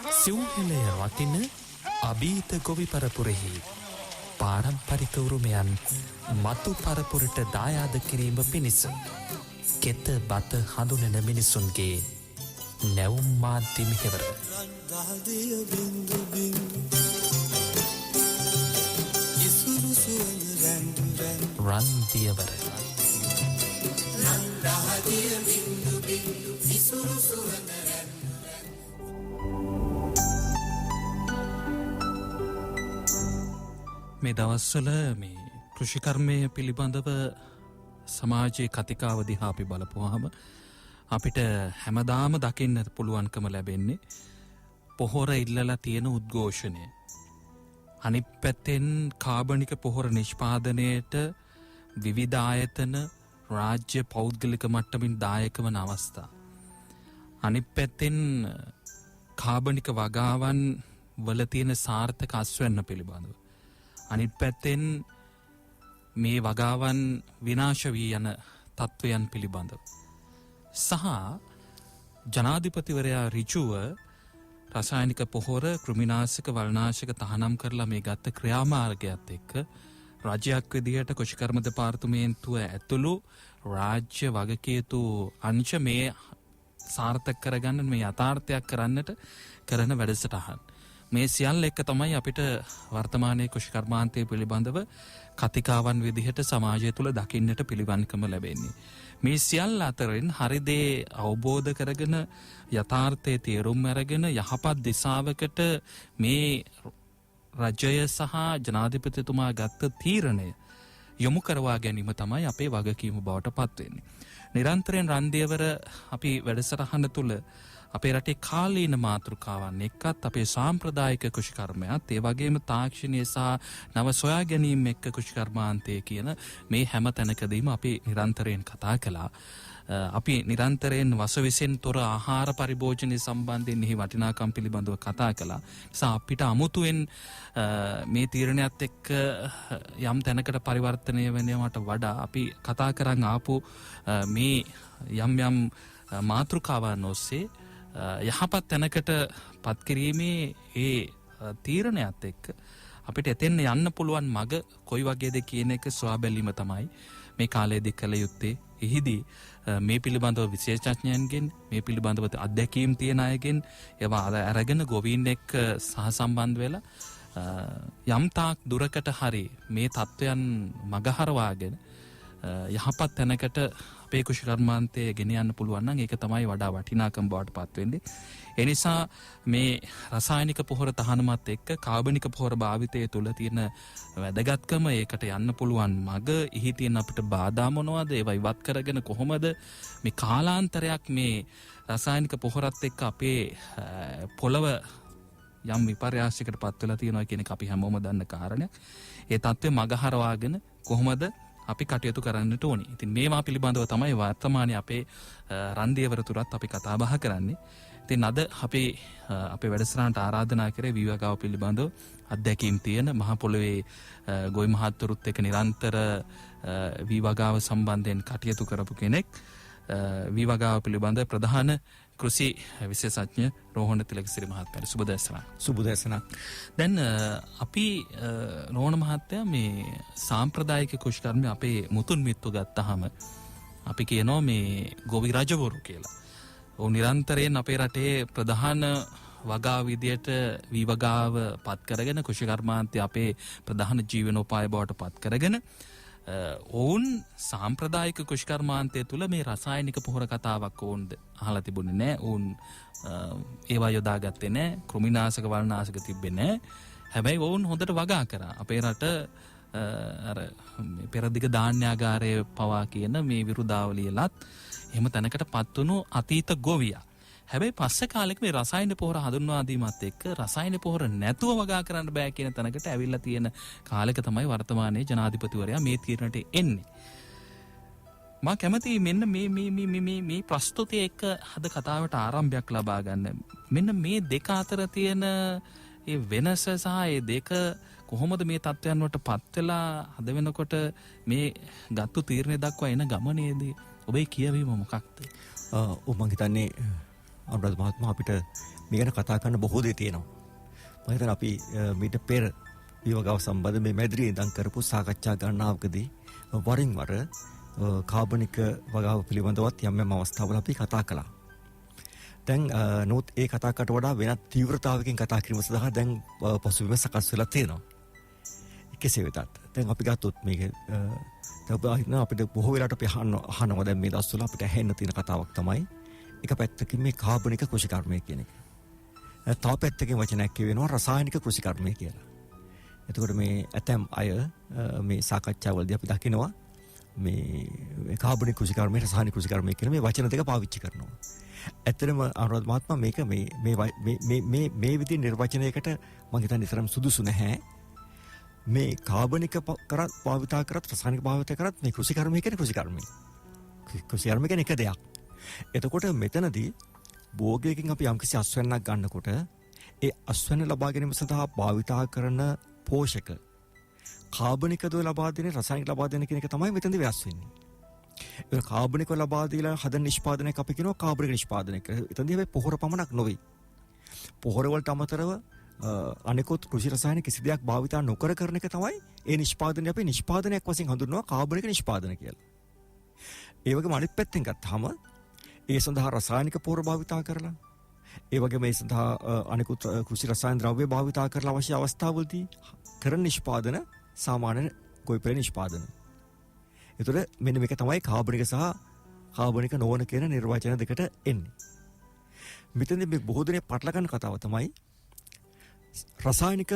සිව්හෙළය රකින අභීත ගොවි පරපුරෙහි පාරම්පරික උරුමයන් මතු පරපුරට දායාද කිරීම පිණිස කෙත බත හඳුනන මිනිසුන්ගේ නැවුම් මාධ්‍ය මෙහෙවර රන්දියවර මේ දවස්වල මේ කෘෂිකර්මය පිළිබඳව සමාජයේ කතිකාව දිහා අපි බලපුවාම අපිට හැමදාම දකින්න පුළුවන්කම ලැබෙන්නේ පොහොර ඉල්ලලා තියෙන උද්ඝෝෂණය. අනිත් පැත්තෙන් කාබනික පොහොර නිෂ්පාදනයේට විවිධ ආයතන රාජ්‍ය පෞද්ගලික මට්ටමින් දායක වන අවස්ථා. අනිත් පැත්තෙන් කාබනික වගාවන් වල තියෙන සාර්ථක අස්වැන්න පිළිබඳව. අනිත් පැත්තෙන් මේ වගාවන් විනාශ වී යන තත්ත්වයන් පිළිබඳව. සහ ජනාධිපතිවරයා ඍජුව රසායනික පොහොර කෘමිනාශක වල්නාශක තහනම් කරලා මේ ගත්ත ක්‍රියාමාර්ගයත් එක්ක රාජ්‍යයක් විදිහට කෘෂිකර්ම දෙපාර්තමේන්තුව ඇතුළු රාජ්‍ය වගකීතු අංශ මේ සාර්ථක කරගන්න මේ යථාර්ථයක් කරන්නට කරන වැඩසටහන්. මේ සියල්ල එක්ක තමයි අපිට වර්තමානයේ කෘෂිකර්මාන්තය පිළිබඳව කතිකාවන් විදිහට සමාජය තුළ දකින්නට පිළිවන්කම ලැබෙන්නේ. මේ සියල්ල අතරින් හරි දේ අවබෝධ කරගෙන යථාර්ථයේ තේරුම් අරගෙන යහපත් දිශාවකට මේ රජය සහ ජනාධිපතිතුමා ගත්ත තීරණය යොමු කරවා ගැනීම තමයි අපේ වගකීම බවට පත් වෙන්නේ. නිරන්තරයෙන් රන්දියවර අපි වැඩසටහන තුළ අපේ රටේ කාලීන මාතෘකාවන් එක්කත් අපේ සාම්ප්‍රදායික කෘෂිකර්මයත් ඒ වගේම තාක්ෂණීය සහ නව සොයා ගැනීම එක්ක කෘෂිකර්මාන්තය කියන මේ හැම තැනකදීම අපි නිරන්තරයෙන් කතා කළා. අපි නිරන්තරයෙන් වසවිසෙන් තොර ආහාර පරිභෝජනය සම්බන්ධයෙන් එහි වටිනාකම් පිළිබඳව කතා කළා. නිසා අපිට අමුතුවෙන් මේ තීරණයත් එක්ක යම් තැනකට පරිවර්තනය වෙනවට වඩා අපි කතා කරන් ආපු මේ යම් මාතෘකාවන් ඔස්සේ යහපත් තැනකට පත්කිරීමේ ඒ තීරණයත් එක්ක අපිට එතෙන්න යන්න පුළුවන් මග කොයි වගේද කියන එක සොයා බැලීම තමයි මේ කාලයේදී කළ යුත්තේ. එහිදී මේ පිළිබඳව විශේෂඥයන්ගෙන් මේ පිළිබඳව අත්දැකීම් තියෙන අයගෙන් ඒවා අරගෙන ගොවීන් එක්ක සහසම්බන්ධ වෙලා යම් තාක් දුරකට හරි මේ තත්ත්වයන් මගහරවාගෙන යහපත් තැනකට අපේ කෘෂිකර්මාන්තය ගෙන යන්න පුළුවන් නම් ඒක තමයි වඩා වටිනාකම් බවට පත් වෙන්නේ. ඒ නිසා මේ රසායනික පොහොර තහනමත් එක්ක කාබනික පොහොර භාවිතය තුළ තියෙන වැදගත්කම ඒකට යන්න පුළුවන් මග එහි තියෙන අපිට බාධා මොනවද ඒවා ඉවත් කරගෙන කොහොමද මේ කාලාන්තරයක් මේ රසායනික පොහොරත් එක්ක අපේ පොළව යම් විපර්යාසයකට පත් වෙලා තියෙනවා කියන එක අපි හැමෝම දන්න කාරණයක්. ඒ තත්ත්වය මගහරවාගෙන කොහොමද අපි කටයුතු කරන්නට ඕනේ. ඉතින් මේවා පිළිබඳව තමයි වර්තමානයේ අපේ රන්දියවර තුරත් අපි කතා බහ කරන්නේ. ඉතින් අද අපි අපේ වැඩසටහනට ආරාධනා කරේ විවගාව පිළිබඳව අත්දැකීම් තියෙන මහ පොළොවේ ගොවි මහත්වරුත් එක්ක නිරන්තර විවගාව සම්බන්ධයෙන් කටයුතු කරපු කෙනෙක්. විවගාව පිළිබඳ ප්‍රධාන කෘෂි විශේෂඥ රෝහණ තිලකසිරි මහත්මයා. සුබ දැසනක්. සුබ දැසනක්. දැන් අපි රෝහණ මහත්තයා මේ සාම්ප්‍රදායික කෘෂිකර්මය අපේ මුතුන් මිත්තු ගත්තාම අපි කියනවා මේ ගොවි රජවරු කියලා. ඔව් නිරන්තරයෙන් අපේ රටේ ප්‍රධාන වගාව විදියට විවගාව පත් කරගෙන කෘෂිකර්මාන්තය අපේ ප්‍රධාන ජීවනෝපාය බවට පත් කරගෙන ඔවුන් සාම්ප්‍රදායික කෘෂිකර්මාන්තය තුළ මේ රසායනික පොහොර කතාවක් ඔවුන්ද අහලා තිබුණේ නැහැ. ඔවුන් ඒවා යොදාගත්තේ නැහැ. කෘමිනාශක වල්නාශක තිබ්බේ නැහැ. හැබැයි ඔවුන් හොඳට වගා කරා. අපේ රට අර පෙරදිග ධාන්‍යාගාරයේ පවා කියන මේ විරුදාවලියලත් එහෙම තැනකට පත් වුණු අතීත ගොවියා. හැබැයි පස්සේ කාලෙක මේ රසායනික පොහොර හඳුන්වා දීමත් එක්ක රසායනික පොහොර නැතුව වගා කරන්න බෑ කියන තැනකට ඇවිල්ලා තියෙන කාලෙක තමයි වර්තමානයේ ජනාධිපතිවරයා මේ තීරණයට එන්නේ. මම කැමතියි මෙන්න මේ ප්‍රස්තුතිය එක්ක අද කතාවට ආරම්භයක් ලබා ගන්න. මෙන්න මේ දෙක අතර තියෙන ඒ වෙනස සහ ඒ දෙක කොහොමද මේ තත්ත්වයන් වලට පත් වෙලා හද වෙනකොට මේ ගත්තු තීරණය දක්වා එන ගමනේදී ඔබේ කියවීම මොකක්ද? මම හිතන්නේ අනුරාධ මහත්මයා අපිට මේ ගැන කතා කරන්න බොහෝ දේ තියෙනවා. මම හිතනවා අපි මීට පෙර මේ වගාව සම්බන්ධ මේ මැදිරියේ ඉඳන් කරපු සාකච්ඡා ගණනාවකදී වරින් වර කාබනික වගාව පිළිබඳවත් යම් යම් අවස්ථාවල අපි කතා කළා. දැන් නෝත් ඒ කතා කරට වඩා වෙනත් තීව්‍රතාවකින් කතා කිරීම සඳහා දැන් පසුබිම සකස් වෙලා තියෙනවා. කෙසේ වෙතත් දැන් අපි ගත්තොත් මේක අපිට බොහෝ වෙලාවට අපි අහනවා දැන් මේ දවස්වල අපිට ඇහෙන්න තියෙන කතාවක් තමයි එක පැත්තකින් මේ කාබනික කෘෂිකර්මය කියන එක. තව පැත්තකින් වචනයක් කියවෙනවා රසායනික කෘෂිකර්මය කියලා. එතකොට මේ ඇතැම් අය මේ සාකච්ඡාවලදී අපි දකිනවා මේ කාබනික කෘෂිකර්මය රසායනික කෘෂිකර්මය කියන මේ වචන දෙක පාවිච්චි කරනවා. ඇත්තටම අනුරාධ මහත්මයා මේක මේ විදිහේ නිර්වචනයකට මම හිතන්නේ විතරම සුදුසු නැහැ. මේ කාබනික කරත් භාවිතා කරත් රසායනික භාවිතා කරත් මේ කෘෂිකර්මය කියන්නේ කෘෂිකර්මය. කෘෂිකර්මය කියන්නේ එක දෙයක්. එතකොට මෙතනදී භෝගයකින් අපි යම්කිසි අස්වැන්නක් ගන්නකොට ඒ අස්වැන්න ලබා ගැනීම සඳහා භාවිතා කරන පෝෂක කාබනිකව ලබා දෙන රසායනික ලබා දෙන කියන එක තමයි මෙතනදී වෙනස් වෙන්නේ. ඒ කාබනිකව ලබා දීලා හදන නිෂ්පාදනයක් අපි කියනවා කාබනික නිෂ්පාදනය කියලා. එතනදී හැබැයි පොහොර පමණක් නෙවෙයි. පොහොර වලට අමතරව අනිකුත් කෘෂි රසායන කිසි දෙයක් භාවිතා නොකර කරන එක තමයි ඒ නිෂ්පාදනය අපි නිෂ්පාදනයක් වශයෙන් හඳුන්වනවා කාබනික නිෂ්පාදන කියලා. ඒ වගේම අනිත් පැත්තෙන් ගත්තාම ඒ සඳහා රසායනික පොහොර භාවිතා කරලා ඒ වගේම මේ සඳහා අනිකුත් කෘෂි රසායන ද්‍රව්‍ය භාවිතා කරලා අවශ්‍ය අවස්ථාවලදී කරන නිෂ්පාදන සාමාන්‍ය ගොවිපළ නිෂ්පාදන. ඒතර මෙන්න මේක තමයි කාබනික සහ කාබනික නොවන කියන නිර්වචන දෙකට එන්නේ. මෙතනදී මේ බොහෝ දෙනෙක් පටල ගන්න කතාව තමයි රසායනික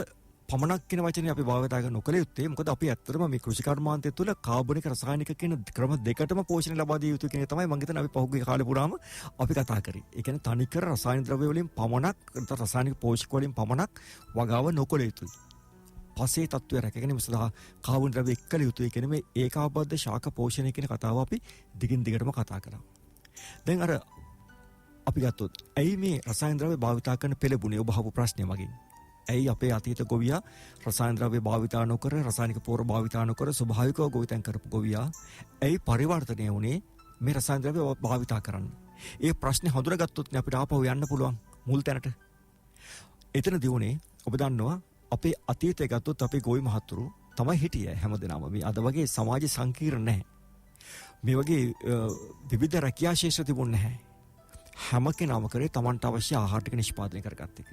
පමණක් කියන වචනේ අපි භාවිත කරන නොකල යුත්තේ. මොකද අපි ඇත්තටම මේ කෘෂි කර්මාන්තය තුළ කාබනික රසායනික කියන ක්‍රම දෙකටම පෝෂණය ලබා දිය යුතු කියන තමයි මම හිතන්නේ අපි පහුගිය කාලේ පුරාම අපි කතා කරේ. ඒ කියන්නේ තනිකර රසායනික ද්‍රව්‍ය වලින් පමණක් රසායනික පෝෂක වලින් පමණක් වගාව නොකල යුතුයි. පසේ තත්ත්වය රැක ගැනීම සඳහා කාබන් ද්‍රව්‍ය එක්කල යුතුයි කියන මේ ඒකාබද්ධ ශාක පෝෂණය කියන කතාව අපි දිගින් දිගටම කතා කරා. දැන් අර අපි ගත්තොත් ඇයි මේ රසායන ද්‍රව්‍ය භාවිත කරන පෙළඹුණේ ඔබ අහපු ප්‍රශ්නේ මගින්. ඇයි අපේ අතීත ගොවියා රසායන ද්‍රව්‍ය භාවිතා නොකර රසායනික පොහොර භාවිතා නොකර ස්වභාවිකව ගොවිතැන් කරපු ගොවියා ඇයි පරිවර්තනය වුණේ මේ රසායන ද්‍රව්‍ය භාවිතා කරන්න? ඒ ප්‍රශ්නේ හඳුනාගත්තොත් අපිට ආපහු යන්න පුළුවන් මුල් තැනට. එතනදී උනේ ඔබ දන්නවා අපේ අතීතය ගත්තොත් අපේ ගොවි මහතුරු තමයි හිටියේ හැමදෙනාම. මේ අද වගේ සමාජ සංකීර්ණ නැහැ. මේ වගේ විවිධ රැකියා ශේෂ්ත්‍ර තිබුණ නැහැ. හැම කෙනාම කරේ Tamanට අවශ්‍ය ආහාර ටික නිෂ්පාදනය කරගත්ත එක.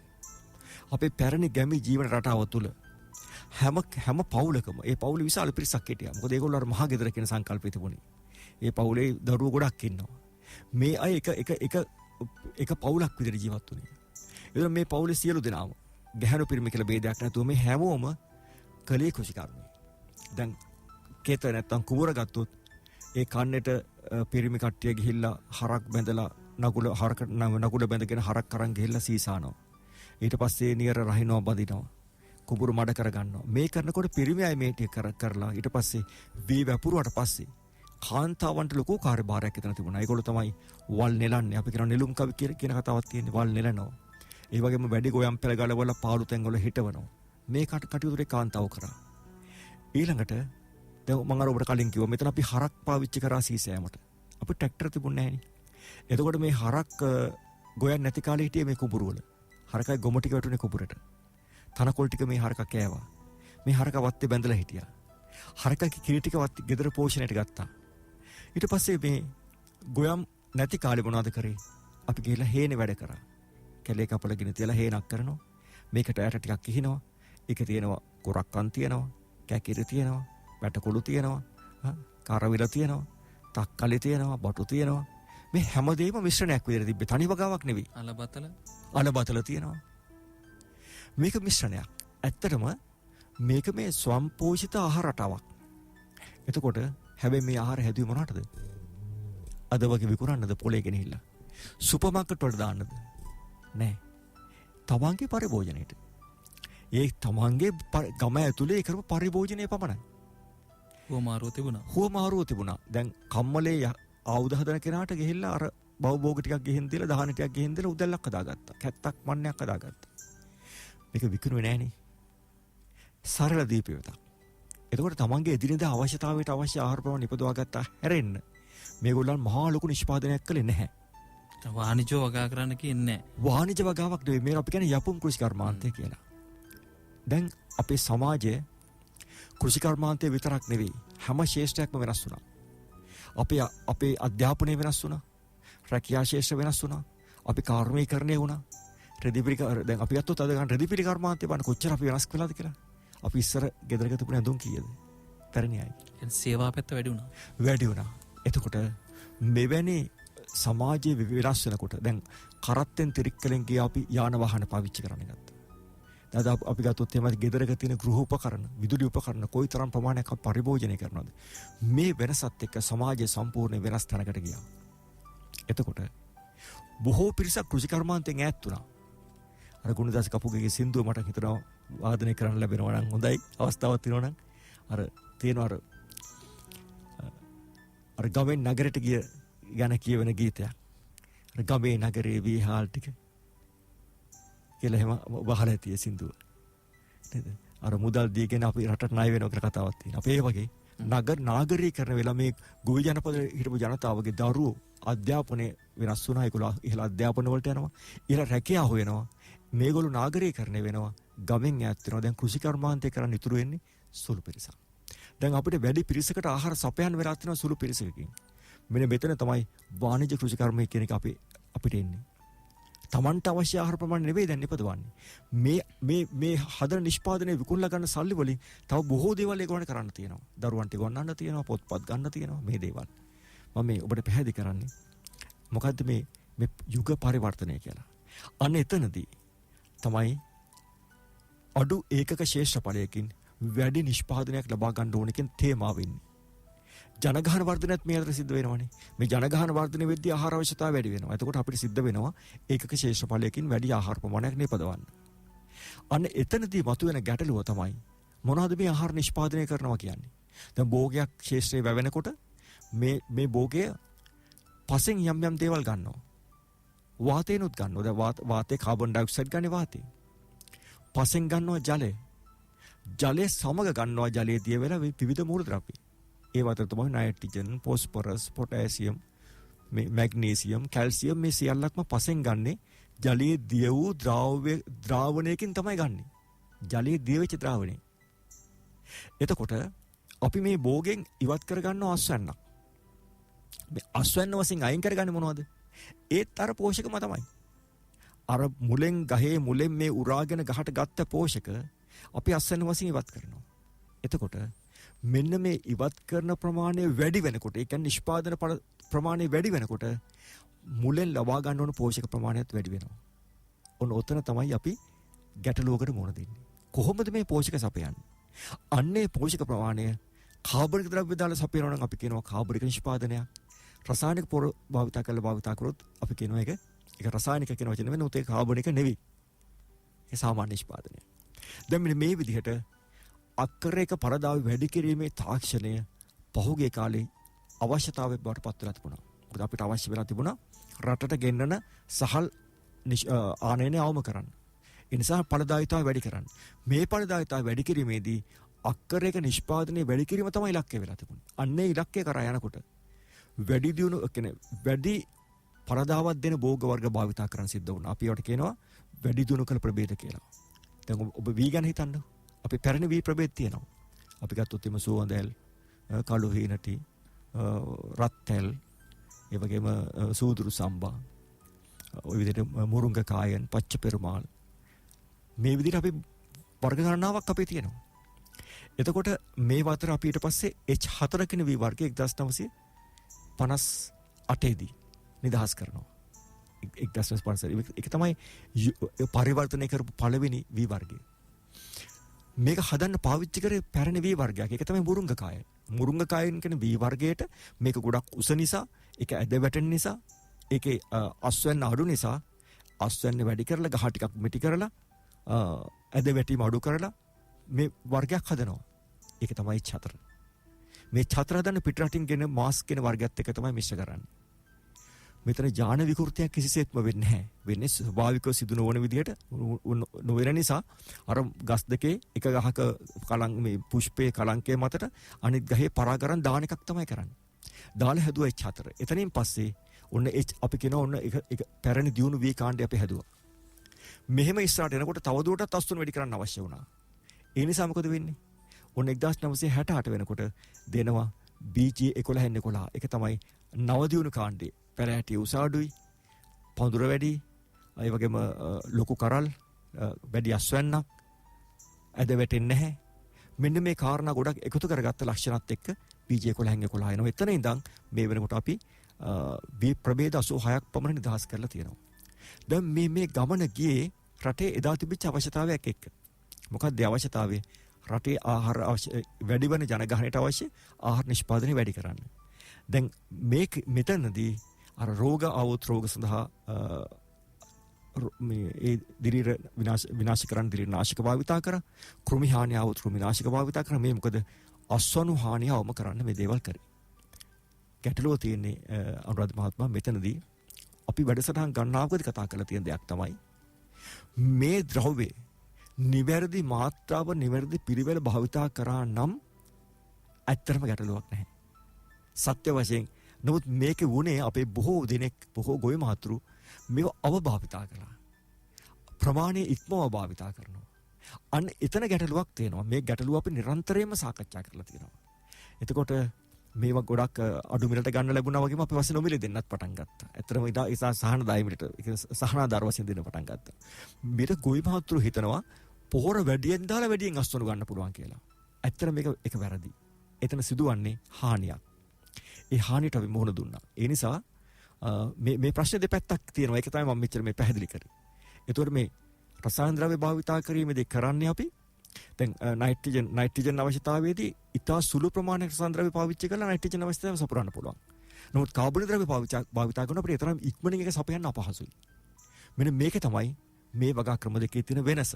අපේ පැරණි ගැමි ජීවන රටාව තුළ හැම පවුලකම ඒ පවුලේ විශාල පිරිසක් හිටියා. මොකද ඒගොල්ලෝ අර මහා ගෙදර කියන සංකල්පය තිබුණේ. ඒ පවුලේ දරුවෝ ගොඩක් ඉන්නවා. මේ අය එක පවුලක් විදිහට ජීවත් වුණේ. ඒතර මේ පවුලේ සියලු දෙනාම ගැහැණු පිරිමි කියලා ભેදයක් නැතුව මේ හැමෝම කලේ කෘෂිකර්මය. දැන් කේත නැත්තම් කුඹුර ගත්තොත් ඒ කන්නේට පිරිමි කට්ටිය ගිහිල්ලා හරක් බැඳලා නගුල බැඳගෙන හරක් අරන් ගිහිල්ලා සීසානවා. ඊට පස්සේ නියර රහිනවා බඳිනවා. කුඹුර මඩ කරගන්නවා. මේ කරනකොට පිරිමි අය මේ ටික කරලා ඊට පස්සේ වී වැපුරුවට පස්සේ කාන්තාවන්ට ලොකු කාර්යභාරයක් එතන තිබුණා. ඒගොල්ලෝ තමයි වල් නෙලන්නේ. අපි කියන නෙළුම් කවි කියන කතාවක් තියෙන්නේ. වල් නෙලනවා. ඒ වගේම වැඩි ගොයම් පෙළ ගලවලා පාළු තැන් වල හිටවනවා. මේ කටයුතු කාන්තාව කරා. ඊළඟට දැන් මම අර ඔබට කලින් කිව්වා මෙතන අපි හරක් පාවිච්චි කරා සීසෑමට. අපි ට්‍රැක්ටර් තිබුණේ නැහැ නේ. එතකොට මේ හරක් ගොයන් නැති කාලේ හිටියේ මේ කුඹුරු වල. හරකයි ගොම ටික වැටුනේ කුඹුරට. තනකොළ ටික මේ හරක කෑවා. මේ හරක වත්තේ බැඳලා හිටියා. හරකගේ කිරි ටික ගෙදර පෝෂණයට ගත්තා. ඊට පස්සේ මේ ගොයම් නැති කාලේ මොනවද කරේ? අපි ගිහලා හේනේ වැඩ කරා. කැලේ කපලගෙන තියලා හේනක් කරනවා. මේකට ඇට ටිකක් කිහිනවා. ඒක තියෙනවා කොරක්කන් තියෙනවා. කැකිරි තියෙනවා. වැටකොළු තියෙනවා. කරවිල තියෙනවා. තක්කලි තියෙනවා. බටු තියෙනවා. මේ හැමදේම මිශ්‍රණයක් විදිහට තිබ්බේ. තනි වගාවක් නෙවෙයි. අලබතල තියෙනවා. මේක මිශ්‍රණයක්. ඇත්තටම මේක මේ ස්වම්පෝෂිත ආහාර රටාවක්. එතකොට හැබැයි මේ ආහාර හැදුවේ මොනකටද? අද වගේ විකුණන්නද පොලේ ගෙනහිල්ලා? සුපර් මාකට් වලට දාන්නද? නෑ. තමන්ගේ පරිභෝජනයේට. ඒ තමන්ගේ ගම ඇතුලේ කරපු පරිභෝජනය පමණයි. හුවමාරුව තිබුණා. දැන් කම්මලේ ආයුධ හදන කෙනාට ගිහිල්ලා අර බවභෝග ටිකක් ගෙහින් දීලා දහන ටිකක් ගෙහින් දීලා උදැල්ලක් හදාගත්තා. කැත්තක් මන්නයක් හදාගත්තා. මේක විකුණුවේ නෑනේ. සරල දීපියවත. එතකොට තමන්ගේ එදිනෙදා අවශ්‍යතාවයට අවශ්‍ය ආහාර ප්‍රමාණය ඉපදවා ගත්තා හැරෙන්න මේගොල්ලන් මහා ලොකු නිෂ්පාදනයක් කළේ නැහැ. වාණිජෝ වගා කරන්න කියන්නේ වාණිජ වගාවක් නෙවෙයි මේ අපි කියන්නේ යපුම් කෘෂිකර්මාන්තය කියලා. දැන් අපේ සමාජයේ කෘෂිකර්මාන්තය විතරක් නෙවෙයි හැම ශේෂ්ත්‍රයක්ම වෙනස් වුණා. අපේ අධ්‍යාපනය වෙනස් වුණා. රැකියා ශේෂ්ත්‍ර වෙනස් වුණා. අපි කාර්මීකරණය වුණා. දැන් අපි ගත්තොත් අද ගන්න රෙදිපිලි කර්මාන්තය බලන්න කොච්චර අපි වෙනස් කළාද කියලා. අපි ඉස්සර ගෙදර ගතපු නැඳුම් කීයද? පැරණි අය. සේවා පැත්ත වැඩි වුණා. වැඩි වුණා. එතකොට මෙවැනි සමාජයේ වෙනස් වෙනකොට දැන් කරත්තෙන් තිරික්කලෙන් ගියා අපි යාන වාහන පාවිච්චි කරන්න ගත්තා. දැන් අපි ගත්තොත් එහෙම ගෙදරක තියෙන ගෘහ උපකරණ, විදුලි උපකරණ කොයිතරම් ප්‍රමාණයක් අපි පරිභෝජනය කරනවද? මේ වෙනසත් එක්ක සමාජය සම්පූර්ණ වෙනස් තැනකට ගියා. එතකොට බොහෝ පිරිසක් කෘෂිකර්මාන්තයෙන් ඈත් වුණා. අර ගුණදාස කපුගේගේ සින්දුව මට හිතනවා වාදනය කරන්න ලැබෙනවා නම් හොඳයි අවස්ථාවක් තියෙනවා නම් අර තියෙනවා අර ගමෙන් නගරයට ගිය ගැන කියවෙන ගීතයක්. අර ගමේ නගරේ විහාල් ටික කියලා එහෙම වහලා ඇති සින්දුව. නේද? අර මුදල් දීගෙන අපි රටට ණය වෙනවා කියලා කතාවක් තියෙනවා. අපේ වගේ නාගරීකරණ වෙලා මේ ගොවි ජනපදයේ හිටපු ජනතාවගේ දරුවෝ අධ්‍යාපනය වෙනස් වුණා. ඒගොල්ලෝ ඉහළ අධ්‍යාපන වලට යනවා. ඉහළ රැකියාව හොයනවා. මේගොල්ලෝ නාගරීකරණය වෙනවා. ගමෙන් ඈත් වෙනවා. දැන් කෘෂිකර්මාන්තය කරන්න ඉතුරු වෙන්නේ සුළු පිරිසක්. දැන් අපිට වැඩි පිරිසකට ආහාර සපයන්න වෙලා තියෙනවා සුළු පිරිසකකින්. මෙන්න මෙතන තමයි වාණිජ කෘෂිකර්මය කියන එක අපිට එන්නේ. තමන්ට අවශ්‍ය ආහාර ප්‍රමාණය නෙවෙයි දැන් නිපදවන්නේ. මේ හදන නිෂ්පාදනය විකුණලා ගන්න සල්ලි වලින් තව බොහෝ දේවල් ඒගොල්ලන්ට කරන්න තියෙනවා. දරුවන්ට ගොන්නන්න තියෙනවා, පොත්පත් ගන්න තියෙනවා මේ දේවල්. මම මේ ඔබට පැහැදිලි කරන්නේ මොකද්ද මේ යුග පරිවර්තනය කියලා. අන්න එතනදී තමයි අඩු ඒකක ශේෂ්ඨඵලයකින් වැඩි නිෂ්පාදනයක් ලබා ගන්න ඕන කියන තේමාව වෙන්නේ. ජනගහන වර්ධනයත් මේ අතර සිද්ධ වෙනවනේ. මේ ජනගහන වර්ධනය වෙද්දී ආහාර අවශ්‍යතාවය වැඩි වෙනවා. එතකොට අපිට සිද්ධ වෙනවා ඒකක ශේෂ්ඨඵලයකින් වැඩි ආහාර ප්‍රමාණයක් නිපදවන්න. අන්න එතනදී මතුවෙන ගැටලුව තමයි මොනවද මේ ආහාර නිෂ්පාදනය කරනවා කියන්නේ. දැන් භෝගයක් ශේෂ්ත්‍රයේ වැවෙනකොට මේ භෝගය පසෙන් යම් දේවල් ගන්නවා. වාතේනුත් ගන්නවා. දැන් වාතේ කාබන් ඩයොක්සයිඩ් ගන්නේ වාතේ. පසෙන් ගන්නවා ජලය. ජලය සමග ගන්නවා ජලයේ දිය වෙලා විවිධ මූලද්‍රව්‍ය. ඒ අතර තමයි නයිට්‍රජන්, ફોස්ෆරස්, පොටෑසියම්, මැග්නීසියම්, කැල්සියම් මේ සියල්ලක්ම පසෙන් ගන්නේ ජලයේ දිය වූ ද්‍රාවණයකින් තමයි ගන්නෙ. ජලයේ දිය වෙච්ච ද්‍රාවණය. එතකොට අපි මේ භෝගෙන් ඉවත් කරගන්නවා අස්වැන්නක්. මේ අස්වැන්න වශයෙන් අයින් කරගන්නේ මොනවද? ඒත් අර පෝෂකම තමයි. අර ගහේ මුලෙන් මේ උරාගෙන ගහට ගත්ත පෝෂක අපි අස්වැන්න වශයෙන් ඉවත් කරනවා. එතකොට මෙන්න මේ ඉවත් කරන ප්‍රමාණය වැඩි වෙනකොට, ඒ කියන්නේ නිෂ්පාදන ප්‍රමාණය වැඩි වෙනකොට මුලෙන් ලබා ගන්න ඕන පෝෂක ප්‍රමාණයත් වැඩි වෙනවා. ඔන්න ඔතන තමයි අපි ගැටලුවකට මුහුණ දෙන්නේ. කොහොමද මේ පෝෂක සපයන්නේ? අන්නේ පෝෂක ප්‍රමාණය කාබනික ද්‍රව්‍ය දාලා සපයනවා නම් අපි කියනවා කාබනික නිෂ්පාදනයක්. රසායනික පොර භාවිත කරොත් අපි කියනවා ඒක රසායනික කියන වචනේ නෙවෙයි, උතේ කාබනික නෙවෙයි. ඒ සාමාන්‍ය නිෂ්පාදනය. දැන් මේ විදිහට අක්කරයක පරදාව වැඩි කිරීමේ තාක්ෂණය පහුගිය කාලේ අවශ්‍යතාවයක් බවට පත් වෙලා තිබුණා. මොකද අපිට අවශ්‍ය වෙලා තිබුණා රටට ගෙන්නන සහල් ආනයනය අවම කරන්න. ඒ නිසා ඵලදායීතාවය වැඩි කරන්න. මේ ඵලදායීතාවය වැඩි කිරීමේදී අක්කරයක නිෂ්පාදනයේ වැඩි කිරීම තමයි ඉලක්කය වෙලා තිබුණේ. අන්නේ ඉලක්කය කරා යනකොට වැඩි පරදාවක් දෙන භෝග වර්ග භාවිතා කරන්න සිද්ධ වුණා. අපි ඒවට කියනවා වැඩි දියුණු කළ ප්‍රභේද කියලා. දැන් ඔබ වී ගැන හිතන්න. අපි පැරණි වී ප්‍රභේද තියෙනවා. අපි ගත්තොත් එimhe සුවඳැල්, කළු හීනටි, රත්තැල්, ඒ වගේම සූදුරු සම්බා, ඔය විදිහට මුරුංග කායන්, පච්ච පෙරුමාල්. මේ විදිහට අපි වර්ග ගණනාවක් අපේ තියෙනවා. එතකොට මේ වතර අපි ඊට පස්සේ H4 කියන වී වර්ගය 1958 දී නිදහස් කරනවා. 1950 ඒක තමයි පරිවර්තනය කරපු පළවෙනි වී වර්ගය. මේක හදන්න පාවිච්චි කරේ පැරණි වී වර්ගයක්. ඒක තමයි මුරුංග කාය. මුරුංග කායන් කියන වී වර්ගයට මේක ගොඩක් උස නිසා, ඒක ඇද වැටෙන නිසා, ඒකේ අස්වැන්න අඩු නිසා අස්වැන්න වැඩි කරලා ගහ ටිකක් මිටි කරලා ඇද වැටීම අඩු කරලා මේ වර්ගයක් හදනවා. ඒක තමයි H4. මේ H4 හදන්න පිටරටින් ගෙන මාස් කියන වර්ගයත් එක තමයි මිශ්‍ර කරන්නේ. මෙතන ඥාන විකෘතියක් කිසිසේත්ම වෙන්නේ නැහැ. වෙන්නේ ස්වභාවිකව සිදු නොවන විදිහට නොවන නිසා අර ගස් දෙකේ එක ගහක මේ පුෂ්පයේ කලංකයේ මතට අනිත් ගහේ පරාගරන් දාන එකක් තමයි කරන්නේ. දාලා හැදුවා H4. එතනින් පස්සේ ඔන්න අපි කියනවා ඔන්න එක පැරණි දියුණු වී කාණ්ඩය අපි හැදුවා. මෙහෙම ඉස්සරහට එනකොට තවදුරටත් අස්තුන වැඩි කරන්න අවශ්‍ය වුණා. ඒ නිසා මොකද වෙන්නේ? ඔන්න 1968 වෙනකොට දෙනවා BG 11 ඒක තමයි නව දියුණු කාණ්ඩේ. පැලෑටි උසාඩුයි, පඳුර වැඩි, ඒ වගේම ලොකු කරල්, වැඩි අස්වැන්නක්, ඇද වැටෙන්නේ නැහැ. මෙන්න මේ කාරණා ගොඩක් එකතු කරගත්ත ලක්ෂණත් එක්ක BG 11 එනවා. එතන ඉඳන් මේ වෙනකොට අපි ප්‍රභේද 86ක් පමණ නිදහස් කරලා තියෙනවා. දැන් මේ ගමන ගියේ රටේ එදා තිබිච්ච අවශ්‍යතාවයක් එක්ක. මොකක්ද අවශ්‍යතාවය? රටේ ආහාර වැඩි වෙන ජනගහනයට අවශ්‍ය ආහාර නිෂ්පාදනය වැඩි කරන්න. දැන් මෙතනදී අර රෝග සඳහා මේ දිරීර විනාශ කරන්න දිරීර නාශක භාවිතා කරා, කෘමි හානිය આવොත් කෘමි නාශක භාවිතා කරා. මේ මොකද අස්වනු හානිය අවම කරන්න මේ දේවල් කරේ. ගැටලුව තියෙන්නේ අනුරාධ මහත්මයා මෙතනදී අපි වැඩසටහන් ගණනාවකදී කතා කරලා තියෙන දෙයක් තමයි මේ ද්‍රව්‍ය නිවැරදි මාත්‍රාව නිවැරදි පිළිවෙල භාවිතා කරා නම් ඇත්තටම ගැටලුවක් නැහැ. සත්‍ය වශයෙන් නමුත් මේක වුණේ අපේ බොහෝ ගොවි මහතුරු මේව අවභාවිතා කළා. ප්‍රමාණය ඉක්මව භාවිතා කරනවා. අන්න එතන ගැටලුවක් තියෙනවා. මේ ගැටලුව අපි නිරන්තරයෙන්ම සාකච්ඡා කරලා තියෙනවා. එතකොට මේවා ගොඩක් අඩු මිලට ගන්න ලැබුණා වගේම අපි පස්සේ නොමිලේ දෙන්නත් පටන් ගත්තා. ඇත්තටම ඉතින් සහනදායි මිලට සහනාදාර වශයෙන් දෙන්න පටන් ගත්තා. මේක ගොවි මහතුරු හිතනවා පොහොර වැඩියෙන් දාලා වැඩියෙන් අස්වනු ගන්න පුළුවන් කියලා. ඇත්තට මේක එක වැරදි. එතන සිදුවන්නේ හානියක්. ඒ හානියට අපි මුහුණ දුන්නා. ඒ නිසා මේ ප්‍රශ්නේ දෙපැත්තක් තියෙනවා. ඒක තමයි මම මෙච්චර මේ පැහැදිලි කරේ. ඒතකොට මේ රසායන ද්‍රව්‍ය භාවිතා කිරීමේදී කරන්නේ අපි දැන් නයිට්‍රජන් අවශ්‍යතාවයේදී ඉතා සුළු ප්‍රමාණයක රසායන ද්‍රව්‍ය පාවිච්චි කරලා නයිට්‍රජන් අවශ්‍යතාවය සපුරන්න පුළුවන්. නමුත් කාබන් ද්‍රව්‍ය භාවිතා කරනකොට අපිට ඒ තරම් ඉක්මනින් එක සපයන්න අපහසුයි. මෙන්න මේක තමයි මේ වගා ක්‍රම දෙකේ තියෙන වෙනස.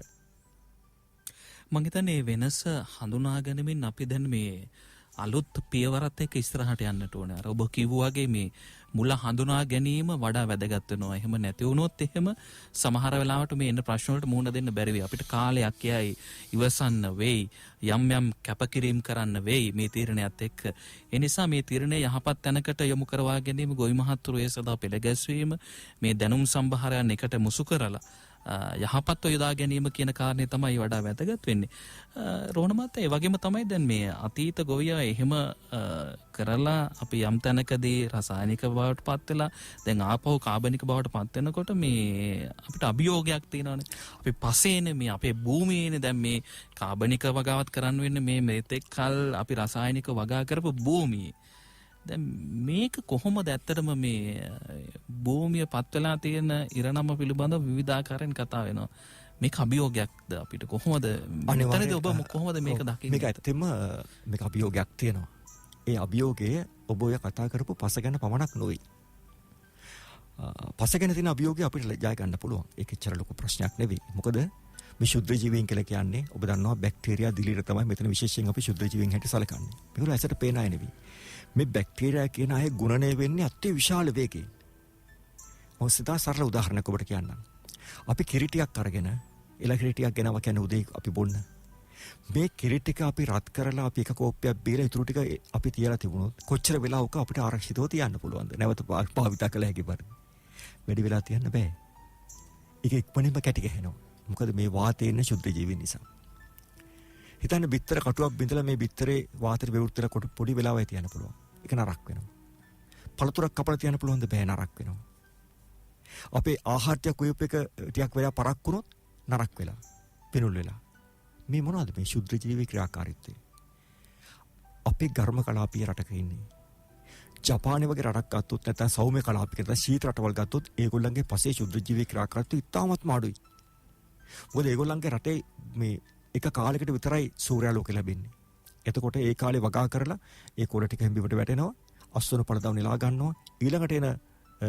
මම හිතන්නේ මේ වෙනස හඳුනා ගැනීමෙන් අපි දැන් මේ අලුත් පියවරත් එක්ක ඉස්සරහට යන්නට ඕනේ. අර ඔබ කිව්වාගේ මේ මුල හඳුනා ගැනීම වඩා වැදගත් වෙනවා. එහෙම නැති වුණොත් එහෙම සමහර වෙලාවට මේ එන ප්‍රශ්න වලට මුහුණ දෙන්න බැරි වෙයි. අපිට කාලයක් යයි ඉවසන්න වෙයි. යම් කැපකිරීම කරන්න වෙයි මේ තීරණයත් එක්ක. ඒ නිසා මේ තීරණය යහපත් තැනකට යොමු කරවා ගැනීම ගොවි මහත්තුරු ඒ සදා පෙළගැස්වීම මේ දැනුම් සම්භාරයන් එකට මුසු කරලා යහපත්ව යොදා ගැනීම කියන කාරණේ තමයි වඩා වැදගත් වෙන්නේ. රෝහණ මහත්තයා ඒ වගේම තමයි දැන් මේ අතීත ගොවියා එහෙම කරලා අපි යම් තැනකදී රසායනික බවට පත් වෙලා දැන් ආපහු කාබනික බවට පත් වෙනකොට මේ අපිට අභියෝගයක් තියෙනවානේ. අපි පසේනේ මේ අපේ භූමියේනේ දැන් මේ කාබනික වගාවත් කරන්න වෙන්නේ මේ මෙතෙක් කල් අපි රසායනික වගා කරපු භූමියේ. දැන් මේක කොහොමද ඇත්තටම මේ භූමිය පත් වෙලා තියෙන ඉරණම පිළිබඳව විවිධාකාරයෙන් කතා වෙනවා. මේක අභියෝගයක්ද අපිට කොහොමද මෙතනදී ඔබ කොහොමද මේක දකින්නේ? මේක ඇත්තටම මේක අභියෝගයක් තියෙනවා. ඒ අභියෝගය ඔබ ඔය කතා කරපු පස ගැන පමණක් නොවේ. පස ගැන තියෙන අභියෝගය අපිට ජය ගන්න පුළුවන්. ඒක එච්චර ලොකු ප්‍රශ්නයක් නෙවෙයි. මොකද මේ ශුද්ධ ජීවීන් කියලා කියන්නේ ඔබ දන්නවා බැක්ටීරියා දිලීර තමයි මෙතන විශේෂයෙන් අපි ශුද්ධ ජීවීන් හැටියට සැලකන්නේ. මේගොල්ලෝ ඇසට පේන අය නෙවෙයි. මේ බැක්ටීරියා කියන අය ගුණණය වෙන්නේ අති විශාල වේගයෙන්. මම සිතා සරල උදාහරණයක් ඔබට කියන්නම්. අපි කිරිටියක් අරගෙන එළ කිරිටියක් ගෙනවා කියන්නේ උදේ අපි බොන්න. මේ කිරිටික අපි රත් කරලා අපි එක කෝප්පයක් බීලා ඊටු ටික අපි තියලා තිබුණොත් කොච්චර වෙලාවක අපිට ආරක්ෂිතව තියන්න පුළුවන්ද? නැවත භාවිත කළ හැකි බර. වැඩි වෙලා තියන්න බෑ. ඒක ඉක්මනින්ම කැටි ගහනවා. මොකද මේ වාතයේ ඉන්න ශුද්ධ ජීවීන් නිසා. හිතන්න බිත්තර කටුවක් බිඳලා මේ බිත්තරේ වාතයට විවෘතලා කොට පොඩි වෙලාවයි තියන්න පුළුවන්. ඒක නරක් වෙනවා. පළතුරක් කපලා තියන්න පුළුවන්ද? බෑ, නරක් වෙනවා. අපේ ආහාර ටික උයප් එක ටිකක් වෙලා පරක් වුණොත් නරක් වෙලා පිනුල් වෙලා. මේ මොනවද මේ ශුද්ධ ජීවී ක්‍රියාකාරීත්වය? අපේ ඝර්ම කලාපීය රටක ඉන්නේ. ජපානයේ වගේ රටක් ගත්තොත් නැත්නම් සෞම්‍ය කලාපයක නැත්නම් ශීත රටවල් ගත්තොත් ඒගොල්ලන්ගේ පසේ ශුද්ධ ජීවී ක්‍රියාකාරීත්වය ඉතාමත් මාඩුයි. මොකද ඒගොල්ලන්ගේ රටේ මේ එක කාලයකට විතරයි සූර්යාලෝකය ලැබෙන්නේ. එතකොට ඒ කාලේ වගා කරලා ඒ කොළ ටික හැම්බිමට වැටෙනවා, අස්වනු පළදව නෙලා ගන්නවා. ඊළඟට එන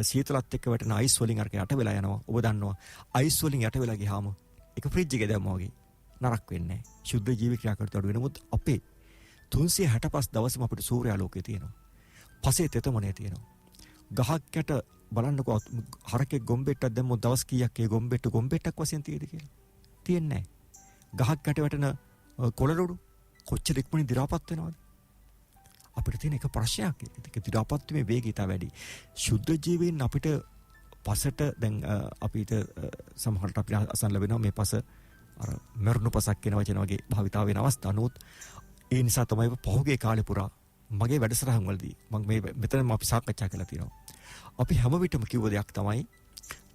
සීතලත් එක්ක වැටෙන අයිස් වලින් අරක යට වෙලා යනවා. ඔබ දන්නවා අයිස් වලින් යට වෙලා ගියාම ඒක ෆ්‍රිජ් එකේ දැම්මා වගේ නරක් වෙන්නේ නැහැ. ශුද්ධ ජීවී ක්‍රියාකාරීත්වය අඩු වෙනමුත් අපේ 365 දවසම අපිට සූර්යාලෝකය තියෙනවා. පසේ තෙතමනේ තියෙනවා. ගහක් යට බලන්නකෝ හරකේ ගොම්බෙට්ටක් දැම්මොත් දවස් කීයක් ඒ ගොම්බෙට්ටක් වශයෙන් තියෙද කියලා. තියෙන්නේ නැහැ. ගහක් යට වැටෙන කොළරොඩු කොච්චර ඉක්මනින් දි รา පත් වෙනවද? අපිට තියෙන එක ප්‍රශ්නයක්. ඒක දි รา පත් වීමේ වේගය ඉතා වැඩි. ශුද්ධ ජීවීන් අපිට පසට දැන් අපිට සමහරට අපිට අසන්න ලැබෙනවා මේ පස අර මරණු පසක් කියන වචන වගේ භාවිතාව වෙන අවස්ථා නෝත් ඒ නිසා තමයි පහුගිය කාලේ පුරා මගේ වැඩසටහන් වලදී මම මේ මෙතනම අපි සාකච්ඡා කරලා තියෙනවා. අපි හැම විටම කිව්ව දෙයක් තමයි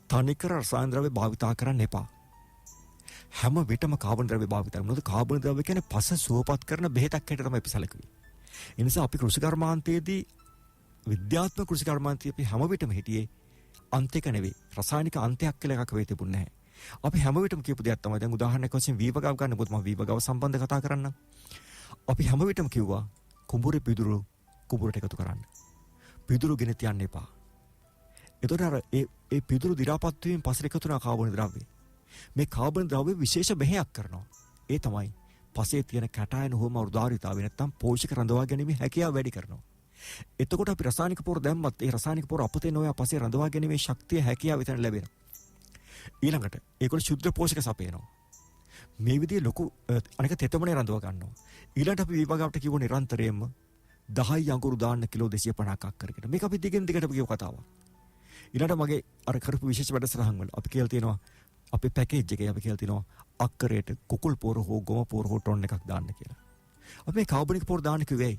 තනිකර රසායන ද්‍රව්‍ය භාවිතා කරන්න එපා. හැම විටම කාබන් ද්‍රව්‍ය භාවිතා කරනවා. මොකද කාබන් ද්‍රව්‍ය කියන්නේ පස සුවපත් කරන බෙහෙතක් හැටියට තමයි අපි සැලකුවේ. ඒ නිසා අපි කෘෂි කර්මාන්තයේදී විද්‍යාත්මක කෘෂි කර්මාන්තයේ අපි හැම විටම හිටියේ අන්තික නෙවෙයි රසායනික අන්තයක් කියලා එකක් වෙයි තිබුණේ නැහැ. අපි හැම විටම කියපු දෙයක් තමයි දැන් උදාහරණයක් වශයෙන් වීවගාව ගන්න පොත් මම වීවගාව සම්බන්ධ කතා කරන්නම්. අපි හැම විටම කිව්වා කුඹුරේ පිදුරු කුඹුරට එකතු කරන්න. පිදුරු ගෙන තියන්න එපා. එතකොට අර ඒ පිදුරු දි รา පත් වීම පස්සේ එකතු වෙන කාබන් ද්‍රව්‍ය. මේ කාබන් ද්‍රව්‍ය විශේෂ බෙහෙයක් කරනවා. ඒ තමයි පසේ තියෙන කැටායන හෝම උදාරිතාවය නැත්තම් පෝෂක රඳවා ගැනීම හැකියාව වැඩි කරනවා. එතකොට අපි රසායනික පොර දැම්මත් ඒ රසායනික පොර අපතේ නොයා පසේ රඳවා ගැනීමේ ශක්තිය හැකියාව විතර ලැබෙනවා. ඊළඟට ඒකවල ශුද්ධ පෝෂක සපයනවා. මේ විදිහේ ලොකු අනික තෙතමනේ රඳවා ගන්නවා. ඊළඟට අපි විභාගයට කිව්ව නිරන්තරයෙන්ම 10 අඟුරු දාන්න කිලෝ 250ක් අක්කරකට. මේක අපි දිගින් දිගට කියව කතාවක්. ඊළඟට මගේ අර කරපු විශේෂ වැඩසටහන් වල අපි කියලා තියෙනවා අපේ පැකේජ් එකේ අපි කියලා තියෙනවා අක්කරයට කුකුල් පොර හෝ ගොම පොර හෝ ටොන් එකක් දාන්න කියලා. අපි මේ කාබනික පොර දාන්න කිව්වේ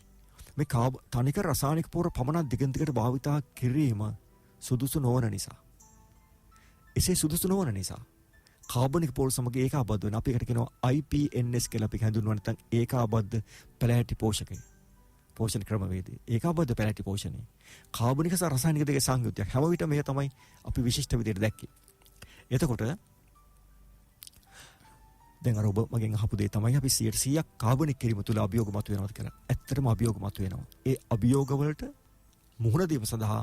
මේ තනිකර රසායනික පොර පමණක් දිගින් දිගට භාවිතා කිරීම සුදුසු නොවන නිසා. එසේ සුදුසු නොවන නිසා කාබනික පොර සමග ඒකාබද්ධ වෙන අපි එකට කියනවා IPNS කියලා අපි හඳුන්වන නැත්නම් ඒකාබද්ධ පැලෑටි පෝෂකය. පෝෂණ ක්‍රමවේදය. ඒකාබද්ධ පැලෑටි පෝෂණය. කාබනික සහ රසායනික දෙකේ සංයුතියක්. හැම විටම මේක තමයි අපි විශිෂ්ට විදිහට දැක්කේ. එතකොට දැන් අර ඔබ මගෙන් අහපු දේ තමයි අපි 100% කාබනික කිරීම තුළ අභියෝග මතුවෙනවද කියලා. ඇත්තටම අභියෝග මතුවෙනවා. ඒ අභියෝග වලට මුහුණ දීම සඳහා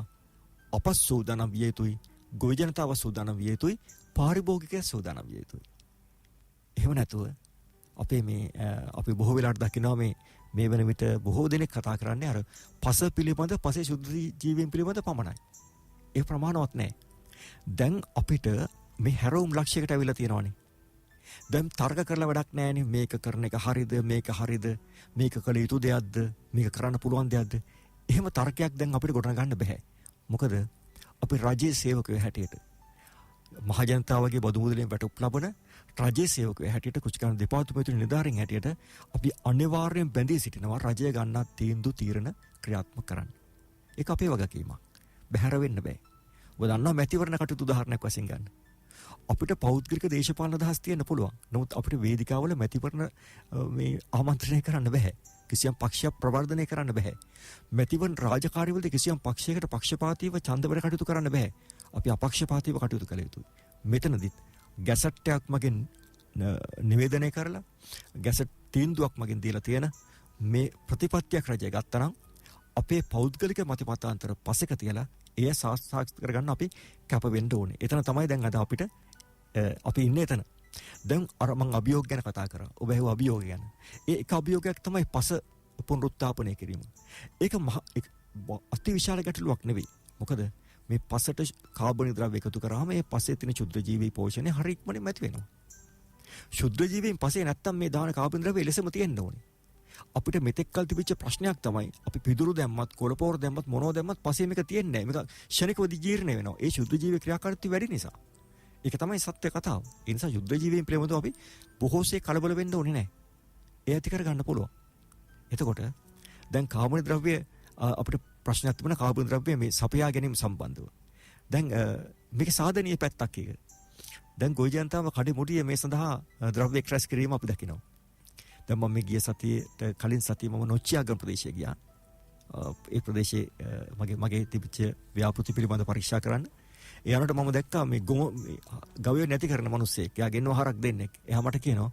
අප සූදානම් විය යුතුයි. ගොවි ජනතාව සූදානම් විය යුතුයි. පාරිභෝගිකය සූදානම් විය යුතුයි. එහෙම නැතුව අපේ මේ අපි බොහෝ වෙලාවට දකිනවා මේ වෙන විට බොහෝ දෙනෙක් කතා කරන්නේ අර පස පිළිබඳ පසේ ශුද්ධ ජීවීන් පිළිබඳ පමණයි. ඒ ප්‍රමාණවත් නැහැ. දැන් අපිට මේ හැරවුම් ලක්ෂයකට අවිලා තියෙනවානේ. දැන් තර්ක කරලා වැඩක් නැහැනේ මේක කරන එක හරිද මේක මේක කළ යුතු දෙයක්ද මේක කරන්න පුළුවන් දෙයක්ද. එහෙම තර්කයක් දැන් අපිට ගොඩනගන්න බෑ. මොකද අපි රජයේ සේවකයෝ හැටියට මහ ජනතාවගේ බදු මුදලෙන් වැටුප් ලබන රජයේ සේවකයෝ හැටියට කුචිකරණ දෙපාර්තමේන්තුවේ නිලධාරීන් හැටියට අපි අනිවාර්යෙන් බැඳී සිටිනවා රජය ගන්නා තීරණ ක්‍රියාත්මක කරන්න. ඒක අපේ වගකීමක්. බැහැර වෙන්න බෑ. ඔබ දන්නවා මැතිවරණ කටයුතු උදාහරණයක් වශයෙන් ගන්න. අපිට පෞද්ගලික දේශපාලන අදහස් තියෙන්න පුළුවන්. නමුත් අපිට වේදිකාවල මැතිවරණ මේ ආමන්ත්‍රණය කරන්න බෑ. කිසියම් පක්ෂයක් ප්‍රවර්ධනය කරන්න බෑ. මැතිවරණ රාජකාරිවලදී කිසියම් පක්ෂයකට පක්ෂපාතීව ඡන්දවල කටයුතු කරන්න බෑ. අපි අපක්ෂපාතීව කටයුතු කළ යුතුයි. මෙතනදිත් ගැසට් එකක් මගෙන් නිවේදනය කරලා ගැසට් තීන්දුවක් මගෙන් දීලා තියෙන මේ ප්‍රතිපත්තියක් රජය ගත්තා නම් අපේ පෞද්ගලික මතමතාන්තර පසෙක තියලා එය සාක්ෂාත් කරගන්න අපි කැප වෙන්න ඕනේ. එතන තමයි දැන් අද අපිට අපි ඉන්නේ එතන. දැන් අර මම අභියෝග ගැන කතා කරා. ඔබ ඇහුව අභියෝග ගැන. ඒ එක අභියෝගයක් තමයි පස පුනරුත්ථාපනය කිරීම. ඒක අතිවිශාල ගැටලුවක් නෙවෙයි. මොකද මේ පසට කාබන් ද්‍රව්‍ය එකතු කරාම මේ පසේ තියෙන ශුද්ධ ජීවී පෝෂණය හරි ඉක්මනින් මැති වෙනවා. ශුද්ධ ජීවීන් පසේ නැත්තම් මේ දාන කාබන් ද්‍රව්‍ය එලෙසම තියෙන්න ඕනේ. අපිට මෙතෙක් කල් තිබිච්ච ප්‍රශ්නයක් තමයි අපි පිදුරු දැම්මත් කොළපෝර දැම්මත් මොනෝ දැම්මත් පසේ මේක තියෙන්නේ නැහැ. මේක ක්ෂණිකව ජීර්ණ වෙනවා. ඒ ශුද්ධ ජීවී ක්‍රියාකාරීත්වය වැඩි නිසා. ඒක තමයි සත්‍ය කතාව. ඒ නිසා ශුද්ධ ජීවීන් පිළිබඳව අපි බොහෝසේ කලබල වෙන්න ඕනේ නැහැ. ඒ ඇති කර ගන්න පුළුවන්. එතකොට දැන් කාබන් ද්‍රව්‍ය අපිට ප්‍රශ්නයක් තිබුණා කාබන් ද්‍රව්‍ය මේ සපයා ගැනීම සම්බන්ධව. දැන් මේක සාධනීය පැත්තක් එක. දැන් ගොවි ජනතාව කඩේ මුඩියේ මේ සඳහා ද්‍රව්‍ය එක්ස්ට්‍රැක්ට් කිරීම අපි දකිනවා. දැන් මම ගිය සතියේ කලින් සතියේ මම නොච්චියාගම් ප්‍රදේශයේ ගියා. ඒ ප්‍රදේශයේ මගේ තිබිච්ච ව්‍යාපෘති පිළිබඳ පරීක්ෂා කරන්න. ඒ යනකොට මම දැක්කා මේ ගවය නැති කරන මිනිස්සෙක්. එයා ගෙන්නව හරක් දෙන්නෙක්. එයා මට කියනවා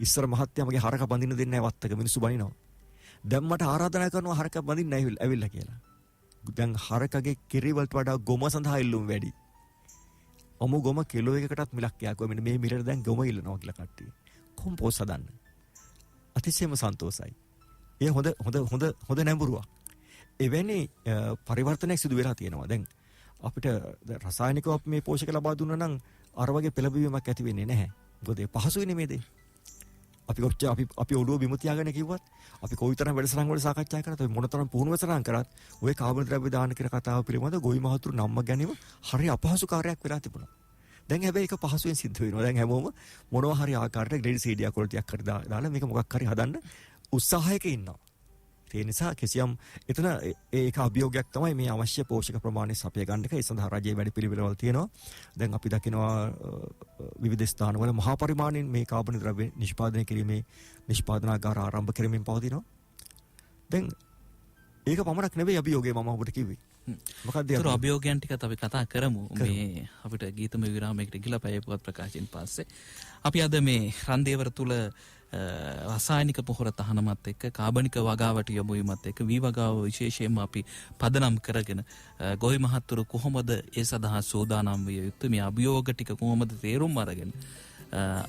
ඉස්සර මහත්තයා මගේ හරක බඳින්න දෙන්නේ නැහැ වත්තක මිනිස්සු බනිනවා. දැන් මට ආරාධනා කරනවා හරක බඳින්න ඇවිල්ලා කියලා. දැන් හරකගේ කිරි වලට වඩා ගොම සඳහා ඉල්ලුම් වැඩි. අමු ගොම කිලෝ එකකටත් මිලක් යාකුවා. මෙන්න මේ මිලට දැන් ගොම ඉල්ලනවා කියලා කට්ටිය. කොම්පෝස් හදන්න. අතිශයම සන්තෝසයි. ඒ හොඳ නැඹුරුවක්. එවැනි පරිවර්තනයක් සිදු වෙලා තියෙනවා. දැන් අපිට රසායනිකව මේ පෝෂක ලබා දුන්නා නම් අර වගේ පෙළඹවීමක් ඇති වෙන්නේ නැහැ. මොකද ඒ පහසුයි නෙමෙයිද? අපි ඔළුව බිම තියාගෙන කිව්වත් අපි කොයිතරම් වැඩසටහන් වල සාකච්ඡා කරත් අපි මොනතරම් පුහුණු වැඩසටහන් කරත් ওই කාබන් ද්‍රව්‍ය දාන කියන කතාව පිළිබඳ ගොවි මහතුරු නම්ම ගැනීම හරි අපහසු කාර්යයක් වෙලා තිබුණා. දැන් හැබැයි ඒක පහසුවෙන් සිද්ධ වෙනවා. දැන් හැමෝම මොනවා හරි ආකාරයකට ග්‍රේඩ් සීඩියා ක්වොලිටියක් හරි දාලා මේක මොකක් හරි හදන්න උත්සාහයක ඉන්නවා. ඒ නිසා කිසියම් එතන ඒක අභියෝගයක් තමයි මේ අවශ්‍ය පෝෂක ප්‍රමාණය සපය ගන්න එක. ඒ සඳහා රජයේ වැඩ පිළිවෙළවල් තියෙනවා. දැන් අපි දකිනවා විවිධ ස්ථානවල මහා පරිමාණයෙන් මේ කාබන් ද්‍රව්‍ය නිෂ්පාදනය කිරීමේ නිෂ්පාදනාගාර ආරම්භ කරමින් පවතිනවා. දැන් ඒක පමණක් නෙවෙයි අභියෝගය මම ඔබට කිව්වේ. මොකක්ද ඒ අභියෝගයන් ටිකත් අපි කතා කරමු. මේ අපිට ගීතම විරාමයකට ගිහලා පැය පුවත් ප්‍රකාශයෙන් පස්සේ අපි අද මේ රන්දේවර තුල රසායනික පොහොර තහනමත් එක්ක කාබනික වගාවට යොමු වීමත් එක්ක වී වගාව විශේෂයෙන්ම අපි පදනම් කරගෙන ගොවි මහත්තුරු කොහොමද ඒ සඳහා සූදානම් විය යුත්තේ, මේ අභියෝග ටික කොහොමද තේරුම් අරගෙන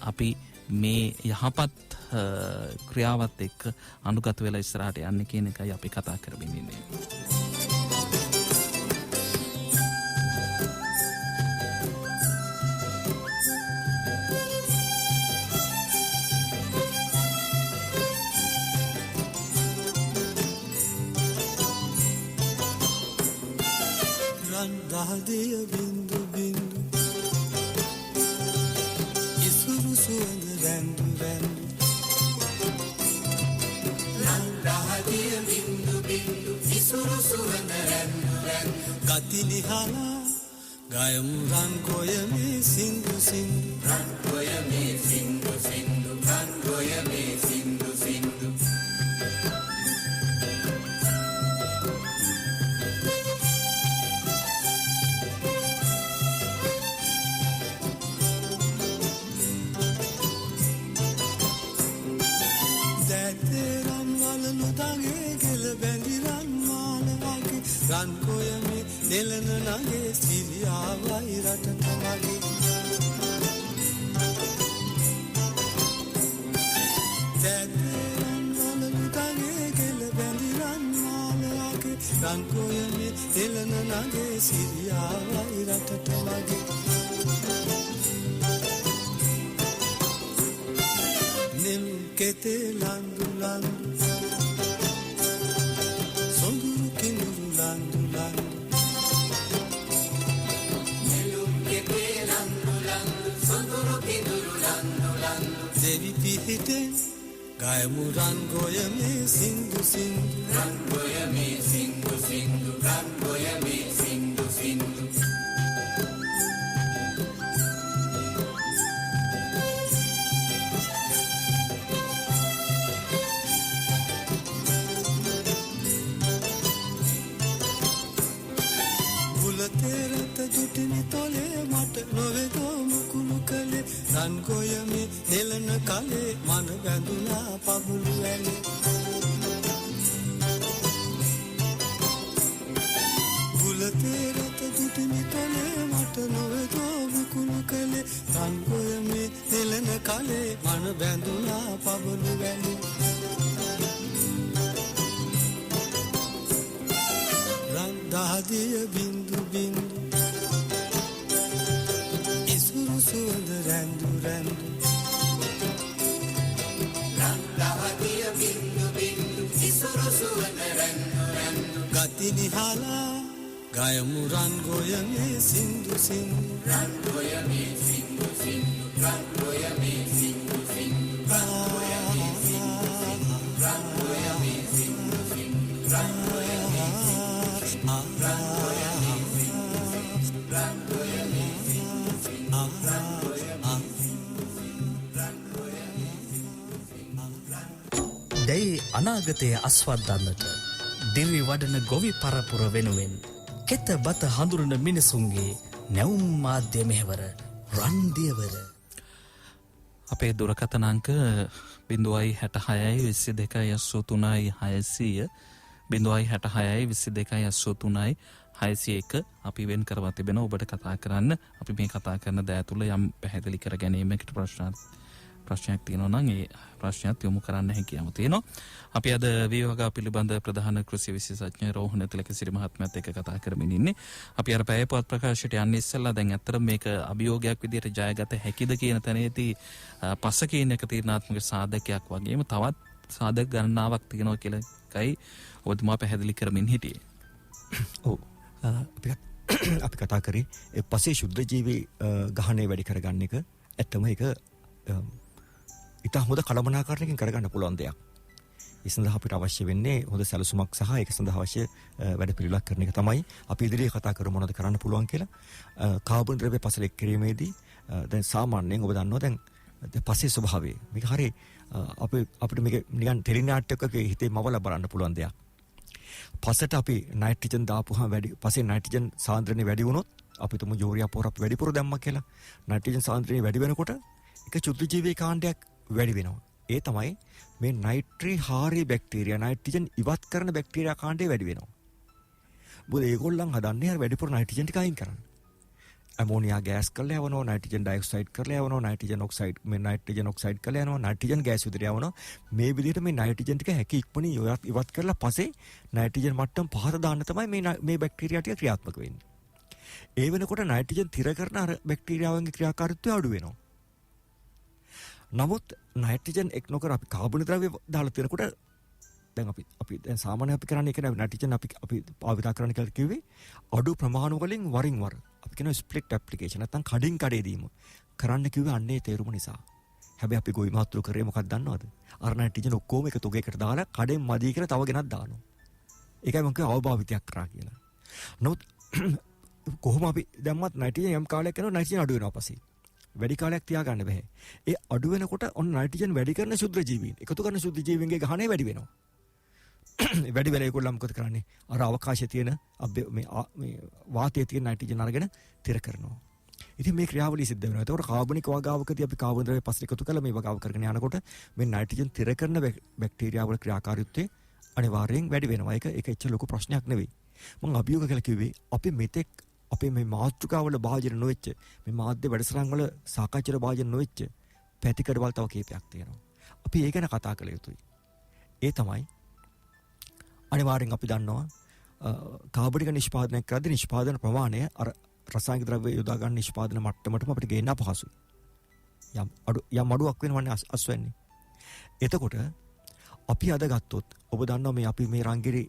අපි මේ යහපත් ක්‍රියාවත් එක්ක අනුගත වෙලා ඉස්සරහට යන්නේ කියන එකයි අපි කතා කරමින් ඉන්නේ. දහදිය බින්දු බින්දු ඉසුරු සුවඳ රැඳු රැඳු දහදිය බින්දු බින්දු ඉසුරු සුවඳ රැඳු රැඳු ගති නිහලා ගයමු රන් ගොයමේ සින්දු සින්දු රන් ගොයමේ සින්දු සින්දු රන් ගොයමේ සින්දු සින්දු රන් කොයමේ දෙලන නගේ සිරියාවයි රටට මගේ දැතරන් වලලු තගේ ගෙල බැඳි රන් මාලයාගේ රන් කොයමේ දෙලන නගේ සිරියාවයි රටට මගේ නෙල් කෙතේ ලන්දු ලන්දු සොඳුරු කිඳුරු ලන්දු ලන්දු නෙළුම් කෙතේ ලන්දු ලන්දු සොඳුරු කිඳුරු ලන්දු ලන්දු දෙවි පිහිටෙන් ගයමු රන් ගොයමේ සින්දු සින්දු රන් ගොයමේ සින්දු සින්දු රන් ගොයමේ සින්දු සින්දු දුටිනි තොලේ මට නොවේදෝ මුකුළු කලේ රන් ගොයමේ හෙලන කලේ මන බැඳුනා පබුළු ඇලේ බුලතේ රත දුටිනි තොලේ මට නොවේදෝ මුකුළු කලේ රන් ගොයමේ හෙලන කලේ මන බැඳුනා පබුළු ඇලේ රන් දහදිය බින්දු බින්දු සුවඳ රැඳු රැඳු රන් දහදිය බින්දු බින්දු ඉසුරු සුවඳ රැඳු රැඳු ගති නිහලා ගයමු රන් ගොයමේ සින්දු සින්දු රන් ගොයමේ සින්දු සින්දු රන් ගොයමේ සින්දු සින්දු රන් ගොයමේ සින්දු සින්දු රන් ගොයමේ සින්දු සින්දු රන් ගොයමේ දැයි අනාගතය අස්වද්දන්නට දිවි වඩන ගොවි පරපුර වෙනුවෙන් කෙත බත හඳුරන මිනිසුන්ගේ නැවුම් මාධ්‍ය මෙහෙවර රන්දියවර අපේ දුරකථන අංක 066 22 83 600 066 22 83 601 අපි වෙන් කරවා තිබෙන ඔබට කතා කරන්න අපි මේ කතා කරන දෑ තුල යම් පැහැදිලි කර ගැනීමකට ප්‍රශ්න ප්‍රශ්නයක් තියෙනවා නම් ඒ ප්‍රශ්නයත් යොමු කරන්න හැකියාව තියෙනවා. අපි අද විවගා පිළිබඳ ප්‍රධාන කෘෂි විශේෂඥ රෝහණ තිලකසිරි මහත්මයාත් එක්ක කතා කරමින් ඉන්නේ. අපි අර පැය පොත් ප්‍රකාශයට යන්නේ ඉස්සෙල්ලා දැන් ඇත්තට මේක අභියෝගයක් විදිහට ජයගත හැකිද කියන තැනේදී පස්ස කියන එක තීරණාත්මක සාධකයක් වගේම තවත් සාධක ගණනාවක් තියෙනවා කියලා එකයි ඔබතුමා පැහැදිලි කරමින් හිටියේ. ඔව්. අපි කතා කරේ පස්සේ ශුද්ධ ජීවි ගහණය වැඩි කරගන්න එක ඇත්තම ඒක ඉතා හොඳ කළමනාකරණයකින් කරගන්න පුළුවන් දෙයක්. ඒ සඳහා අපිට අවශ්‍ය වෙන්නේ හොඳ සැලසුමක් සහ ඒක සඳහා අවශ්‍ය වැඩ පිළිවෙලක් කරන එක තමයි අපි ඉදිරියේ කතා කරමු මොනවද කරන්න පුළුවන් කියලා. කාබන් ද්‍රව්‍ය පසල එක් කිරීමේදී දැන් සාමාන්‍යයෙන් ඔබ දන්නවා දැන් පස්සේ ස්වභාවය මේක හරිය අපිට මේක නිකන් ටෙලිනාට්‍යයක හිතේ මවලා බලන්න පුළුවන් දෙයක්. පසට අපි නයිට්‍රජන් දාපුවාම පස්සේ නයිට්‍රජන් සාන්ද්‍රණය වැඩි වුණොත් අපි තුමු යූරියා පොර අපි වැඩිපුර දැම්මා කියලා. නයිට්‍රජන් සාන්ද්‍රණය වැඩි වෙනකොට ඒක ශුද්ධ ජීවී කාණ්ඩයක් වැඩි වෙනවා. ඒ තමයි මේ නයිට්‍රිහාරී බැක්ටීරියා නයිට්‍රජන් ඉවත් කරන බැක්ටීරියා කාණ්ඩය වැඩි වෙනවා. මොකද ඒගොල්ලන් හදන්නේ අර වැඩිපුර නයිට්‍රජන් ටික අයින් කරන්න. ඇමෝනියා ගෑස් කරලා යවනවා, නයිට්‍රජන් ඩයොක්සයිඩ් කරලා යවනවා, නයිට්‍රජන් ඔක්සයිඩ් කරලා යනවා, නයිට්‍රජන් ගෑස් විතර යවනවා. මේ විදිහට මේ නයිට්‍රජන් ටික හැකි ඉක්මනින් ඉවත් කරලා පස්සේ නයිට්‍රජන් මට්ටම පහත දාන්න තමයි මේ බැක්ටීරියා ටික ක්‍රියාත්මක වෙන්නේ. ඒ වෙනකොට නයිට්‍රජන් තිර කරන අර බැක්ටීරියාවන්ගේ ක්‍රියාකාරීත්වය අඩු වෙනවා. නමුත් නයිට්‍රජන් එක් නොකර අපි කාබන් ද්‍රව්‍ය දාලා තියෙනකොට දැන් අපි දැන් සාමාන්‍යයෙන් අපි කරන්නේ ඒක නේ නයිට්‍රජන් අපි භාවිත කරන්න කියලා කිව්වේ අඩු ප්‍රමාණ වලින් වරින් වර අපි කියන ස්ප්ලිට් ඇප්ලිකේෂන් නැත්නම් කඩින් කඩේ දීම කරන්න කිව්වේ අන්නේ තේරුම නිසා. හැබැයි අපි ගොවි මාත්‍රු කරේ මොකක්ද දන්නවද? අර නයිට්‍රජන් ඔක්කොම එක තොගයකට දාලා කඩෙන් මදි කියලා තව ගෙනත් දානවා. ඒකයි මම කිව්වේ අවභාවිතයක් කරා කියලා. නමුත් කොහොම අපි දැම්මත් නයිට්‍රජන් යම් කාලයක් යනකොට නයිට්‍රජන් අඩු වෙනවා පස්සේ. වැඩි කාලයක් තියාගන්න බෑ. ඒ අඩු වෙනකොට ඔන්න නයිට්‍රජන් වැඩි කරන ශුද්ධ ජීවීන් එකතු කරන ශුද්ධ ජීවීන්ගේ ගහණය වැඩි වෙනවා. වැඩි වෙලා ඒගොල්ලෝ මොකද කරන්නේ? අර අවකාශයේ තියෙන මේ වාතයේ තියෙන නයිට්‍රජන් අරගෙන තිර කරනවා. ඉතින් මේ ක්‍රියාවලිය සිද්ධ වෙනවා. ඒතකොට කාබනික වගාවකදී අපි කාබන් ද්‍රව්‍ය පස්සේ එකතු කරලා මේ වගාව කරගෙන යනකොට මේ නයිට්‍රජන් තිර කරන බැක්ටීරියා වල ක්‍රියාකාරීත්වය අනිවාර්යෙන් වැඩි වෙනවා. ඒක එච්චර ලොකු ප්‍රශ්නයක් නෙවෙයි. මම අභියෝග කියලා කිව්වේ අපි මෙතෙක් අපේ මේ මාතෘකාවල භාජන නොවෙච්ච මේ මාධ්‍ය වැඩසටහන් වල සාකච්ඡා භාජන නොවෙච්ච පැතිකඩවල් තව කීපයක් තියෙනවා. අපි ඒ ගැන කතා කළ යුතුයි. ඒ තමයි අනිවාර්යෙන් අපි දන්නවා කාබනික නිෂ්පාදනයක් කරද්දී නිෂ්පාදන ප්‍රමාණය අර රසායනික ද්‍රව්‍ය යොදා ගන්න නිෂ්පාදන මට්ටමටම අපිට ගේන්න අපහසුයි. යම් අඩුවක් වෙනවන්නේ අස්වැන්නේ. එතකොට අපි අද ගත්තොත් ඔබ දන්නවා මේ අපි මේ රංගිරි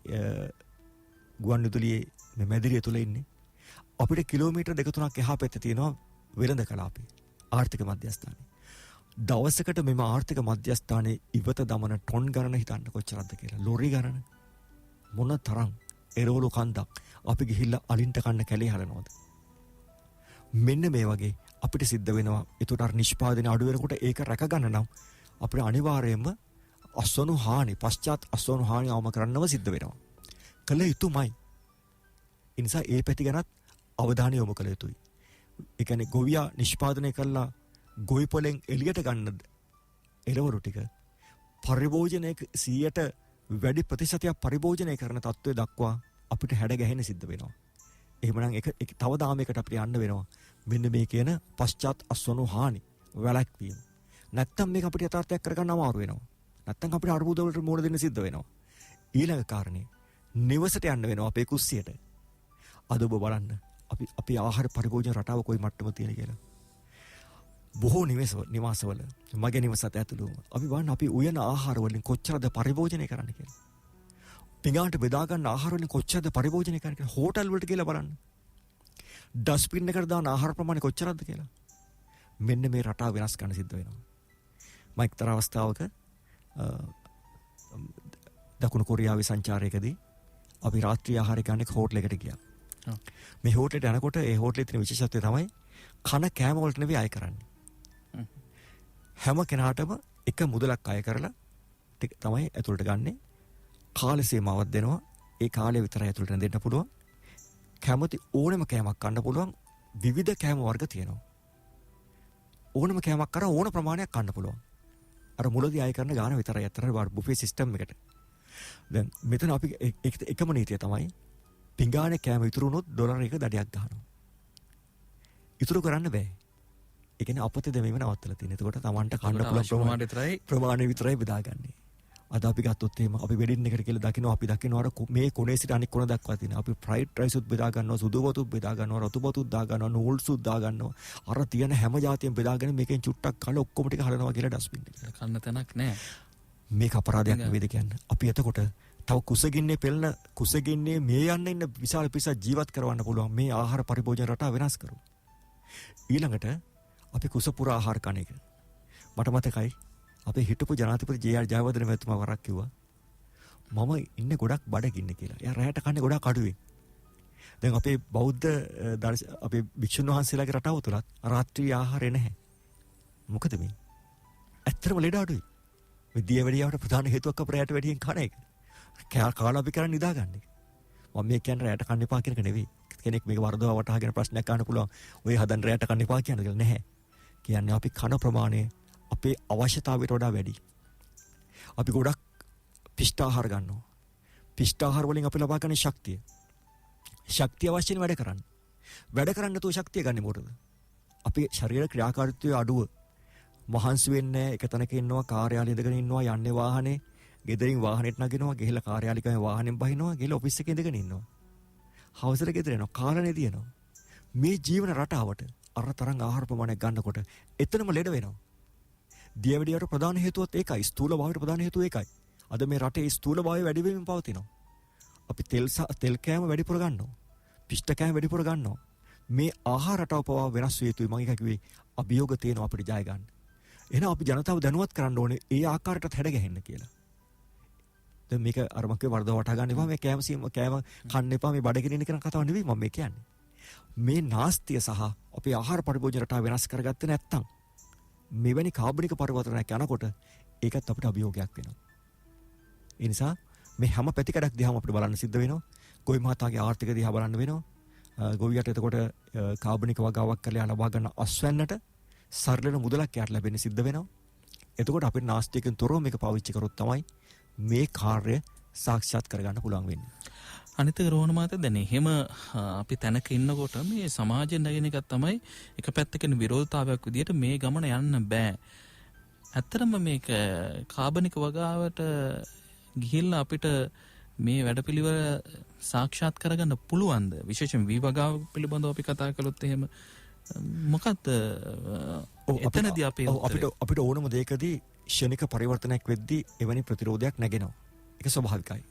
ගුවන්විදුලියේ මේ මැදිරිය තුල ඉන්නේ. අපිට කිලෝමීටර් 2-3ක් එහා පැත්තේ තියෙනවා වෙළඳ කලාපේ ආර්ථික මධ්‍යස්ථානය. දවසකට මෙම ආර්ථික මධ්‍යස්ථානයේ ඉවත දමන ටොන් ගණන හිතන්න කොච්චරද කියලා. ලොරි ගණන මොන තරම් එරවලු කන්දක් අපි ගිහිල්ලා අලින්ට කන්න කැලේ හලනවද? මෙන්න මේ වගේ අපිට සිද්ධ වෙනවා. ඒකට අර නිෂ්පාදනය අඩු වෙනකොට ඒක රැක ගන්න නම් අපිට අනිවාර්යයෙන්ම අස්වනු හානි පශ්චාත් අස්වනු හානි අවම කරන්නව සිද්ධ වෙනවා. කළ යුතුමයි. ඒ නිසා ඒ පැති ගැනත් අවධානය යොමු කළ යුතුයි. ඒ කියන්නේ ගොවියා නිෂ්පාදනය කළා ගොවි පොලෙන් එළියට ගන්න එළවලු ටික පරිභෝජනයේ 100ට වැඩි ප්‍රතිශතයක් පරිභෝජනය කරන තත්ත්වය දක්වා අපිට හැඩ ගැහෙන්න සිද්ධ වෙනවා. එහෙමනම් ඒක තව දාමයකට අපිට යන්න වෙනවා. මෙන්න මේ කියන පශ්චාත් අස්වනු හානි වැළැක්වීම. නැත්තම් මේක අපිට යථාර්ථයක් කරගන්න අමාරු වෙනවා. නැත්තම් අපිට අරුබුද වලට මුහුණ දෙන්න සිද්ධ වෙනවා. ඊළඟ කාරණේ නිවසට යන්න වෙනවා අපේ කුස්සියට. අද ඔබ බලන්න අපි ආහාර පරිභෝජන රටාව කොයි මට්ටමද තියෙන කියලා. බොහෝ නිවාසවල මගේ නිවසත් ඇතුළු අපි බලන්න අපි උයන ආහාර වලින් කොච්චරද පරිභෝජනය කරන්නේ කියලා. පිඟානට බෙදා ගන්න ආහාර වලින් කොච්චරද පරිභෝජනය කරන්නේ කියලා හෝටල් වලට කියලා බලන්න. ඩස්බින් එකට දාන ආහාර ප්‍රමාණය කොච්චරද කියලා. මෙන්න මේ රටාව වෙනස් කරන්න සිද්ධ වෙනවා. මම එක්තරා අවස්ථාවක දකුණු කොරියාවේ සංචාරයකදී අපි රාත්‍රී ආහාර ගන්න හෝටලයකට ගියා. මේ හෝටලෙට යනකොට ඒ හෝටලේ තියෙන විශේෂත්වය තමයි කන කෑම වලට නෙවෙයි අය කරන්නේ. හැම කෙනාටම එක මුදලක් අය කරලා තමයි ඇතුළට ගන්නෙ. කාල සීමාවක් දෙනවා. ඒ කාලය විතරයි ඇතුළට දෙන්න පුළුවන්. කැමති ඕනෙම කෑමක් ගන්න පුළුවන්. විවිධ කෑම වර්ග තියෙනවා. ඕනෙම කෑමක් කරා ඕන ප්‍රමාණයක් ගන්න පුළුවන්. අර මුලදී අය කරන ගාන විතරයි අතර බුෆේ සිස්ටම් එකට. දැන් මෙතන අපි එකම නීතිය තමයි පිඟානේ කෑම ඉතුරු වුණොත් ඩොලර් එක දඩයක් ගන්නවා. ඉතුරු කරන්න බෑ. ඒ කියන්නේ අපතේ දෙමීම නවත්තලා තියෙනවා. එතකොට Tamanට කන්න පුළුවන් ප්‍රමාණය විතරයි බෙදාගන්නේ. අද අපි ගත්තොත් එහෙම අපි වෙඩින් එකට කියලා දකිනවා අපි දකිනවා අර මේ කොනේ සිට අනික් කොන දක්වා තියෙනවා. අපි ෆ්‍රයිඩ් රයිස් උත් බෙදා ගන්නවා, සුදු වතුත් බෙදා ගන්නවා, රතු වතුත් දා ගන්නවා, නූල්ස් උත් දා ගන්නවා. අර තියෙන හැම જાතියෙම බෙදාගෙන මේකෙන් චුට්ටක් කාලා ඔක්කොම ටික හලනවා කියලා ඩස්බින් එකට. කන්න තැනක් නැහැ. මේක අපරාධයක් නෙවෙයිද කියන්නේ. අපි එතකොට තව කුසගින්නේ පෙළන කුසගින්නේ මේ යන්න ඉන්න විශාල පිරිසක් ජීවත් කරවන්න පුළුවන් මේ ආහාර පරිභෝජන රටාව වෙනස් කරමු. ඊළඟට අපි කුස පුරා ආහාර කන එක. මට මතකයි අපේ හිටපු ජනාධිපති ජේ.ආර්. ජයවර්ධන මහත්මයා වරක් කිව්වා මම ඉන්නේ ගොඩක් බඩගින්න කියලා. එයා රැයට කන්නේ ගොඩක් අඩුවෙන්. දැන් අපේ බෞද්ධ අපේ භික්ෂුන් වහන්සේලාගේ රටාව තුලත් රාත්‍රී ආහාරය නැහැ. මොකද මේ? ඇත්තටම ලෙඩ අඩුයි. මේ දියවැඩියාවට ප්‍රධාන හේතුවක් අපේ රැයට වැඩියෙන් කන එක. කාලා අපි කරන්නේ නිදාගන්න එක. මම මේ කියන්නේ රැයට කන්න එපා කියන එක නෙවෙයි. කෙනෙක් මේක වරදවා වටහාගෙන ප්‍රශ්නයක් අහන්න පුළුවන්. ඔය හදන්න රැයට කන්න එපා කියන එක නැහැ. කියන්නේ අපි කන ප්‍රමාණය අපේ අවශ්‍යතාවයට වඩා වැඩි. අපි ගොඩක් පිෂ්ඨ ආහාර ගන්නවා. පිෂ්ඨ ආහාර වලින් අපි ලබා ගන්න ශක්තිය. ශක්තිය අවශ්‍යනේ වැඩ කරන්න. වැඩ කරන්න නැතුව ශක්තිය ගන්නෙ මොකටද? අපේ ශරීර ක්‍රියාකාරීත්වයේ අඩුව. මහන්සි වෙන්නේ එක තැනක ඉන්නවා, කාර්යාලේ ඉඳගෙන ඉන්නවා, යන්නේ වාහනේ, ගෙදරින් වාහනේට නගිනවා, ගිහලා කාර්යාලිකයෙන් වාහනෙන් බහිනවා, ගිහලා ඔෆිස් එකේ ඉඳගෙන ඉන්නවා. හවසට ගෙදර එනවා, කාලනේ දිනනවා. මේ ජීවන රටාවට අර තරම් ආහාර ප්‍රමාණයක් ගන්නකොට එතනම ලෙඩ වෙනවා. දියවැඩියට ප්‍රධාන හේතුවත් ඒකයි. ස්ථූල භාවයට ප්‍රධාන හේතුව ඒකයි. අද මේ රටේ ස්ථූල භාවය වැඩි වෙමින් පවතිනවා. අපි තෙල් කෑම වැඩිපුර ගන්නවා. පිෂ්ඨ කෑම වැඩිපුර ගන්නවා. මේ ආහාර රටාව පවා වෙනස් වෙ යුතුයි. මම එක කිව්වේ අභියෝග තියෙනවා අපිට ජය ගන්න. එහෙනම් අපි ජනතාව දැනුවත් කරන්න ඕනේ ඒ ආකාරයටත් හැඩ ගැහෙන්න කියලා. දැන් මේක අර මම කිව්ව වරදව වටහා ගන්න එපා. මේ කෑම කන්න එපා. මේ බඩගිනින කියන කතාව නෙවෙයි මම මේ කියන්නේ. මේ නාස්තිය සහ අපේ ආහාර පරිභෝජන රටාව වෙනස් කරගත්තේ නැත්තම් මෙවැනි කාබනික පරිවර්තනයක් යනකොට ඒකත් අපිට අභියෝගයක් වෙනවා. ඒ නිසා මේ හැම පැතිකඩක් දිහාම අපිට බලන්න සිද්ධ වෙනවා. ගොවි මහතාගේ ආර්ථික දිහා බලන්න වෙනවා. ගොවියට එතකොට කාබනික වගාවක් කරලා ලබා ගන්න අස්වැන්නට සරලන මුදලක් යාට ලැබෙන්න සිද්ධ වෙනවා. එතකොට අපිට නාස්තියකින් තොරව මේක පාවිච්චි කරොත් තමයි මේ කාර්ය සාක්ෂාත් කරගන්න පුළුවන් වෙන්නේ. අනිත් රෝහණ මාතේ දැන් එහෙම අපි තැනක ඉන්නකොට මේ සමාජයෙන් නැගෙන එකක් තමයි එක පැත්තකින් විරෝධතාවයක් විදියට මේ ගමන යන්න බෑ. ඇත්තටම මේක කාබනික වගාවට ගිහිල්ලා අපිට මේ වැඩපිළිවෙල සාක්ෂාත් කරගන්න පුළුවන්ද? විශේෂයෙන් වී වගාව පිළිබඳව අපි කතා කළොත් එහෙම මොකක්ද එතනදී අපිට ඕනම දෙයකදී ක්ෂණික පරිවර්තනයක් වෙද්දී එවැනි ප්‍රතිරෝධයක් නැගෙනවා. ඒක ස්වභාවිකයි.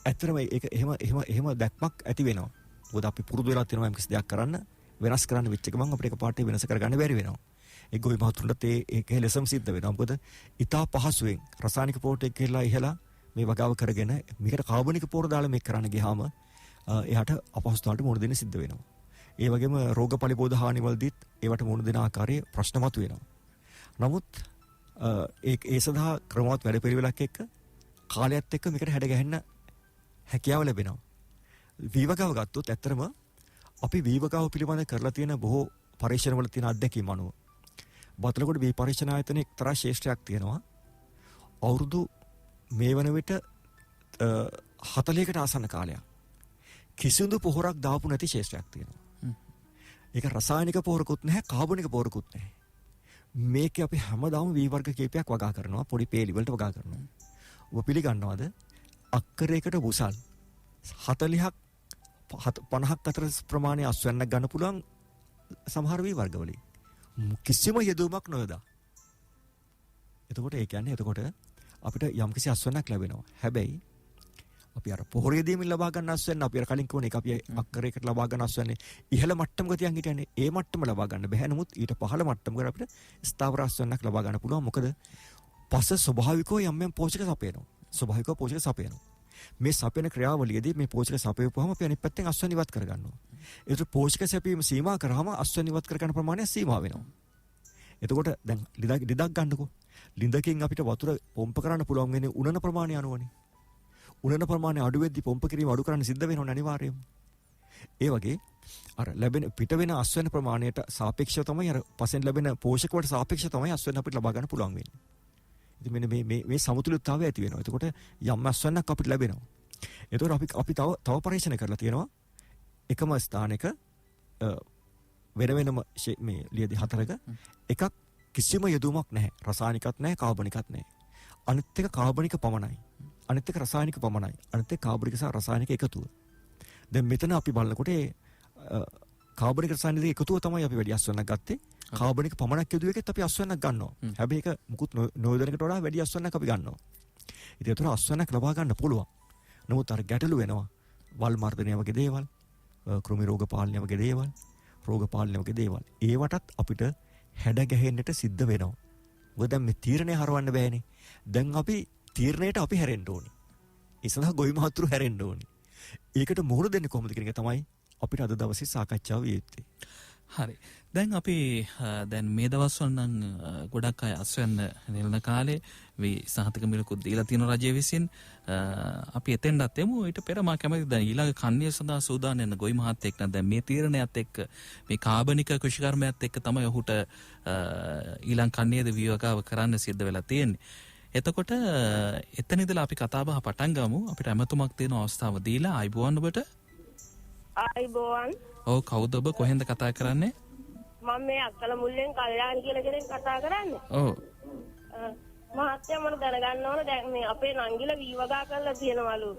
ඇත්තටම ඒක එහෙම දැක්මක් ඇති වෙනවා. මොකද අපි පුරුදු වෙලා තියෙනවා මේක දෙයක් කරන්න වෙනස් කරන්න වෙච්ච එක මම අපිට එක පාටේ වෙනස කරගන්න බැරි වෙනවා. ඒ ගොවි මහතුන්ට ඒක ලෙසම සිද්ධ වෙනවා. මොකද ඊටා පහසුවෙන් රසායනික පොරට කියලා ඉහලා මේ වගාව කරගෙන මේකට කාබනික පොර දාලා මේක කරන්න ගියාම එයාට අපහසුතාවට මුහුණ දෙන්න සිද්ධ වෙනවා. ඒ වගේම රෝග පරිබෝධ හානි වලදීත් ඒවට මුහුණ දෙන ආකාරයේ ප්‍රශ්න මතුවෙනවා. නමුත් ඒ සඳහා ක්‍රමවත් වැඩපිළිවෙලක් එක්ක කාලයත් එක්ක මේකට හැඩ ගැහෙන්න හැකියාව ලැබෙනවා. වීවගාව ගත්තොත් ඇත්තටම අපි වීවගාව පිළිබඳ කරලා තියෙන බොහෝ පරීක්ෂණවල තියෙන අත්දැකීම් අනුව බතලගොඩ වී පරීක්ෂණ ආයතනයේ එක්තරා ශේෂ්ත්‍රයක් තියෙනවා. අවුරුදු මේ වන විට 40කට ආසන්න කාලයක් කිසිදු පොහොරක් දාපු නැති ශේෂ්ත්‍රයක් තියෙනවා. ඒක රසායනික පොහොරකුත් නැහැ, කාබනික පොහොරකුත් නැහැ. මේකේ අපි හැමදාම වී වර්ග කීපයක් වගා කරනවා, පොඩි පේලි වලට වගා කරනවා. ඔබ පිළිගන්නවද? අක්කරයකට බුසල් 40ක් 50ක් අතර ප්‍රමාණය අස්වැන්නක් ගන්න පුළුවන් සමහර වී වර්ගවලින්. කිසිම යෙදවීමක් නොයදා. එතකොට ඒ කියන්නේ අපිට යම්කිසි අස්වැන්නක් ලැබෙනවා. හැබැයි අපි අර පොහොරේදීමින් ලබා ගන්න අස්වැන්න අපි අර කලින් කිව්වනේ අපි අක්කරයකට ලබා ගන්න අස්වැන්නේ ඉහළ මට්ටමක තියන් හිටියනේ. ඒ මට්ටම ලබා ගන්න බැහැ. නමුත් ඊට පහළ මට්ටමකට අපිට ස්ථාවර අස්වැන්නක් ලබා ගන්න පුළුවන්. මොකද පස ස්වභාවිකව යම් පෝෂක සපයනවා. ස්වභාවිකව පෝෂක සපයනවා. මේ සපයන ක්‍රියාවලියේදී මේ පෝෂක සපයපුවාම අපි අනිත් පැත්තෙන් අස්වැන්න ඉවත් කර ගන්නවා. ඒතර පෝෂක සැපීම සීමා කරාම අස්වැන්න ඉවත් කර ගන්න ප්‍රමාණය සීමා වෙනවා. එතකොට දැන් ලිඳක් ගන්නකෝ. ලිඳකින් අපිට වතුර පොම්ප කරන්න පුළුවන් වෙන්නේ උණන ප්‍රමාණය අනුවනේ. උණන ප්‍රමාණය අඩු වෙද්දී පොම්ප කිරීම අඩු කරන්න සිද්ධ වෙනවනේ අනිවාර්යයෙන්ම. ඒ වගේ අර ලැබෙන පිට වෙන අස්වැන්න ප්‍රමාණයට සාපේක්ෂව තමයි අර පසෙන් ලැබෙන පෝෂක වලට සාපේක්ෂව තමයි අස්වැන්න අපිට ලබා ගන්න පුළුවන් වෙන්නේ. ඉතින් මෙන්න මේ සමතුලිතතාවය ඇති වෙනවා. එතකොට යම් අස්වැන්නක් අපිට ලැබෙනවා. එතකොට අපි තව පරීක්ෂණ කරලා තියෙනවා එකම ස්ථානයක වෙන වෙනම මේ ලියදී 4ක එකක් කිසිම යෙදුමක් නැහැ. රසායනිකත් නැහැ, කාබනිකත් නැහැ. අනිත් එක කාබනික පමණයි. අනිත් එක රසායනික පමණයි. අනිත් එක කාබනික සහ රසායනික එකතුව. දැන් මෙතන අපි බලනකොට කාබනික රසායනික දෙක එකතුව තමයි අපි වැඩි අස්වැන්නක් ගත්තේ. කාබනික පමණක් යොදු එකෙත් අපි අස්වැන්නක් ගන්නවා. හැබැයි ඒක මුකුත් නොයොදනකට වඩා වැඩි අස්වැන්නක් අපි ගන්නවා. ඉතින් ඒතර අස්වැන්නක් ලබා ගන්න පුළුවන්. නමුත් අර ගැටලු වෙනවා. වල් මර්ධනය වගේ දේවල්, කෘමි රෝග පාලනය වගේ දේවල්, රෝග පාලනය වගේ දේවල්. ඒවටත් අපිට හැඩ ගැහෙන්නට සිද්ධ වෙනවා. මොකද දැන් මේ තීරණය හරවන්න බෑනේ. දැන් අපි තීරණයට අපි හැරෙන්න ඕනේ. ඒ සඳහා ගොවි මහතුරු හැරෙන්න ඕනේ. ඒකට මුහුණ දෙන්නේ කොහොමද කියන එක තමයි අපිට අද දවසේ සාකච්ඡාව විය යුත්තේ. හරි. දැන් අපි දැන් මේ දවස්වල නම් ගොඩක් අය අස්වැන්න නෙලන කාලේ මේ සහතික මිලකුත් දීලා තියෙන රජය විසින් අපි එතෙන්ටත් එමු. ඊට පෙර මා කැමති දැන් ඊළඟ කන්‍ය සඳහා සූදානම් වෙන ගොවි මහත්තයෙක් නම් දැන් මේ තීරණයත් එක්ක මේ කාබනික කෘෂිකර්මයත් එක්ක තමයි ඔහුට ඊළඟ කන්‍යද විවකාව කරන්න සිද්ධ වෙලා තියෙන්නේ. එතකොට එතන ඉඳලා අපි කතා බහ පටන් ගමු. අපිට ඇමතුමක් තියෙන අවස්ථාව දීලා ආයිබෝවන් ඔබට. ආයිබෝවන්. ඔව් කවුද ඔබ කොහෙන්ද කතා කරන්නේ? මම මේ අක්කල මුල්ලෙන් කල්යාණ කියලා කෙනෙක් කතා කරන්නේ. ඔව්. මහත්තයා මම දැනගන්න ඕන දැන් මේ අපේ නංගිලා වීවගා කරලා තියෙනවලු.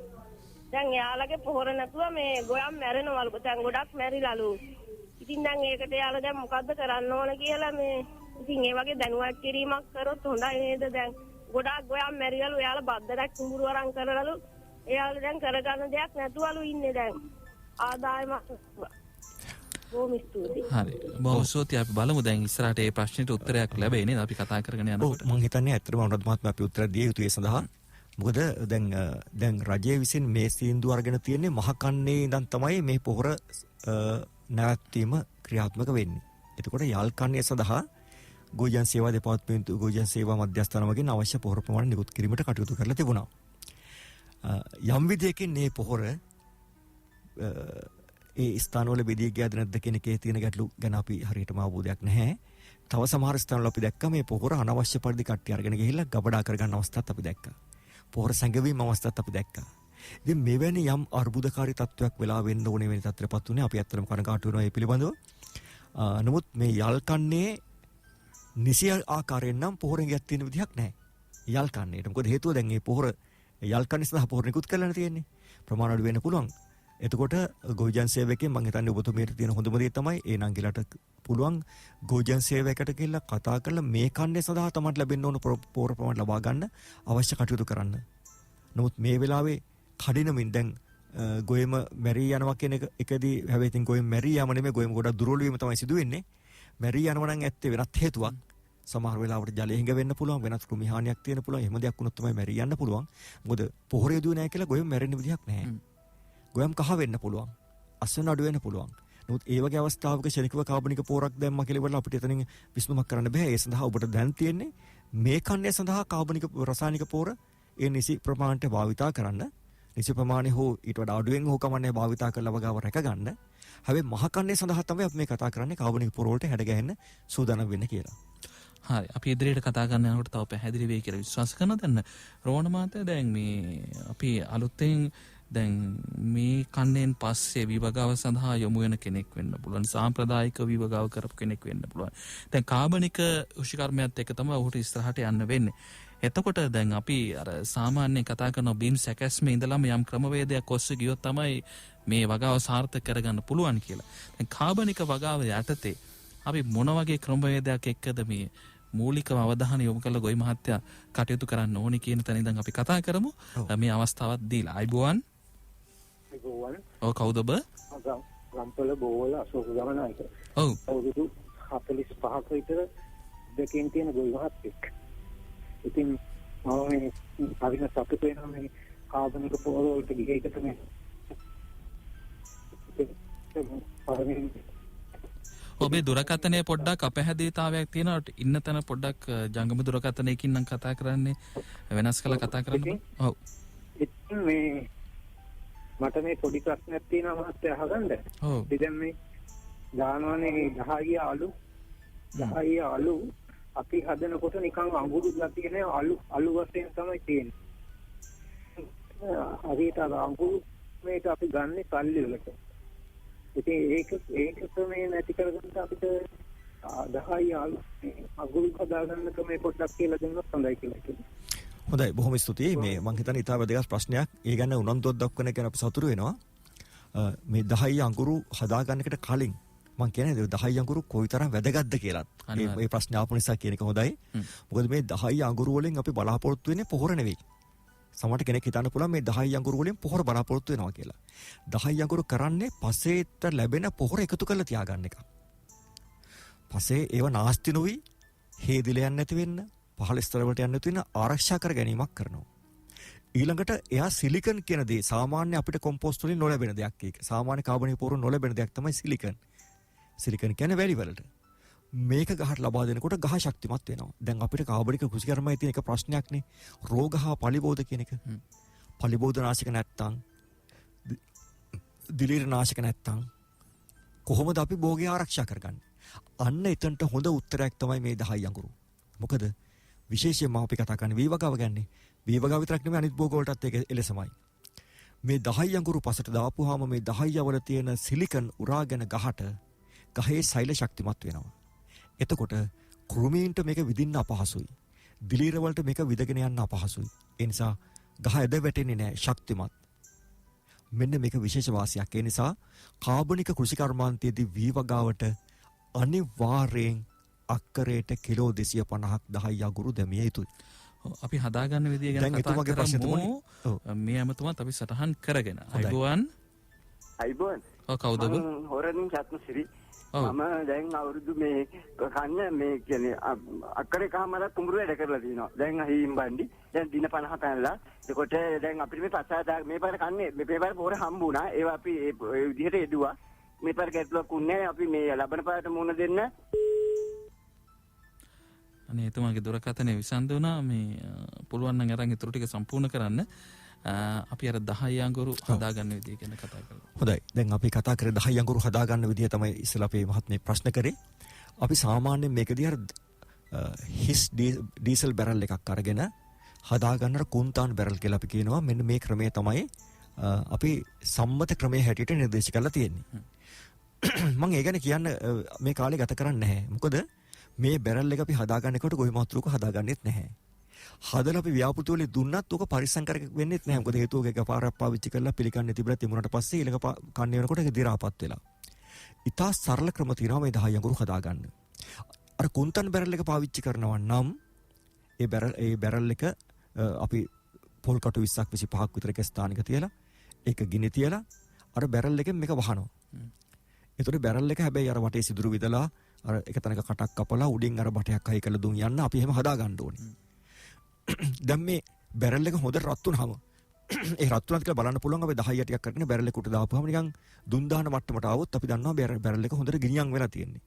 දැන් එයාලගේ පොහොර නැතුව මේ ගොයම් මැරෙනවලු. දැන් ගොඩක් මැරිලාලු. ඉතින් දැන් ඒකට එයාලා දැන් මොකද්ද කරන්න ඕන කියලා මේ ඉතින් ඒ වගේ දැනුවත් කිරීමක් කරොත් හොඳයි නේද? දැන් ගොඩක් ගොයම් මැරිලාලු. එයාලා බද්දරක් කුඹුරු වරන් කරලාලු. එයාලා දැන් කරගන්න දෙයක් නැතුවලු ඉන්නේ දැන්. ආදායමක් බොහොම ස්තුතියි. හරි. බොහොම ස්තුතියි. අපි බලමු දැන් ඉස්සරහට මේ ප්‍රශ්නෙට උත්තරයක් ලැබෙයි නේද? අපි කතා කරගෙන යනකොට. මම හිතන්නේ ඇත්තටම අනුරාධ මහත්මයා අපි උත්තර දිය යුතු ඒ සඳහා. මොකද දැන් රජය විසින් මේ තීන්දුව අරගෙන තියෙන්නේ මහ කන්නේ ඉඳන් තමයි මේ පොහොර නැවැත්වීම ක්‍රියාත්මක වෙන්නේ. එතකොට යල් කන්නේ සඳහා ගෝජන් සේවා දෙපාර්තමේන්තුව ගෝජන් සේවා මධ්‍යස්ථාන වගේ අවශ්‍ය පොහොර ප්‍රමාණය නිකුත් කිරීමට කටයුතු කරලා තිබුණා. යම් විදියකින් මේ පොහොර ඒ ස්ථානවල බෙදී ගියාද නැද්ද කියන එකේ තියෙන ගැටලු ගැන අපි හරියටම අවබෝධයක් නැහැ. තව සමහර ස්ථානවල අපි දැක්කා මේ පොහොර අනවශ්‍ය පරිදි කට්ටිය අරගෙන ගිහිල්ලා ගබඩා කරගන්න අවස්ථාත් අපි දැක්කා. පොහොර සැඟවීම අවස්ථාත් අපි දැක්කා. ඉතින් මෙවැනි යම් අර්බුදකාරී තත්වයක් වෙලා වෙන්න ඕනේ වෙන තත්ත්වයටපත් උනේ අපි ඇත්තටම කනගාටු වෙනවා මේ පිළිබඳව. නමුත් මේ යල් කන්නේ නිසි ආකාරයෙන් නම් පොහොරෙන් ගියක් තියෙන විදිහක් නැහැ. යල් කන්නේට. මොකද හේතුව දැන් මේ පොහොර යල් කන්නේ සඳහා පොහොර නිකුත් කරලා තියෙන්නේ. ප්‍රමාණ අඩු වෙන්න පුළුවන්. එතකොට ගෝජන් සේවකෙන් මම හිතන්නේ ඔබතුමීට තියෙන හොඳම දේ තමයි ඒ නංගිලට පුළුවන් ගෝජන් සේවකයට කියලා කතා කරලා මේ කන්නේ සඳහා තමයි ලැබෙන්න ඕන පොහොර ප්‍රමාණය ලබා ගන්න අවශ්‍ය කටයුතු කරන්න. නමුත් මේ වෙලාවේ කඩිනමින් දැන් ගොයම මැරී යනවා කියන එකදී හැබැයි ඉතින් ගොයම මැරී යම නෙමෙයි ගොයම ගොඩක් දුර්වල වීම තමයි සිදු වෙන්නේ. මැරී යනවා නම් ඇත්තේ වෙනත් හේතුවක්. සමහර වෙලාවට ජලය හිඟ වෙන්න පුළුවන් වෙනත් කෘමි හානියක් තියෙන පුළුවන්. එහෙම දෙයක් වුණොත් තමයි මැරී යන්න පුළුවන්. මොකද පොහොර යදුවේ නැහැ කියලා ගොයම මැරෙන්න විදිහක් නැහැ. ගොයම් කහ වෙන්න පුළුවන්. අස්වැන්න අඩු වෙන්න පුළුවන්. නමුත් ඒ වගේ අවස්ථාවක ශනිකව කාබනික පොරක් දැම්මා කියලා ඉවරලා අපිට එතනින් විසඳුමක් කරන්න බෑ. ඒ සඳහා ඔබට දැන් තියෙන්නේ මේ කන්නේ සඳහා කාබනික රසායනික පොර ඒ නිසි ප්‍රමාණයට භාවිතා කරන්න. නිසි ප්‍රමාණය හෝ ඊට වඩා අඩුවෙන් හෝ කමන්නේ භාවිතා කරලා වගාව රැක ගන්න. හැබැයි මහ කන්නේ සඳහා තමයි අපි මේ කතා කරන්නේ කාබනික පොර වලට හැඩ ගැහෙන්න සූදානම් වෙන්න කියලා. හරි. අපි ඉදිරියට කතා කරන්න යනකොට තව පැහැදිලි වෙයි කියලා විශ්වාස කරනවා. දැන් රෝණ මාතේ දැන් මේ අපි අලුතෙන් දැන් මේ කන්නේන් පස්සේ විවගාව සඳහා යොමු වෙන කෙනෙක් වෙන්න පුළුවන්. සාම්ප්‍රදායික විවගාව කරපු කෙනෙක් වෙන්න පුළුවන්. දැන් කාබනික කෘෂිකර්මයත් එක්ක තමයි ඔහුට ඉස්සරහට යන්න වෙන්නේ. එතකොට දැන් අපි අර සාමාන්‍යයෙන් කතා කරන බීම් සැකැස්මේ ඉඳලම යම් ක්‍රමවේදයක් ඔස්සේ ගියොත් තමයි මේ වගාව සාර්ථක කරගන්න පුළුවන් කියලා. දැන් කාබනික වගාව යටතේ අපි මොන වගේ ක්‍රමවේදයක් එක්කද මේ මූලිකව අවධානය යොමු කරලා ගොවි මහත්තයා කටයුතු කරන්න ඕනි කියන තැන ඉඳන් අපි කතා කරමු. මේ අවස්ථාවක් දීලා ආයිබෝවන්. ඔව් කවුද ඔබ? ගම්පල බෝවල අශෝක ගමනායක. ඔව්. අවුරුදු 45ක විතර දෙකෙන් තියෙන ගොවි මහත්තයෙක්. ඉතින් මම මේ අවින සතුට වෙනවා මේ කාබනික පොර වලට ගිහේකට මේ ඔබේ දුරකථනයේ පොඩ්ඩක් අපහැදිලිතාවයක් තියෙනවා. ඉන්න තැන පොඩ්ඩක් ජංගම දුරකථනයකින් නම් කතා කරන්නේ වෙනස් කරලා කතා කරන්න. ඔව්. ඉතින් මේ මට මේ පොඩි ප්‍රශ්නයක් තියෙනවා මහත්තයා අහගන්න. ඔව්. ඉතින් මේ දානවනේ 10 අලු අපි හදනකොට නිකන් අඟුරු ගතිය නේ අලු වශයෙන් තමයි තියෙන්නේ. හරියට අඟුරු මේක අපි ගන්නෙ සල්ලි වලට. ඉතින් ඒක ක්‍රමේ නැති කරගන්න අපිට 10 අගුල් හදාගන්න ක්‍රමේ පොඩ්ඩක් කියලා දෙන්නත් හොඳයි කියලා කියනවා. හොඳයි බොහොම ස්තුතියි. මේ මම හිතන්නේ ඊට වැදගත් ප්‍රශ්නයක්. ඒ ගැන උනන්දුවක් දක්වන එක ගැන අපි සතුටු වෙනවා. මේ 10 අඟුරු හදාගන්න එකට කලින් මම කියන්නේ 10 අඟුරු කොයිතරම් වැදගත්ද කියලාත්. මේ ප්‍රශ්න ආපු නිසා කියන එක හොඳයි. මොකද මේ 10 අඟුරු වලින් අපි බලාපොරොත්තු වෙන්නේ පොහොර නෙවෙයි. සමහර කෙනෙක් හිතන්න පුළුවන් මේ 10 අඟුරු වලින් පොහොර බලාපොරොත්තු වෙනවා කියලා. 10 අඟුරු කරන්නේ පසේට ලැබෙන පොහොර එකතු කරලා තියාගන්න එක. පසේ ඒව නාස්ති නොවි හේදිල යන්නේ නැති වෙන්න, පහළ ස්තර වලට යන්නේ නැති වෙන්න ආරක්ෂා කර ගැනීමක් කරනවා. ඊළඟට එයා සිලිකන් කියන දේ සාමාන්‍ය අපිට කොම්පෝස්ට් වලින් නොලැබෙන දෙයක් ඒක. සාමාන්‍ය කාබනීය පොහොර නොලැබෙන දෙයක් තමයි සිලිකන්. සිලිකන් කියන්නේ වැලි වලට. මේක ගහට ලබා දෙනකොට ගහ ශක්තිමත් වෙනවා. දැන් අපිට කාබනික කෘෂිකර්මයේ තියෙන එක ප්‍රශ්නයක්නේ. රෝග හා පලිබෝධ කියන එක. පලිබෝධ නාශක නැත්තම් දිලීර නාශක නැත්තම් කොහොමද අපි භෝගය ආරක්ෂා කරගන්නේ? අන්න එතනට හොඳ උත්තරයක් තමයි මේ 10 අඟුරු. මොකද විශේෂයෙන්ම අපි කතා කරන්නේ වීවගාව ගන්නේ. වීවගාව විතරක් නෙමෙයි අනිත් භෝග වලටත් ඒක එලෙසමයි. මේ 10 අඟුරු පසට දාපුවාම මේ 10 වල තියෙන සිලිකන් උරාගෙන ගහට ගහේ සෛල ශක්තිමත් වෙනවා. එතකොට කෘමීන්ට මේක විදින්න අපහසුයි. දිලීර වලට මේක විදගෙන යන්න අපහසුයි. ඒ නිසා ගහ ඇද වැටෙන්නේ නැහැ, ශක්තිමත්. මෙන්න මේක විශේෂ වාසියක්. ඒ නිසා කාබනික කෘෂිකර්මාන්තයේදී වීවගාවට අනිවාර්යෙන් අක්කරයට කිලෝ 250ක් 10 අඟුරු දැමිය යුතුයි. අපි හදාගන්න විදිය ගැන කතා කරමු. මේ අමතුමත් අපි සටහන් කරගෙන. අයිබෝන්. ඔව් කවුද ඔබ? හොරනින් චත්මසිරි. මම දැන් අවුරුදු මේ කන්න මේ කියන්නේ අක්කරේ කහමරක් කුඹුරු වැඩ කරලා තිනවා. දැන් අහිම් බණ්ඩි දැන් දින 50 පැනලා. ඒකොට දැන් අපිට මේ පස්සාදා මේ පාර කන්නේ මේ පාර පොර හම්බුණා. ඒවා අපි ඒ විදිහට එදුවා. මේ පාර ගැටලුවක් උන්නේ අපි මේ ලබන පාරට මුණ දෙන්න. අනේ එතුමාගේ දුරකථනය විසන්ද වුණා. මේ පුළුවන් නම් අරන් ඊටු ටික සම්පූර්ණ කරන්න. අපි අර 10 අඟුරු හදාගන්න විදිය ගැන කතා කරමු. හොඳයි. දැන් අපි කතා කරේ 10 අඟුරු හදාගන්න විදිය තමයි ඉස්සෙල්ලා අපේ මහත්මේ ප්‍රශ්න කරේ. අපි සාමාන්‍යයෙන් මේකදී අර හිස් ඩීසල් බැරල් එකක් අරගෙන හදාගන්නර කුන්තාන් බැරල් කියලා අපි කියනවා. මෙන්න මේ ක්‍රමය තමයි අපි සම්මත ක්‍රමයේ හැටියට නිර්දේශ කරලා තියෙන්නේ. මම ඒ ගැන කියන්න මේ කාලේ ගත කරන්නේ නැහැ. මොකද මේ බැරල් එක අපි හදාගන්නකොට ගොවි මාතෘක හදාගන්නෙත් නැහැ. හදලා අපි ව්‍යාපෘති වලින් දුන්නත් ඔක පරිස්සම් කරගෙන වෙන්නෙත් නැහැ. මොකද හේතුව එකපාරක් පාවිච්චි කරලා පිළිකන්නේ තිබුණා තිබුණාට පස්සේ ඊළඟ කන්නේ වෙනකොට ඒක දි รา පත් වෙලා. ඉතා සරල ක්‍රම තියෙනවා මේ 10 අඟුරු හදාගන්න. අර කුන්තන් බැරල් එක පාවිච්චි කරනවා නම් ඒ බැරල් එක අපි පොල් කටු 20ක් 25ක් විතර එක ස්ථානික තියලා ඒක ගිනි තියලා අර බැරල් එකෙන් මේක වහනවා. ඒතකොට බැරල් එක හැබැයි අර වටේ සිදුරු විදලා අර එක තැනක කටක් කපලා උඩින් අර බටයක් හයි කරලා දුන් යන්න අපි එහෙම හදා ගන්න ඕනේ. දැන් මේ බැරල් එක හොඳට රත් වුනහම ඒ රත් වුණාද කියලා බලන්න පුළුවන්. අපි 10 ටිකක් කරගෙන බැරල් එක උඩ දාපුවාම නිකන් දුන් දාන මට්ටමට ආවොත් අපි දන්නවා බැරල් එක හොඳට ගිනියම් වෙලා තියෙන්නේ.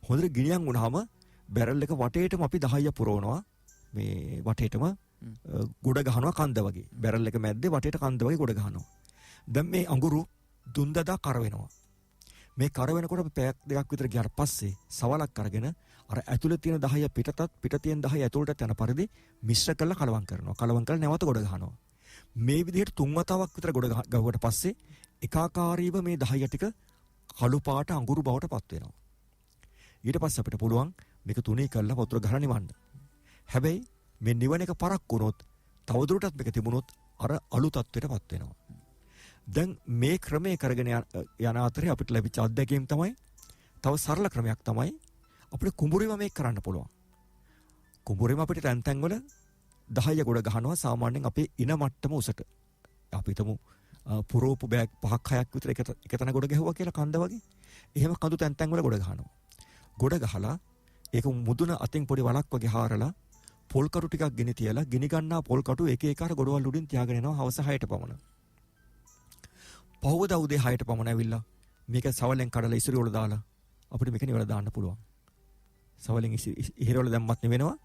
හොඳට ගිනියම් වුනහම බැරල් එක වටේටම අපි 10 පුරවනවා. මේ වටේටම ගොඩ ගහනවා කන්ද වගේ. බැරල් එක මැද්දේ වටේට කන්ද වගේ ගොඩ ගහනවා. දැන් මේ අඟුරු දුන් දදා කර වෙනවා. මේ කර වෙනකොට අපි පැයක් දෙකක් විතර ගියාට පස්සේ සවලක් අරගෙන අර ඇතුලේ තියෙන 10 පිටතත් පිට තියෙන 10 ඇතුළටත් යන පරිදි මිශ්‍ර කරලා කලවම් කරනවා. කලවම් කරලා නැවත ගොඩ ගහනවා. මේ විදිහට 3 වතාවක් විතර ගොඩ ගහුවට පස්සේ එකාකාරීව මේ 10 ටික කළු පාට අඟුරු බවට පත් වෙනවා. ඊට පස්සේ අපිට පුළුවන් මේක තුනී කරලා වතුර ගහලා නිවන්න. හැබැයි මේ නිවන එක පරක් වුණොත් තවදුරටත් මේක තිබුණොත් අර අලු තත්ත්වයට පත් වෙනවා. දැන් මේ ක්‍රමයේ කරගෙන යන අතරේ අපිට ලැබිච්ච අත්දැකීම් තමයි තව සරල ක්‍රමයක් තමයි අපිට කුඹුරේම මේක කරන්න පුළුවන්. කුඹුරේම අපිට තැන් වල 10 ගොඩ ගහනවා සාමාන්‍යයෙන් අපේ ඉන මට්ටම උසට. අපි හිතමු පුරෝපු බෑග් 5ක් 6ක් විතර එක තැන ගොඩ ගැහුවා කියලා කන්ද වගේ. එහෙම කඳු තැන් වල ගොඩ ගහනවා. ගොඩ ගහලා ඒක මුදුන අතින් පොඩි වලක් වගේ හාරලා පොල් කටු ටිකක් ගෙනි තියලා ගිනි ගන්නා පොල් කටු එක එක අර ගොඩවල් උඩින් තියාගෙන යනවා හවස 6ට පමණ. පහවදා උදේ 6ට පමණ ඇවිල්ලා මේක සවලෙන් කඩලා ඉසිරි වල දාලා අපිට මේක නිවලා දාන්න පුළුවන්. සවලෙන් ඉහිර වල දැම්මත් නෙවෙනවා.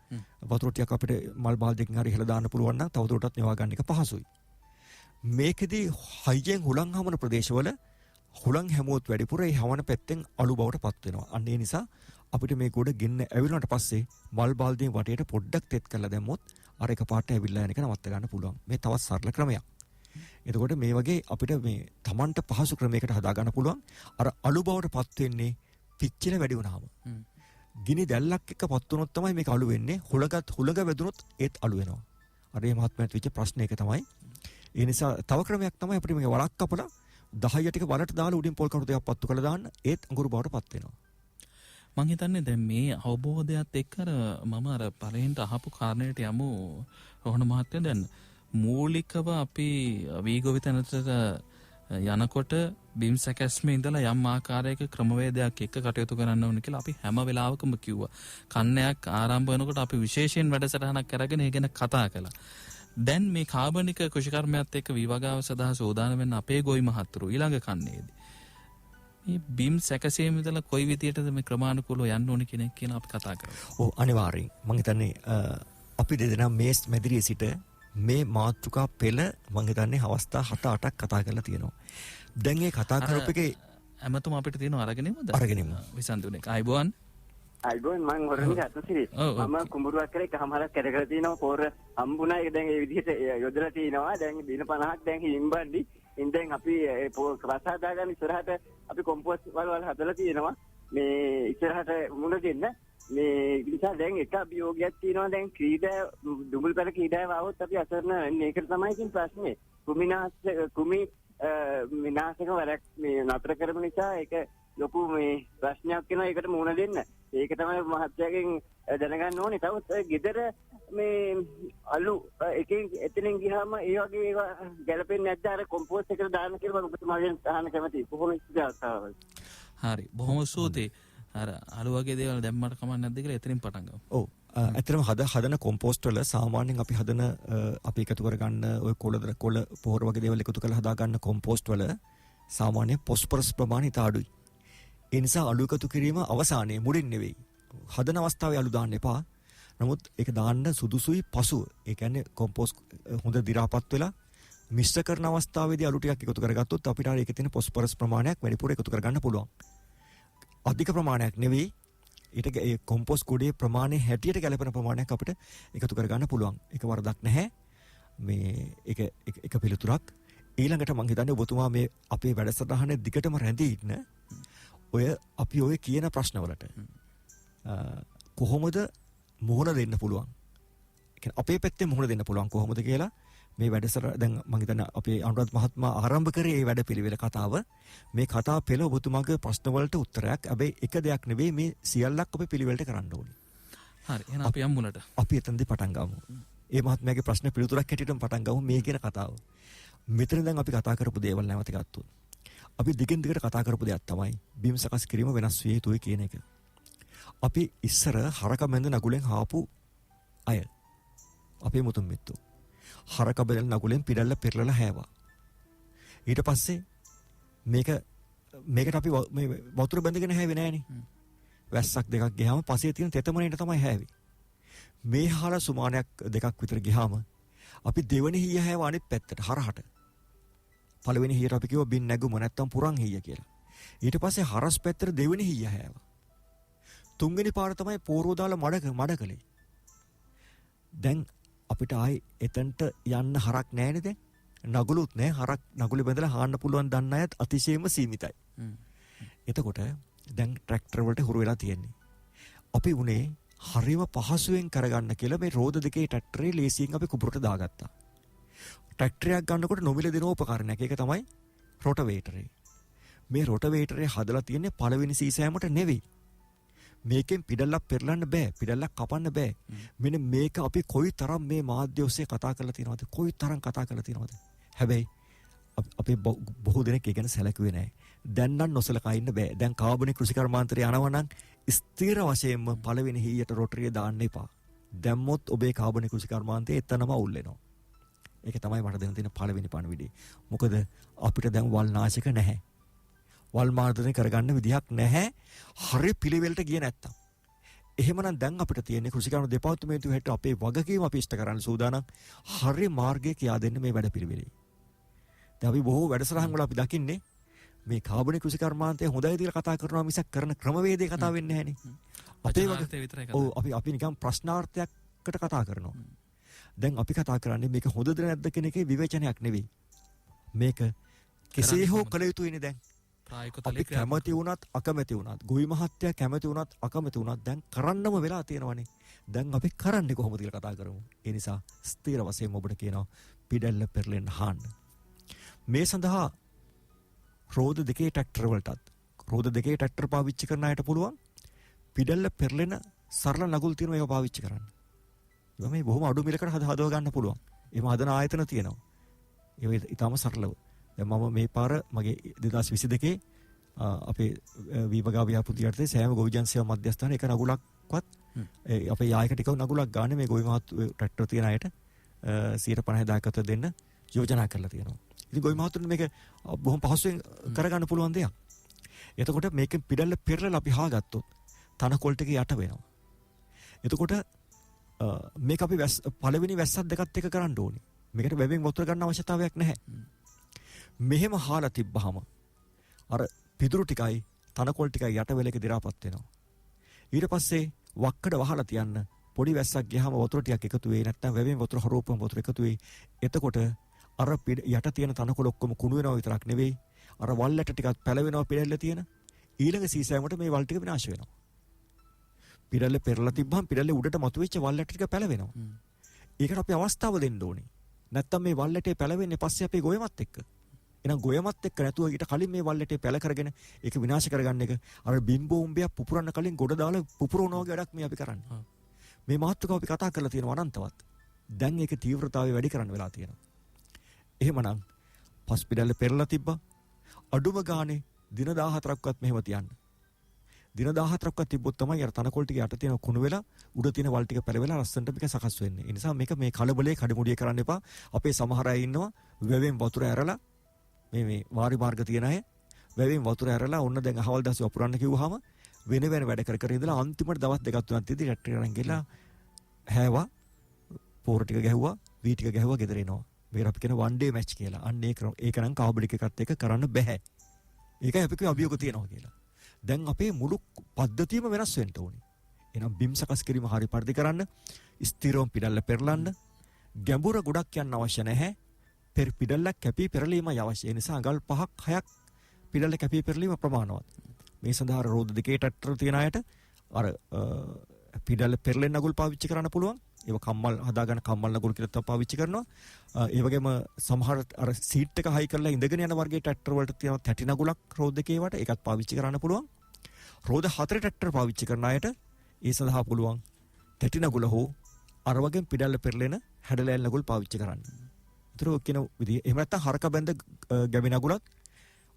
වතුර ටිකක් අපිට මල් බාල්දියකින් හරි ඉහලා දාන්න පුළුවන් නම් තවදුරටත් නිවා ගන්න එක පහසුයි. මේකෙදි හයියෙන් හුලං හමන ප්‍රදේශවල හුලං හැමුවොත් වැඩිපුර ඒ හවන පැත්තෙන් අලු බවට පත් වෙනවා. අන්න ඒ නිසා අපිට මේ ගොඩ ගෙන්න ඇවිල්ලාට පස්සේ මල් බාල්දියෙන් වටේට පොඩ්ඩක් තෙත් කරලා දැම්මොත් අර එක පාට ඇවිල්ලා යන එක නවත්ත ගන්න පුළුවන්. මේ තවත් සරල ක්‍රමයක්. එතකොට මේ වගේ අපිට මේ Tamanට පහසු ක්‍රමයකට හදා ගන්න පුළුවන්. අර අලු බවට පත් වෙන්නේ පිච්චිල වැඩි වුණාම. ගිනි දැල්ලක් එක්ක පත් වුණොත් තමයි මේක අලු වෙන්නේ. හුළඟ වැදුනොත් ඒත් අලු වෙනවා. අර මේ මහත්මයාට විච ප්‍රශ්න එක තමයි. ඒ නිසා තව ක්‍රමයක් තමයි අපිට මේක වලක් කපලා 10 ටික වලට දාලා උඩින් පොල් කටු දෙකක් පත්තු කරලා දාන්න. ඒත් අඟුරු බවට පත් වෙනවා. මං හිතන්නේ දැන් මේ අවබෝධයත් එක්ක මම අර පළවෙනිට අහපු කාරණයට යමු රෝහණ මහත්තයා. දැන් මූලිකව අපි වීගොවිතැනට යනකොට බිම් සැකැස්මේ ඉඳලා යම් ආකාරයක ක්‍රමවේදයක් එක්ක කටයුතු කරන්න ඕනේ කියලා අපි හැම වෙලාවකම කිව්වා. කන්නයක් ආරම්භ වෙනකොට අපි විශේෂයෙන් වැඩසටහනක් කරගෙන ඒ ගැන කතා කළා. දැන් මේ කාබනික කෘෂිකර්මයත් එක්ක විවගාව සඳහා සෝදානම් වෙන්න අපේ ගොවි මහත්තුරු ඊළඟ කන්නේදී මේ බිම් සැකසීම ඉඳලා කොයි විදියටද මේ ක්‍රමානුකූලව යන්න ඕනේ කියන එක කියන අපි කතා කරමු. ඔව් අනිවාර්යෙන්. මම හිතන්නේ අපි දෙදෙනා මේ මැදිරියේ සිට මේ මාතෘකා පෙළ මම හිතන්නේ අවස්ථා 7-8ක් කතා කරලා තියෙනවා. දැන් මේ කතා කරපු එකේ හැමතුම අපිට තියෙනවා අරගෙනමද? අරගෙනම. විසන්තුනේ. ආයිබෝන්. අයිබෝන් මං හොරන්නේ අතසිරි. මම කුඹුරුවක් කරේ කහමාරක් කර කර තිනවා පොර හම්බුණා. ඒක දැන් ඒ විදිහට යොදලා තිනවා. දැන් දින 50ක් දැන් හිම්බන්ඩි. ඉතින් අපි ප්‍රසාදා ගන්න ඉස්සරහට අපි කොම්පෝස්ට් වල හදලා තියෙනවා. මේ ඉස්සරහට මුණ දෙන්න. මේ නිසා දැන් එක අභියෝගයක් තියෙනවා. දැන් ක්‍රීඩා දුඹුල් පැල ක්‍රීඩාව આવොත් අපි අසරණ වෙන්නේ. ඒකට තමයි ඉතින් ප්‍රශ්නේ. කුමි විනාශක වරක් මේ නතර කරපු නිසා ඒක ලොකු මේ ප්‍රශ්නයක් වෙනවා. ඒකට මුණ දෙන්න. ඒක තමයි මහත්යාගෙන් දැනගන්න ඕනේ. තවත් ගෙදර මේ අලු එකෙන් එතනින් ගියාම ඒ වගේ ඒවා ගැලපෙන්නේ නැද්ද? අර කොම්පෝස්ට් එකට දාන්න කියලා මම ඔබතුමාගෙන් අහන්න කැමතියි. කොහොම ඉස්සරහට? හරි. බොහොම ස්තුතියි. අර අලු වගේ දේවල් දැම්මට කමක් නැද්ද කියලා එතනින් පටන් ගමු. ඔව්. ඇත්තටම හදන කොම්පෝස්ට් වල සාමාන්‍යයෙන් අපි එකතු කරගන්න ওই කොළ පොහොර වගේ දේවල් එකතු කරලා හදා ගන්න කොම්පෝස්ට් වල සාමාන්‍ය ෆොස්ෆරස් ප්‍රමාණය ඉතා අඩුයි. ඒ නිසා අලු එකතු කිරීම අවසානයේ මුලින් නෙවෙයි. හදන අවස්ථාවේ අලු දාන්න එපා. නමුත් ඒක දාන්න සුදුසුයි පසුව. ඒ කියන්නේ කොම්පෝස්ට් හොඳ දි รา පත් වෙලා මිශ්‍ර කරන අවස්ථාවේදී අලු ටිකක් එකතු කරගත්තොත් අපිට ඒකේ තියෙන ෆොස්ෆරස් ප්‍රමාණයක් වැඩිපුර එකතු කරගන්න පුළුවන්. අධික ප්‍රමාණයක් නෙවෙයි. ඊට ඒ කොම්පෝස්ට් කුඩේ ප්‍රමාණය හැටියට ගැලපෙන ප්‍රමාණයක් අපිට එකතු කරගන්න පුළුවන්. ඒක වරදක් නැහැ. මේ එක පිළිතුරක්. ඊළඟට මම හිතන්නේ ඔබතුමා මේ අපේ වැඩසටහනේ දිගටම රැඳී ඉන්න අපි කියන ප්‍රශ්නවලට කොහොමද මුහුණ දෙන්න පුළුවන්? ඒ කියන්නේ අපේ පැත්තෙන් මුහුණ දෙන්න පුළුවන් කොහොමද කියලා මේ වැඩසටහන දැන් මම හිතන්නේ අපේ අනුරාධ මහත්මයා ආරම්භ කරේ මේ වැඩපිළිවෙල කතාව. මේ කතාව පෙළ ඔබතුමාගේ ප්‍රශ්න වලට උත්තරයක්. හැබැයි එක දෙයක් නෙවෙයි මේ සියල්ලක් අපේ පිළිවෙලට කරන්න ඕනේ. හරි. එහෙනම් අපි යමු මුලට. අපි එතනදී පටන් ගමු. මේ මහත්මයාගේ ප්‍රශ්න පිළිතුරක් හැටියටම පටන් ගමු මේ කියන කතාව. මෙතන දැන් අපි කතා කරපු දේවල් නැවත ගත්තොත් අපි දිගින් දිගට කතා කරපු දෙයක් තමයි බිම් සකස් කිරීම වෙනස් විය යුතුයි කියන එක. අපි ඉස්සර හරක මැද නගුලෙන් හාපු අය අපේ මුතුන් මිත්තෝ හරක බෙදල් නගුලෙන් පිටල්ල පෙරලලා හැවා. ඊට පස්සේ මේකට අපි මේ වතුර බැඳගෙන හැවේ නෑනේ. වැස්සක් දෙකක් ගියාම පස්සේ තියෙන තෙතමනේට තමයි හැවේ. මේ හාල සුමානයක් දෙකක් විතර ගියාම අපි දෙවෙනි හීය හැව අනිත් පැත්තට හරහට. පළවෙනි හීයට අපි කිව්වා බින් නැගුම නැත්තම් පුරන් හීය කියලා. ඊට පස්සේ හරස් පැත්තට දෙවෙනි හීය හැවා. තුන්වෙනි පාර තමයි පෝරෝ දාලා මඩ කළේ. දැන් අපිට ආයි එතනට යන්න හරක් නැහැනේ දැන්. නගුලුත් නැහැ. හරක් නගුලේ බඳලා හාන්න පුළුවන් දන්න අයත් අතිශයම සීමිතයි. එතකොට දැන් ට්‍රැක්ටර් වලට හුරු වෙලා තියෙන්නේ. අපි උනේ හරිම පහසුවෙන් කරගන්න කියලා මේ රෝද දෙකේ ට්‍රැක්ටරේ ලේසියෙන් අපි කුඹුරට දාගත්තා. ට්‍රැක්ටරයක් ගන්නකොට නොමිල දෙන උපකරණයක්. ඒක තමයි රොටවේටරේ. මේ රොටවේටරේ හදලා තියෙන්නේ පළවෙනි සීසෑමට නෙවෙයි. මේකෙන් පිටල්ලක් පෙරලන්න බෑ. පිටල්ලක් කපන්න බෑ. මෙන්න මේක අපි කොයිතරම් මේ මාධ්‍ය ඔස්සේ කතා කරලා තියෙනවද? කොයිතරම් කතා කරලා තියෙනවද? හැබැයි අපි බොහෝ දෙනෙක් ඒ ගැන සැලකුවේ නැහැ. දැන් නම් නොසලකා ඉන්න බෑ. දැන් කාබනික කෘෂිකර්මාන්තරය යනවා නම් ස්ථිර වශයෙන්ම පළවෙනි හීයට රොටරිය දාන්න එපා. දැම්මොත් ඔබේ කාබනික කෘෂිකර්මාන්තය එතනම අවුල් වෙනවා. ඒක තමයි මට දෙන්න තියෙන පළවෙනි පණිවිඩය. මොකද අපිට දැන් වල් නාශක නැහැ. වල් මාර්ධනය කරගන්න විදිහක් නැහැ. හරි පිළිවෙලට ගියේ නැත්තම්. එහෙමනම් දැන් අපිට තියෙන්නේ කෘෂිකර්ම දෙපාර්තමේන්තුව හැට අපේ වගකීම අපි ඉෂ්ට කරන්න සූදානම්. හරි මාර්ගය කියා දෙන්න මේ වැඩ පිළිවෙලේ. දැන් අපි බොහෝ වැඩසටහන් වල අපි දකින්නේ මේ කාබනික කෘෂිකර්මාන්තය හොඳයි කියලා කතා කරනවා මිසක් කරන ක්‍රමවේදේ කතා වෙන්නේ නැහනේ. අපි නිකන් ප්‍රශ්නාර්ථයකට කතා කරනවා. දැන් අපි කතා කරන්නේ මේක හොඳද නැද්ද කියන එකේ විවේචනයක් නෙවෙයි. මේක කෙසේ හෝ කළ යුතුයිනේ දැන්. ප්‍රායෝගික අපි කැමති වුණත් අකමැති වුණත් ගොවි මහත්තයා කැමති වුණත් අකමැති වුණත් දැන් කරන්නම වෙලා තියෙනවනේ. දැන් අපි කරන්නේ කොහොමද කියලා කතා කරමු. ඒ නිසා ස්ථිර වශයෙන් ඔබට කියනවා පිඩැල්ල පෙරලෙන්න හාන්න. මේ සඳහා රෝද දෙකේ ට්‍රැක්ටර් වලටත් රෝද දෙකේ ට්‍රැක්ටර් පාවිච්චි කරන අයට පුළුවන් පිඩැල්ල පෙරලෙන සරල නගුල් තියෙන මේක පාවිච්චි කරන්න. ඒක මේ බොහොම අඩු මිලකට හදව ගන්න පුළුවන්. එහෙම හදන ආයතන තියෙනවා. ඒ ඊටම සරලව. දැන් මම මේ පාර මගේ 2022 අපේ වීමගා ව්‍යාපෘති යටතේ සෑම ගොවිජන් සේවා මධ්‍යස්ථානයේ එක නගුලක්වත් අපේ යායක ටික නගුලක් ගන්න මේ ගොවි මහත් ට්‍රැක්ටර් තියෙන අයට 50% දෙන්න යෝජනා කරලා තියෙනවා. ඉතින් ගොවි මහතුන් මේක බොහොම පහසුවෙන් කරගන්න පුළුවන් දෙයක්. එතකොට මේකෙන් පිඩල්ල පෙරලලා අපි හාගත්තොත් තනකොළ ටික යට වෙනවා. එතකොට මේක අපි පළවෙනි වැස්සක් දෙකත් එක කරන්න ඕනේ. මේකට වැවෙන් වතුර ගන්න අවශ්‍යතාවයක් නැහැ. මෙහෙම හාලා තිබ්බහම අර පිදුරු ටිකයි තනකොළ ටිකයි යට වෙලක දි รา පත් වෙනවා. ඊට පස්සේ වක්කඩ වහලා තියන්න පොඩි වැස්සක් ගියාම වතුර ටිකක් එකතු වෙයි නැත්නම් වැවෙන් වතුර හරවපුවම වතුර එකතු වෙයි. එතකොට අර යට තියෙන තනකොළ ඔක්කොම කුණු වෙනවා විතරක් නෙවෙයි අර වල්ලට ටිකක් පැලවෙනවා පිළැල්ල තියෙන ඊළඟ සීසෑමට මේ වල් ටික විනාශ වෙනවා. පිළැල්ල පෙරලා තිබ්බහම පිළැල්ල උඩට මතුවෙච්ච වල්ලට ටික පැලවෙනවා. ඒකට අපි අවස්ථාව දෙන්න ඕනේ. නැත්තම් මේ වල්ලටේ පැලවෙන්නේ පස්සේ අපේ ගොයමත් එක්ක. එහෙනම් ගොයමත් එක්ක නැතුව ඊට කලින් මේ වල්ලටේ පැල කරගෙන ඒක විනාශ කරගන්න එක අර බිම්බෝම්බයක් පුපුරන්න කලින් ගොඩ දාලා පුපුරවනවා වගේ වැඩක් මේ අපි කරන්නේ. මේ මාතෘකාව අපි කතා කරලා තියෙනවා අනන්තවත්. දැන් ඒකේ තීව්‍රතාවය වැඩි කරන්න වෙලා තියෙනවා. එහෙමනම් පස් පිටල්ල පෙරලා තිබ්බා. අඩුම ගානේ දින 14ක්වත් මෙහෙම තියන්න. දින 14ක්වත් තිබ්බොත් තමයි අර තනකොළ ටික යට තියෙන කුණු වෙලා උඩ තියෙන වල් ටික පැලවෙලා ලස්සනට මේක සකස් වෙන්නේ. ඒ නිසා මේක මේ කලබලේ කඩමුඩිය කරන්න එපා. අපේ සමහර අය ඉන්නවා වැවෙන් වතුර ඇරලා මේ වාරි මාර්ග තියන අය වැවෙන් වතුර ඇරලා ඔන්න දැන් අහවල් දවසේ වපුරන්න කිව්වහම වෙන වැඩ කර ඉඳලා අන්තිමට දවස් දෙකක් තුනක් තියදී ට්‍රැක්ටර් එකෙන් ගිහලා හැවා පෝර ටික ගැහුවා වී ටික ගැහුවා ගෙදර එනවා. මේක අපි කියන වන් ඩේ මැච් කියලා. අන්න ඒක නම් කාබනික එකත් එක කරන්න බෑ. ඒකයි අපි කිව්වේ අභියෝග තියනවා කියලා. දැන් අපේ මුළු පද්ධතියම වෙනස් වෙන්න ඕනේ. එහෙනම් බිම් සකස් කිරීම හරි පරිදි කරන්න, ස්ථිරවම පිටල්ල පෙරලන්න, ගැඹුර ගොඩක් යන්න අවශ්‍ය නැහැ. පිටල්ලක් කැපී පෙරලීමයි අවශ්‍ය. ඒ නිසා අඟල් 5ක් 6ක් පිටල්ල කැපී පෙරලීම ප්‍රමාණවත්. මේ සඳහා රෝද දෙකේ ට්‍රැක්ටර් තියන අයට අර පිටල්ල පෙරලෙන නගුල් පාවිච්චි කරන්න පුළුවන්. ඒක කම්මල් හදාගන්න කම්මල් නගුල් කියලා තමයි පාවිච්චි කරනවා. ඒ වගේම සමහර අර සීට් එක හයි කරලා ඉඳගෙන යන වර්ගයේ ට්‍රැක්ටර් වලට තියෙන තැටි නගුලක් රෝද දෙකේ වට ඒකත් පාවිච්චි කරන්න පුළුවන්. රෝද 4 ට්‍රැක්ටර් පාවිච්චි කරන අයට ඒ සඳහා පුළුවන් තැටි නගුල හෝ අර වගේ පිටල්ල පෙරලෙන හැඩලෑල් නගුල් පාවිච්චි කරන්න. ඒතර කියන විදිහ එහෙම නැත්නම් හරක බැඳ ගැබි නගුලත්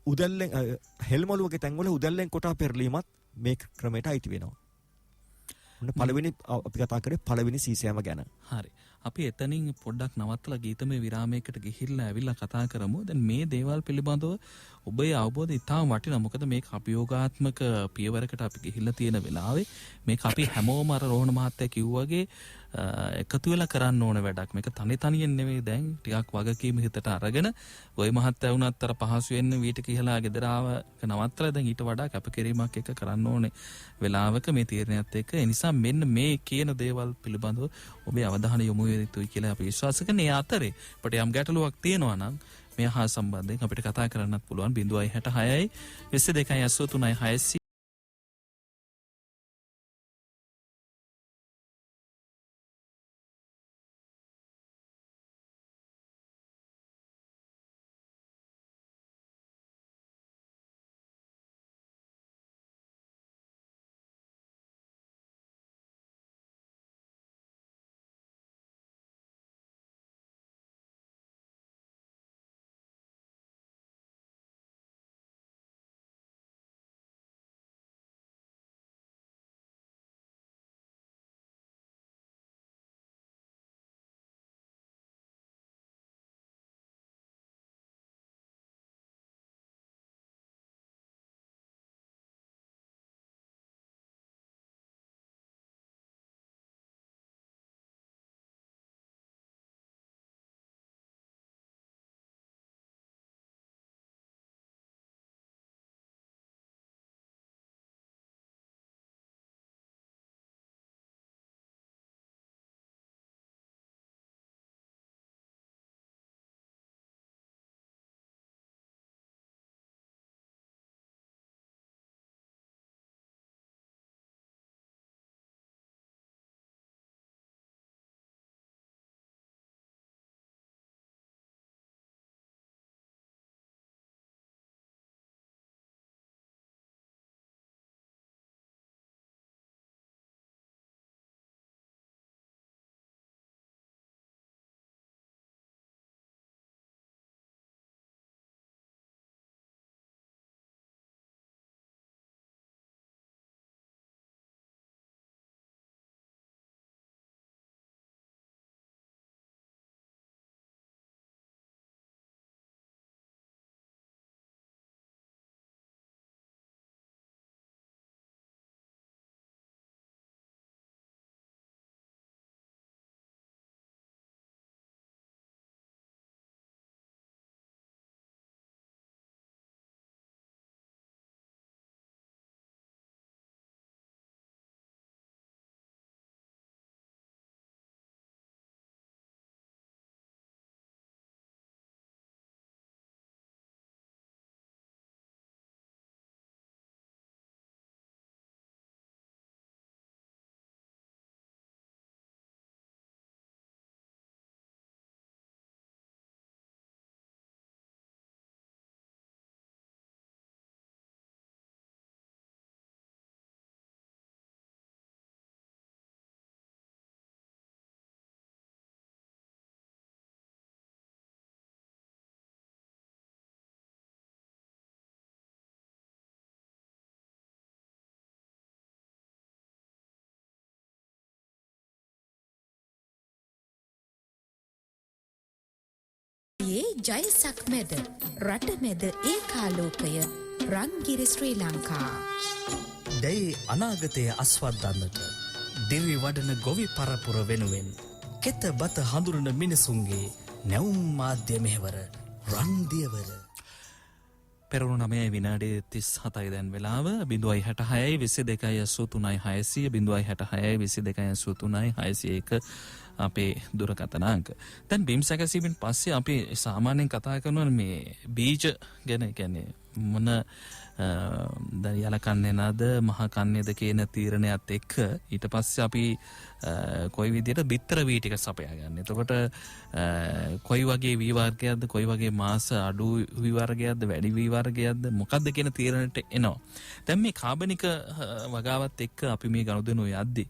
උදැල්ලෙන් හෙල්මලු වගේ තැන්වල උදැල්ලෙන් කොටා පෙරලීමත් මේ ක්‍රමයට අයිති වෙනවා. පළවෙනි අපි කතා කරේ පළවෙනි සීසෑම ගැන. හරි. අපි එතනින් පොඩ්ඩක් නවත්තලා ගීතමය විරාමයකට ගිහිල්ලා ඇවිල්ලා කතා කරමු. දැන් මේ දේවල් පිළිබඳව ඔබේ අවබෝධය ඉතාම වටිනවා. මොකද මේක අභියෝගාත්මක පියවරකට අපි ගිහිල්ලා තියෙන වෙලාවේ මේක අපි හැමෝම අර රෝහණ මහත්තයා කිව්වාගේ එකතු වෙලා කරන්න ඕන වැඩක්. මේක තනියෙන් නෙවෙයි දැන් ටිකක් වගකීම හිතට අරගෙන ඔය මහත්තයා වුණත් අර පහසු වෙන්න වීට කියලා ගෙදර ආවක නවත්තලා දැන් ඊට වඩා කැපකිරීමක් එක කරන්න ඕනේ වෙලාවක මේ තීරණයත් එක්ක. ඒ නිසා මෙන්න මේ කියන දේවල් පිළිබඳව ඔබේ අවධානය යොමු වෙ යුතුයි කියලා අපි විශ්වාස කරන. ඒ අතරේ අපිට යම් ගැටලුවක් තියෙනවා නම් මේ හා සම්බන්ධයෙන් අපිට කතා කරන්නත් පුළුවන් 066 22 83 6 ජයසක් මැද රට මැද ඒකාලෝකය රංගිර ශ්‍රී ලංකා. දැයි අනාගතය අස්වද්දන්නට දිවි වඩන ගොවි පරපුර වෙනුවෙන් කෙත බත හඳුරන මිනිසුන්ගේ නැවුම් මාධ්‍ය මෙහෙවර රන්දියවර. පෙරවරු 9 විනාඩි 37යි දැන් වෙලාව 0.66 22.83 0.66 අපේ දුරකථන අංක. දැන් බිම් සැකසීමෙන් පස්සේ අපි සාමාන්‍යයෙන් කතා කරනවා මේ බීජ ගැන. කියන්නේ මොන යල කන්නේ නැද මහ කන්නේද කියන තීරණයත් එක්ක ඊට පස්සේ අපි කොයි විදිහට බිත්තර වී ටික සපයා ගන්න. එතකොට කොයි වගේ වී වර්ගයක්ද කොයි වගේ මාස අඩු වී වර්ගයක්ද වැඩි වී වර්ගයක්ද මොකක්ද කියන තීරණයට එනවා. දැන් මේ කාබනික වගාවත් එක්ක අපි මේ ගනුදෙනු යද්දී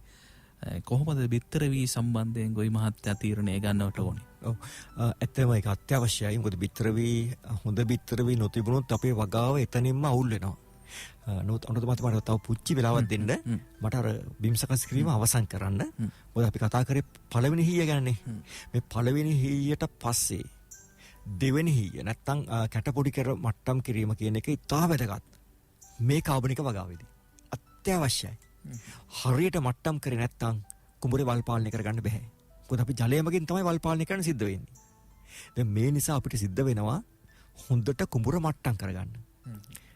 කොහොමද බිත්තර වී සම්බන්ධයෙන් ගොවි මහත්තයා තීරණය ගන්නවට ඕනේ? ඔව් ඇත්තම ඒක අත්‍යවශ්‍යයි. මොකද බිත්තර වී හොඳ බිත්තර වී නොතිබුණොත් අපේ වගාව එතනින්ම අවුල් වෙනවා. නමුත් අනුතමත් මට තව පුංචි වෙලාවක් දෙන්න. මට අර බිම් සකස් කිරීම අවසන් කරන්න. මොකද අපි කතා කරේ පළවෙනි හීය ගැනනේ. මේ පළවෙනි හීයට පස්සේ දෙවෙනි හීය නැත්තම් කැටපොඩි කර මට්ටම් කිරීම කියන එක ඉතා වැදගත්. මේ කාබනික වගාවේදී අත්‍යවශ්‍යයි. හරියට මට්ටම් කරේ නැත්තම් කුඹුරේ වල් පාලනය කරගන්න බෑ. මොකද අපි ජලය මගින් තමයි වල් පාලනය කරන්න සිද්ධ වෙන්නේ. දැන් මේ නිසා අපිට සිද්ධ වෙනවා හොඳට කුඹුර මට්ටම් කරගන්න.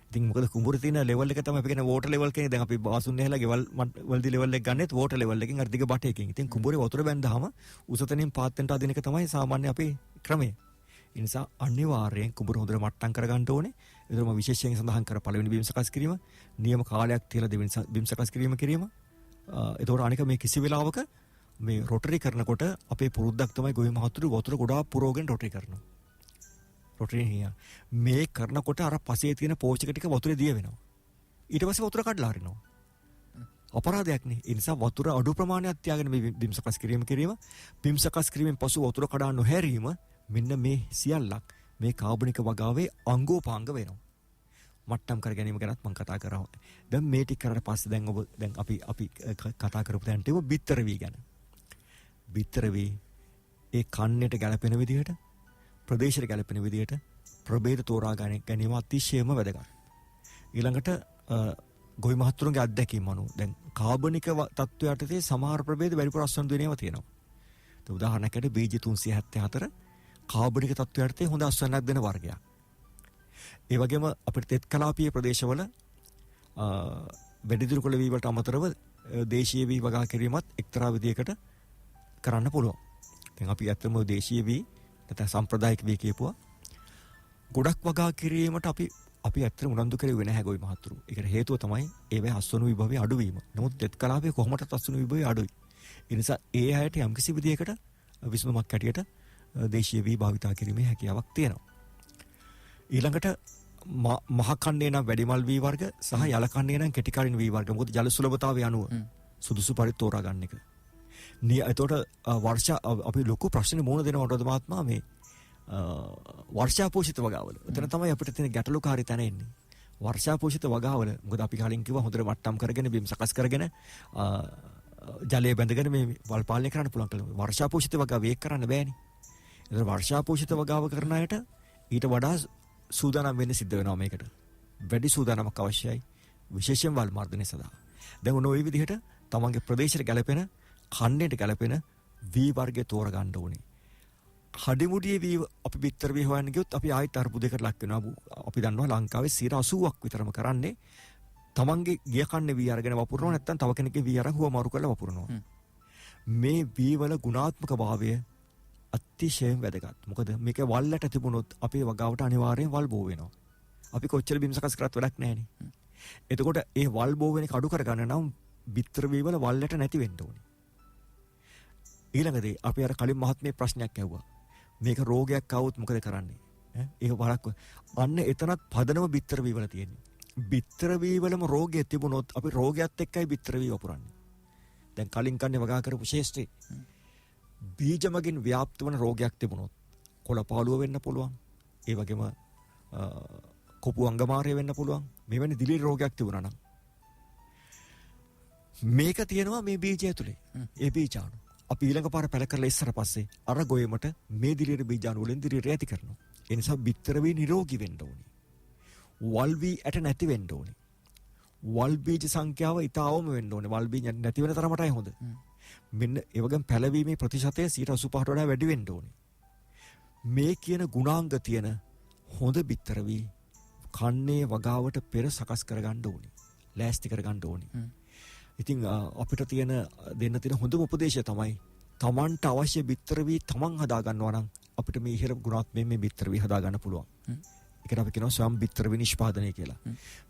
ඉතින් මොකද කුඹුරේ තියෙන ලෙවල් එක තමයි අපි කියන්නේ වෝටර් ලෙවල් කියන්නේ. දැන් අපි බාසුන් ඇහලා ගෙවල් වලදී ලෙවල් එක ගන්නෙත් වෝටර් ලෙවල් එකකින් අර දිග බටයකින්. ඉතින් කුඹුරේ වතුර බැඳහම උසතනින් පාත්වෙන්ට අදින එක තමයි සාමාන්‍ය අපේ ක්‍රමය. ඒ නිසා අනිවාර්යෙන් කුඹුර හොඳට මට්ටම් කරගන්න ඕනේ. ඒතරම විශේෂයෙන් සඳහන් කර පළවෙනි බිම් සකස් කිරීම, නියම කාලයක් තියලා දෙවෙනි බිම් සකස් කිරීම. ඒතකොට අනික මේ කිසි වෙලාවක මේ රොටරි කරනකොට අපේ පුරුද්දක් තමයි ගොවි මහතුරු වතුර ගොඩාක් පුරවගෙන රොටරි කරනවා. රොටරි හියා මේ කරනකොට අර පසේ තියෙන පෝෂක ටික වතුරේ දිය වෙනවා. ඊට පස්සේ වතුර කඩලා හරිනවා. අපරාධයක් නේ. ඒ නිසා වතුර අඩු ප්‍රමාණයක් තියාගෙන මේ බිම් සකස් කිරීම බිම් සකස් කිරීමෙන් පසු වතුර කඩා නොහැරීම මෙන්න මේ සියල්ලක් මේ කාබනික වගාවේ අංගෝපාංග වෙනවා. මට්ටම් කර ගැනීම ගැනත් මම කතා කරා. දැන් මේ ටික කරලා පස්සේ දැන් අපි කතා කරපු දැන් ටික බිත්තර වී ගැන. බිත්තර වී ඒ කන්නේට ගැලපෙන විදිහට ප්‍රදේශයට ගැලපෙන විදිහට ප්‍රභේද තෝරා ගැනීම අතිශයම වැදගත්. ඊළඟට ගොවි මහතුරුන්ගේ අත්දැකීම් අනුව දැන් කාබනික තත්ත්වයට යටතේ සමහර ප්‍රභේද වැඩිපුර අස්වැන්න දෙනේවා තියෙනවා. උදාහරණයකට බීජ 374 කාබනික තත්ත්වයට යටතේ හොඳ අස්වැන්නක් දෙන වර්ගයක්. ඒ වගේම අපිට තෙත් කලාපීය ප්‍රදේශවල වැඩිදුර කොළ වී වලට අමතරව දේශීය වී වගා කිරීමත් එක්තරා විදියකට කරන්න පුළුවන්. දැන් අපි අත්‍තරම දේශීය වී නැත්නම් සම්ප්‍රදායික වී කියපුවා ගොඩක් වගා කිරීමට අපි ඇත්තටම උනන්දු කරුවේ නැහැ ගොවි මහතුරු. ඒකට හේතුව තමයි ඒවේ අස්වනු විභවයේ අඩුවීම. නමුත් තෙත් කලාපයේ කොහොමදත් අස්වනු විභවයේ අඩුයි. ඒ නිසා ඒ අයට යම්කිසි විදියකට විසඳුමක් ඇටියට දේශීය වී භාවිතා කිරීමේ හැකියාවක් තියෙනවා. ඊළඟට මහ කන්නේ නම් වැඩිමල් වී වර්ග සහ යල කන්නේ නම් කෙටි කලින් වී වර්ග. මොකද ජල සුලභතාවය අනුව සුදුසු පරිදි තෝරා ගන්න එක. එතකොට වර්ෂා අපි ලොකු ප්‍රශ්නේ මුහුණ දෙනවා වඩ මහත්මයා මේ වර්ෂා පෝෂිත වගාවල. එතන තමයි අපිට තියෙන ගැටලුකාරී තැන එන්නේ. වර්ෂා පෝෂිත වගාවල මොකද අපි කලින් කිව්වා හොඳට මට්ටම් කරගෙන බිම් සකස් කරගෙන ජලය බැඳගෙන මේ වල් පාලනය කරන්න පුළුවන් කියලා. වර්ෂා පෝෂිත වගාව ඒක කරන්න බෑනේ. ඒතර වර්ෂා පෝෂිත වගාව කරන අයට ඊට වඩා සූදානම් වෙන්න සිද්ධ වෙනවා මේකට. වැඩි සූදානමක් අවශ්‍යයි විශේෂයෙන් වල් මර්ධනය සඳහා. දැන් ඔන්න ওই විදිහට තමන්ගේ ප්‍රදේශයට ගැලපෙන කන්නේට ගැලපෙන වී වර්ගය තෝරගන්න ඕනේ. හඩිමුඩියේ වී අපි බිත්තර වී හොයන්න ගියොත් අපි ආයෙත් අර්බුදයකට ලක් වෙනවා. අපි දන්නවා ලංකාවේ 80%ක් විතරම කරන්නේ තමන්ගේ ගිය කන්නේ වී අරගෙන වපුරනවා නැත්නම් තව කෙනෙක්ගේ වී අරන් හුවමාරු කරලා වපුරනවා. මේ වී වල ගුණාත්මක භාවය අතිශයින් වැදගත්. මොකද මේක වල්ලට තිබුණොත් අපේ වගාවට අනිවාර්යෙන් වල් බෝ වෙනවා. අපි කොච්චර බිම් සකස් කරත් වැඩක් නැහැනේ. එතකොට ඒ වල් බෝ වෙන එක අඩු කරගන්න නම් බිත්තර වී වල වල්ලට නැති වෙන්න ඕනේ. ඊළඟදී අපි අර කලින් මහත්මයේ ප්‍රශ්නයක් ඇහුවා. මේක රෝගයක් ආවොත් මොකද කරන්නේ? ඒක වරක් අන්න එතනත් පදනම බිත්තර වී වල තියෙන්නේ. බිත්තර වී වලම රෝගය තිබුණොත් අපි රෝගයත් එක්කයි බිත්තර වී වපුරන්නේ. දැන් කලින් කන්නේ වගා කරපු ශේෂ්ත්‍රේ බීජ මගින් ව්‍යාප්ත වන රෝගයක් තිබුණොත් කොළපාළුව වෙන්න පුළුවන්. ඒ වගේම කොපු අංගමාරය වෙන්න පුළුවන්. මෙවැනි දිලීර රෝගයක් තිබුණා නම් මේක තියෙනවා මේ බීජය ඇතුලේ. ඒ බීජාණු අපි ඊළඟ පාර පැල කරලා ඉස්සර පස්සේ අර ගොයමට මේ දිලීර බීජාණු වලින් දිලීර ඇති කරනවා. ඒ නිසා බිත්තර වී නිරෝගී වෙන්න ඕනේ. වල් වී ඇට නැති වෙන්න ඕනේ. වල් බීජ සංඛ්‍යාව ඊටවම වෙන්න ඕනේ. වල් බීජ නැති වෙන තරමටයි හොඳ. මෙන්න ඒ වගේම පැලවීමේ ප්‍රතිශතය 85ට වඩා වැඩි වෙන්න ඕනේ. මේ කියන ගුණාංග තියෙන හොඳ බිත්තර වී කන්නේ වගාවට පෙර සකස් කරගන්න ඕනේ. ලෑස්ති කරගන්න ඕනේ. ඉතින් අපිට දෙන්න තියෙන හොඳම උපදේශය තමයි තමන්ට අවශ්‍ය බිත්තර වී තමන් හදා ගන්නවා නම් අපිට මේ ඉහළ ගුණාත්මයෙන් මේ බිත්තර වී හදා ගන්න පුළුවන්. ඒකට අපි කියනවා ස්වයං බිත්තර වී නිෂ්පාදනය කියලා.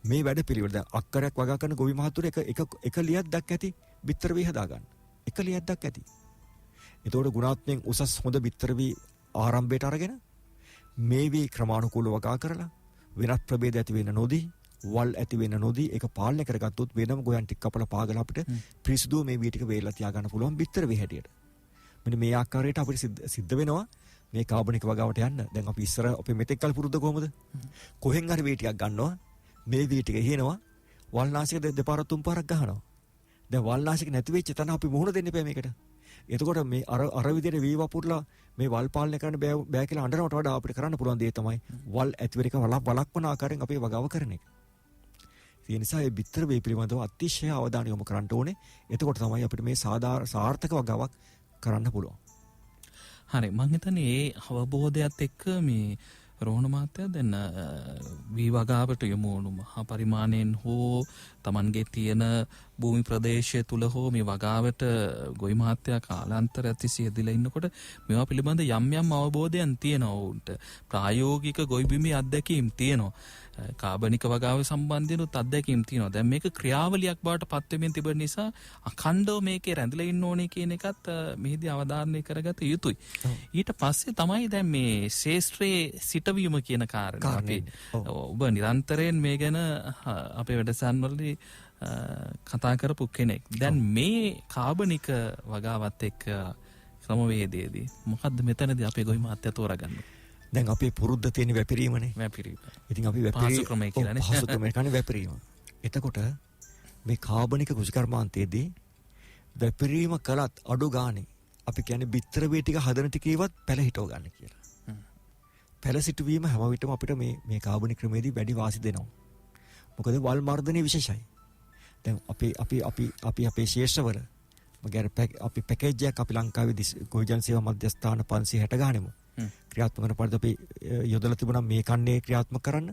මේ වැඩ පිළිවෙල දැන් අක්කරයක් වගා කරන ගොවි මහතුරු එක ලියක් දැක් ඇති බිත්තර වී හදා ගන්න. එක ලියක් දැක් ඇති. ඒතකොට ගුණාත්මයෙන් උසස් හොඳ බිත්තර වී ආරම්භයට අරගෙන මේ වී ක්‍රමානුකූලව වගා කරලා වෙනත් ප්‍රභේද ඇති වෙන්න නොදී වල් ඇති වෙන්න නොදී ඒක පාලනය කරගත්තොත් වෙනම ගොයන් ටික කපලා පාගලා අපිට පිරිසිදුව මේ වී ටික වේලලා තියාගන්න පුළුවන් බිත්තර වී හැටියට. මෙන්න මේ ආකාරයට අපිට සිද්ධ වෙනවා මේ කාබනික වගාවට යන්න. දැන් අපි ඉස්සර අපේ මෙතෙක් කල පුරුද්ද කොහමද? කොහෙන් හරි වී ටිකක් ගන්නවා. මේ වී ටික ඉහෙනවා. වල්නාසික දෙපාරක් තුන් පාරක් ගහනවා. දැන් වල්නාසික නැති වෙච්ච තැන අපි මුහුණ දෙන්න එපා මේකට. එතකොට මේ අර විදිහට වී වපුරලා මේ වල් පාලනය කරන්න බෑ කියලා අඬනවට වඩා අපිට කරන්න පුළුවන් දේ තමයි වල් ඇතිවර එක වලක්වන ආකාරයෙන් අපේ වගාව කරන එක. ඒ නිසා මේ බිත්තර වී පිළිබඳව අතිශය අවධානය යොමු කරන්න ඕනේ. එතකොට තමයි අපිට මේ සාර්ථක වගාවක් කරන්න පුළුවන්. හරි මම හිතන්නේ ඒ අවබෝධයත් එක්ක මේ රෝහණ මහත්තයා දැන් වී වගාවට යොමු වුණු මහා පරිමාණයෙන් හෝ Tamanගේ තියෙන භූමි ප්‍රදේශය තුල හෝ මේ වගාවට ගොවි මහත්තයා කාලාන්තරයක් තිස්සේ යෙදලා ඉන්නකොට මේවා පිළිබඳ යම් අවබෝධයන් තියෙනවා උන්ට. ප්‍රායෝගික ගොවි බිමේ අත්දැකීම් තියෙනවා. කාබනික වගාව සම්බන්ධිනුත් අත්දැකීම් තියෙනවා. දැන් මේක ක්‍රියාවලියක් බවට පත් වෙමින් තිබෙන නිසා අඛණ්ඩව මේකේ රැඳිලා ඉන්න ඕනේ කියන එකත් මෙහිදී අවධාරණය කරගත යුතුයි. ඊට පස්සේ තමයි දැන් මේ ශේෂ්ත්‍රයේ සිටවීම කියන කාරණේ. ඔබ නිරන්තරයෙන් මේ ගැන අපේ වැඩසටහන් වලදී කතා කරපු කෙනෙක්. දැන් මේ කාබනික වගාවත් එක්ක ක්‍රමවේදයේදී මොකද්ද මෙතනදී අපේ ගොවි මහත්තයා තෝරගන්නේ? දැන් අපේ පුරුද්ද තියෙන වැපිරීමනේ. වැපිරීම. ඉතින් අපි පහසුක්‍රමය කියලානේ. පහසුක්‍රමය කියන්නේ වැපිරීම. එතකොට මේ කාබනික කෘෂිකර්මාන්තයේදී වැපිරීම කළත් අඩු ගානේ අපි කියන්නේ බිත්තර වී ටික හදන ටිකේවත් පැල හිටව ගන්න කියලා. පැල සිටුවීම හැම විටම අපිට මේ කාබනික ක්‍රමයේදී වැඩි වාසි දෙනවා. මොකද වල් මර්ධනය විශේෂයි. දැන් අපි අපේ ශේෂ්ඨවල අපි පැකේජ් එකක් අපි ලංකාවේ ගොවිජන සේවා මධ්‍යස්ථාන 560 ගානෙමු. ක්‍රියාත්මක කරන පරිදි අපි යොදලා තිබුණා මේ කන්නේ ක්‍රියාත්මක කරන්න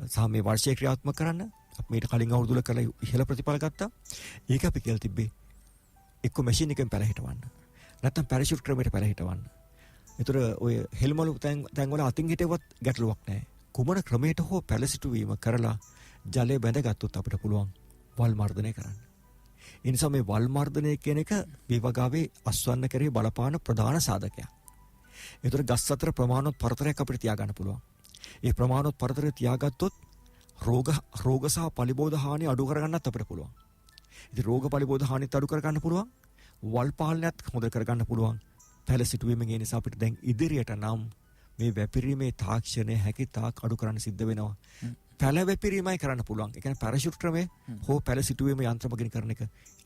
සහ මේ වර්ෂයේ ක්‍රියාත්මක කරන්න. අපි මීට කලින් අවුරුදු වල කරලා ඉහළ ප්‍රතිඵල ගත්තා. ඒක අපි කියලා තිබ්බේ එක්ක මැෂින් එකෙන් පැල හිටවන්න. නැත්නම් පැරෂූට් ක්‍රමයට පැල හිටවන්න. ඒතර ඔය හෙල්මලු තැන් වල අතින් හිටෙවත් ගැටලුවක් නැහැ. කුමන ක්‍රමයට හෝ පැල සිටුවීම කරලා ජලය බැඳගත්තොත් අපිට පුළුවන් වල් මර්ධනය කරන්න. ඒ නිසා මේ වල් මර්ධනය කියන එක මේ වගාවේ අස්වැන්න කරේ බලපාන ප්‍රධාන සාධකයක්. ඒතර ගස් අතර ප්‍රමාණවත් පරතරයක් අපිට තියාගන්න පුළුවන්. ඒ ප්‍රමාණවත් පරතරය තියාගත්තොත් රෝග සහ පලිබෝධ හානි අඩු කරගන්නත් අපිට පුළුවන්. ඉතින් රෝග පලිබෝධ හානිත් අඩු කරගන්න පුළුවන්. වල් පාලනයත් හොඳ කරගන්න පුළුවන්. පැල සිටුවීමෙන් ඒ නිසා අපිට දැන් ඉදිරියට නම් මේ වැපිරීමේ තාක්ෂණය හැකි තාක් අඩු කරන්න සිද්ධ වෙනවා. පැල වැපිරීමයි කරන්න පුළුවන්. ඒ කියන්නේ පැරෂූට් ක්‍රමය හෝ පැල සිටුවීම යන්ත්‍රමකින් කරන එක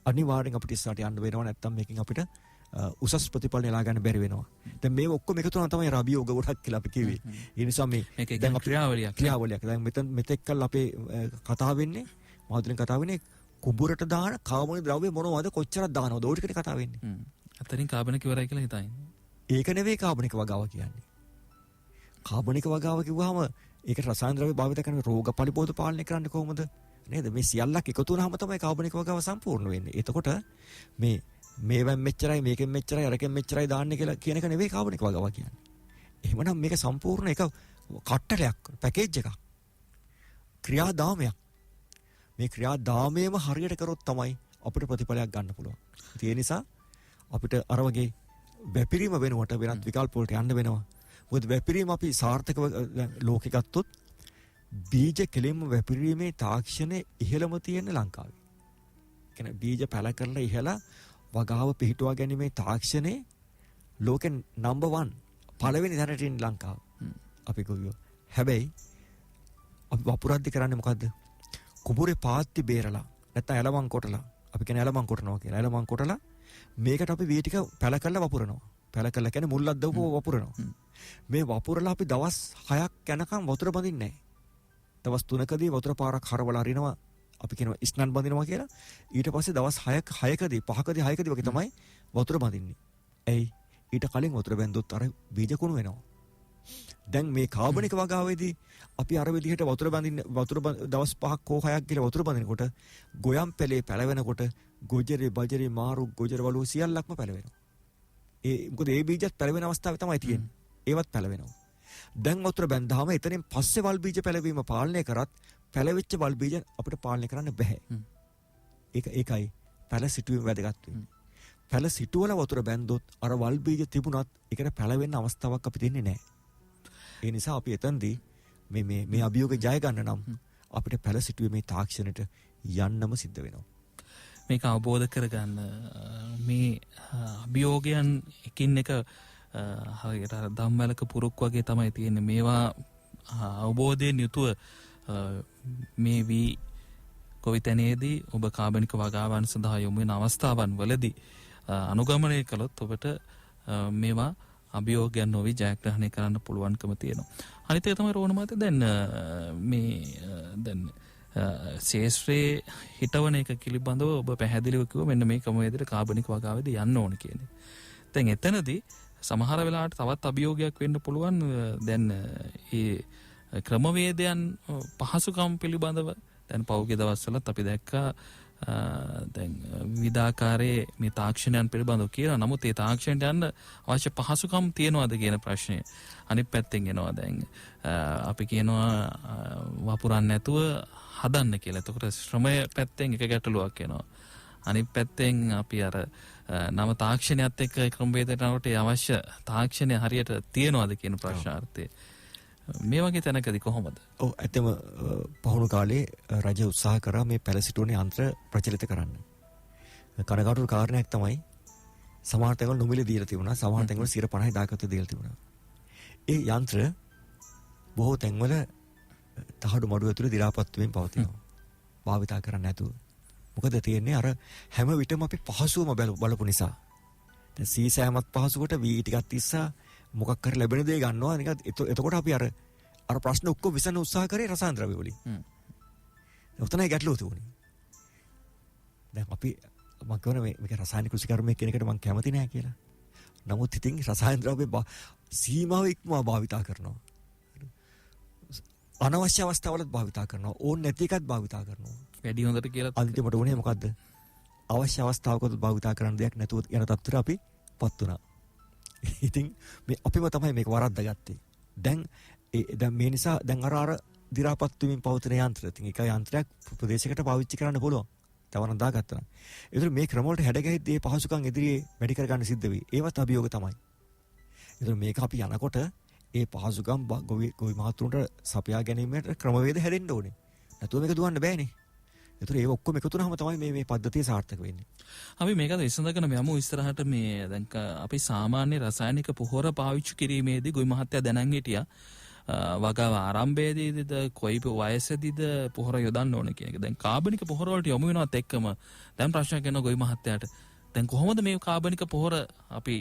අනිවාර්යෙන් අපිට ඉස්සරහට යන්න වෙනවා. නැත්නම් මේකෙන් අපිට උසස් ප්‍රතිඵල නෙලා ගන්න බැරි වෙනවා. දැන් මේ ඔක්කොම එකතු වෙනවා තමයි රබියෝග ගොඩක් කියලා අපි කිව්වේ. ඒ නිසා මේ දැන් ක්‍රියාවලියක්. දැන් මෙතෙක් කල් අපේ කතා වෙන්නේ මාධ්‍යයෙන් කතා වෙන්නේ කුඹුරට දාන කාබනික ද්‍රව්‍ය මොනවද කොච්චරක් දානවද ඕක ටිකනේ කතා වෙන්නේ. අතරින් කාබනික ඉවරයි කියලා හිතන්නේ. ඒක නෙවෙයි කාබනික වගාව කියන්නේ. කාබනික වගාව කිව්වහම ඒකට රසායන ද්‍රව්‍ය භාවිත කරන රෝග පරිපෝෂ පාලනය කරන්නේ කොහොමද? නේද? මේ සියල්ලක් එකතු වුණාම තමයි කාබනික වගාව සම්පූර්ණ වෙන්නේ. එතකොට මේවෙන් මෙච්චරයි මේකෙන් මෙච්චරයි අරකින් මෙච්චරයි දාන්නේ කියලා කියන එක නෙවෙයි කාබනික වගාව කියන්නේ. එහෙමනම් මේක සම්පූර්ණ එක කට්ටලයක් පැකේජ් එකක්. ක්‍රියාදාමයක්. මේ ක්‍රියාදාමයේම හරියට කරොත් තමයි අපිට ප්‍රතිඵලයක් ගන්න පුළුවන්. ඒ නිසා අපිට අර වගේ වැපිරීම වෙනුවට වෙනත් විකල්ප වලට යන්න වෙනවා. මොකද වැපිරීම අපි සාර්ථකව ලෝකෙ ගත්තොත් බීජ කෙලින්ම වැපිරීමේ තාක්ෂණය ඉහළම තියෙන ලංකාවේ. කියන්නේ බීජ පැල කරලා ඉහළ වගාව පිහිටුවා ගැනීමේ තාක්ෂණේ ලෝකෙන් නම්බර් 1 පළවෙනි තැනට ඉන්න ලංකාව. අපි ගොවියෝ. හැබැයි අපි වපුරද්දි කරන්නේ මොකද්ද? කුඹුරේ පාත්ති බේරලා නැත්නම් ඇලමන් කොටලා අපි කියන්නේ ඇලමන් කොටනවා කියලා. ඇලමන් කොටලා මේකට අපි වී ටික පැල කරලා වපුරනවා. පැල කරලා කියන්නේ මුල්ලක් දවපුව වපුරනවා. මේ වපුරලා අපි දවස් 6ක් යනකම් වතුර බඳින්නේ නැහැ. දවස් 3කදී වතුර පාරක් හරවලා අරිනවා. අපි කියනවා ස්නාන බඳිනවා කියලා. ඊට පස්සේ දවස් 6කදී 5කදී වගේ තමයි වතුර බඳින්නේ. ඇයි? ඊට කලින් වතුර බැන්දොත් අර බීජ කුණු වෙනවා. දැන් මේ කාබනික වගාවේදී අපි අර විදිහට වතුර දවස් 5ක් හෝ 6ක් ගිහලා වතුර බඳිනකොට ගොයම් පැලේ පැලවෙනකොට ගොජරේ බජරේ මාරු ගොජර වලු සියල්ලක්ම පැලවෙනවා. මොකද ඒ බීජත් පැලවෙන අවස්ථාවේ තමයි තියෙන්නේ. ඒවත් පැලවෙනවා. දැන් වතුර බැන්දාම එතනින් පස්සේ වල් බීජ පැලවීම පාලනය කරත් පැලවිච්ච වල් බීජ අපිට පාලනය කරන්න බෑ. ඒකයි පැල සිටුවීම වැදගත් වෙන්නේ. පැල සිටුවල වතුර බැන්දොත් අර වල් බීජ තිබුණත් ඒකට පැලවෙන්න අවස්ථාවක් අපි දෙන්නේ නැහැ. ඒ නිසා අපි එතනදී මේ අභියෝගය ජය ගන්න නම් අපිට පැල සිටුවීමේ තාක්ෂණයට යන්නම සිද්ධ වෙනවා. මේක අවබෝධ කරගන්න මේ අභියෝගයන් එකින් එක හරියට ධම්මලක පුරුක් වගේ තමයි තියෙන්නේ. මේවා අවබෝධයෙන් යුතුව මේ වී කොවිතැනේදී ඔබ කාබනික වගාවන් සඳහා යොමු වෙන අවස්ථාවන් වලදී අනුගමනය කළොත් ඔබට මේවා අභියෝගයන් නොවි ජයග්‍රහණය කරන්න පුළුවන්කම තියෙනවා. අනිත් එක තමයි රෝණ මහත්තයා දැන් ශේෂ්ත්‍රයේ හිටවන එක පිළිබඳව ඔබ පැහැදිලිව කිව්වා මෙන්න මේ ක්‍රමවේදයට කාබනික වගාවේදී යන්න ඕන කියන්නේ. දැන් එතනදී සමහර වෙලාවට තවත් අභියෝගයක් වෙන්න පුළුවන්. දැන් මේ ක්‍රමවේදයන් පහසුකම් පිළිබඳව දැන් පෞද්ගලික දවස්වලත් අපි දැක්කා දැන් විවිධාකාරයේ මේ තාක්ෂණයන් පිළිබඳව කියලා. නමුත් ඒ තාක්ෂණයට යන්න අවශ්‍ය පහසුකම් තියනවාද කියන ප්‍රශ්නය අනිත් පැත්තෙන් එනවා. දැන් අපි කියනවා වපුරන්න නැතුව හදන්න කියලා. එතකොට ශ්‍රමය පැත්තෙන් එක ගැටලුවක් එනවා. අනිත් පැත්තෙන් අපි අර නව තාක්ෂණයත් එක්ක ක්‍රමවේදයට යනකොට අවශ්‍ය තාක්ෂණය හරියට තියනවාද කියන ප්‍රශ්නාර්ථය. මේ වගේ තැනකදී කොහොමද? ඔව් ඇත්තම පහුණු කාලේ රජය උත්සාහ කරා මේ පැලසිටුවනේ යන්ත්‍ර ප්‍රචලිත කරන්න. කනගාටු කාරණයක් තමයි සමහර තැන්වල නොමිලේ දීලා තිබුණා. සමහර තැන්වල 50 දායකත්ව දීලා තිබුණා. ඒ යන්ත්‍ර බොහෝ තැන්වල තහඩු මඩු ඇතුලේ දි รา පත් වෙමින් පවතිනවා. භාවිතා කරන්න නැතුව. මොකද තියෙන්නේ අර හැම විටම අපි පහසුවම බලපු නිසා. දැන් සීසෑමත් පහසුවට වී ටිකක් තිස්සා මොකක් හරි ලැබෙන දේ ගන්නවා නිකන්. එතකොට අපි අර ප්‍රශ්න ඔක්කොම විසඳන උත්සාහ කරේ රසායන ද්‍රව්‍ය වලින්. ඔතනයි ගැටලුව තියෙන්නේ. දැන් අපි මම කියනවා මේක රසායනික කෘෂිකර්මයේ කියන එකට මම කැමති නෑ කියලා. නමුත් ඉතින් රසායන ද්‍රව්‍ය සීමාව ඉක්මවා භාවිතා කරනවා. අනවශ්‍ය අවස්ථාවලත් භාවිතා කරනවා. ඕන නැති එකත් භාවිතා කරනවා. වැඩි හොඳට කියලා අන්තිමට උනේ මොකද්ද? අවශ්‍ය අවස්ථාවකත් භාවිතා කරන්න දෙයක් නැතුව යන තත්ත්වයට අපිපත් වුණා. ඉතින් මේ අපිම තමයි මේක වරද්දාගත්තේ. දැන් මේ නිසා දැන් අර දි รา පත් වීමෙන් පවතින යන්ත්‍ර. ඉතින් එක යන්ත්‍රයක් ප්‍රදේශයකට පාවිච්චි කරන්න පුළුවන්. තවනම් දාගත්තා නම්. ඒතර මේ ක්‍රම වලට හැඩගැහිද්දී මේ පහසුකම් ඉදිරියේ වැඩි කරගන්න සිද්ධ වෙයි. ඒවත් අභියෝග තමයි. ඒතර මේක අපි යනකොට ඒ පහසුකම් ගොවි මහතුරුන්ට සපයා ගැනීමට ක්‍රමවේද හැදෙන්න ඕනේ. නැතුව මේක දුවන්න බෑනේ. ඒතර ඒ ඔක්කොම එකතු වුණාම තමයි මේ පද්ධතිය සාර්ථක වෙන්නේ. අපි මේකද විසඳගෙන යමු ඉස්සරහට. මේ දැන් අපි සාමාන්‍ය රසායනික පොහොර පාවිච්චි කිරීමේදී ගොවි මහත්තයා දැනන් හිටියා වගාව ආරම්භයේදීද කොයි වයසේදීද පොහොර යොදන්න ඕන කියන එක. දැන් කාබනික පොහොර වලට යොමු වෙනවත් එක්කම දැන් ප්‍රශ්නයක් එනවා ගොවි මහත්තයාට. දැන් කොහොමද මේ කාබනික පොහොර අපි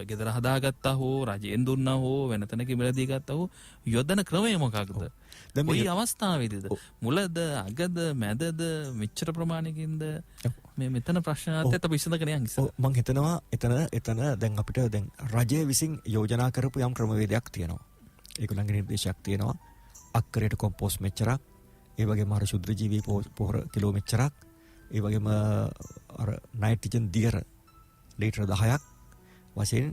ගෙදර හදාගත්තා හෝ රජයෙන් දුන්නා හෝ වෙන තැනක මිලදී ගත්තා හෝ යොදන ක්‍රමය මොකක්ද? දැන් මේ අවස්ථාවේදීද මුලද අගද මැදද මෙච්චර ප්‍රමාණයකින්ද මේ මෙතන ප්‍රශ්නාර්ථයත් අපි විසඳගෙන යන් ඉස්සර. මම හිතනවා එතන දැන් අපිට දැන් රජය විසින් යෝජනා කරපු යම් ක්‍රමවේදයක් තියෙනවා. ඒගොල්ලන්ගේ නිර්දේශයක් තියෙනවා. අක්කරයට කොම්පෝස්ට් මෙච්චරක්, ඒ වගේම අර ශුද්ධ ජීවී පොහොර කිලෝ මෙච්චරක්, ඒ වගේම අර නයිට්‍රජන් දියර ලීටර 10ක් වශයෙන්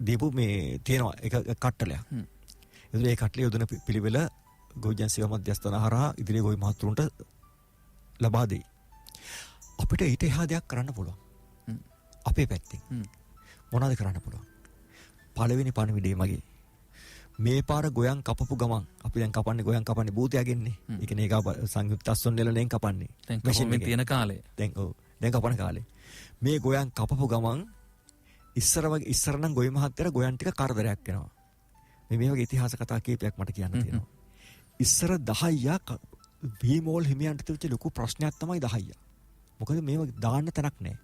දීපු මේ තියෙනවා එක කට්ටලයක්. ඒතර ඒ කට්ටලිය යොදන පිළිවෙල ගොවිජන සේවා මධ්‍යස්ථාන හරහා ඉදිරියේ ගොවි මහතුරුන්ට ලබා දෙයි. අපිට ඊට එහා දෙයක් කරන්න පුළුවන්. අපේ පැත්තෙන් මොනවද කරන්න පුළුවන්? පළවෙනි පණිවිඩය මගේ මේ පාර ගොයන් කපපු ගමන් අපි දැන් කපන්නේ ගොයන් කපන්නේ බූතයගෙන්නේ. ඒ කියන්නේ ඒක සංයුක්ත අස්වැන්න නෙලෙන් කපන්නේ. මැෂින් එකේ තියෙන කාලේ. දැන් කපන කාලේ. මේ ගොයන් කපපු ගමන් ඉස්සර නම් ගොවි මහත්තයාට ගොයන් ටික කරදරයක් වෙනවා. මේ වගේ ඉතිහාස කතා කීපයක් මට කියන්න තියෙනවා. ඉස්සර 10 වීමෝල් හිමියන්ට තිබිච්ච ලොකු ප්‍රශ්නයක් තමයි 10. මොකද මේව දාන්න තැනක් නැහැ.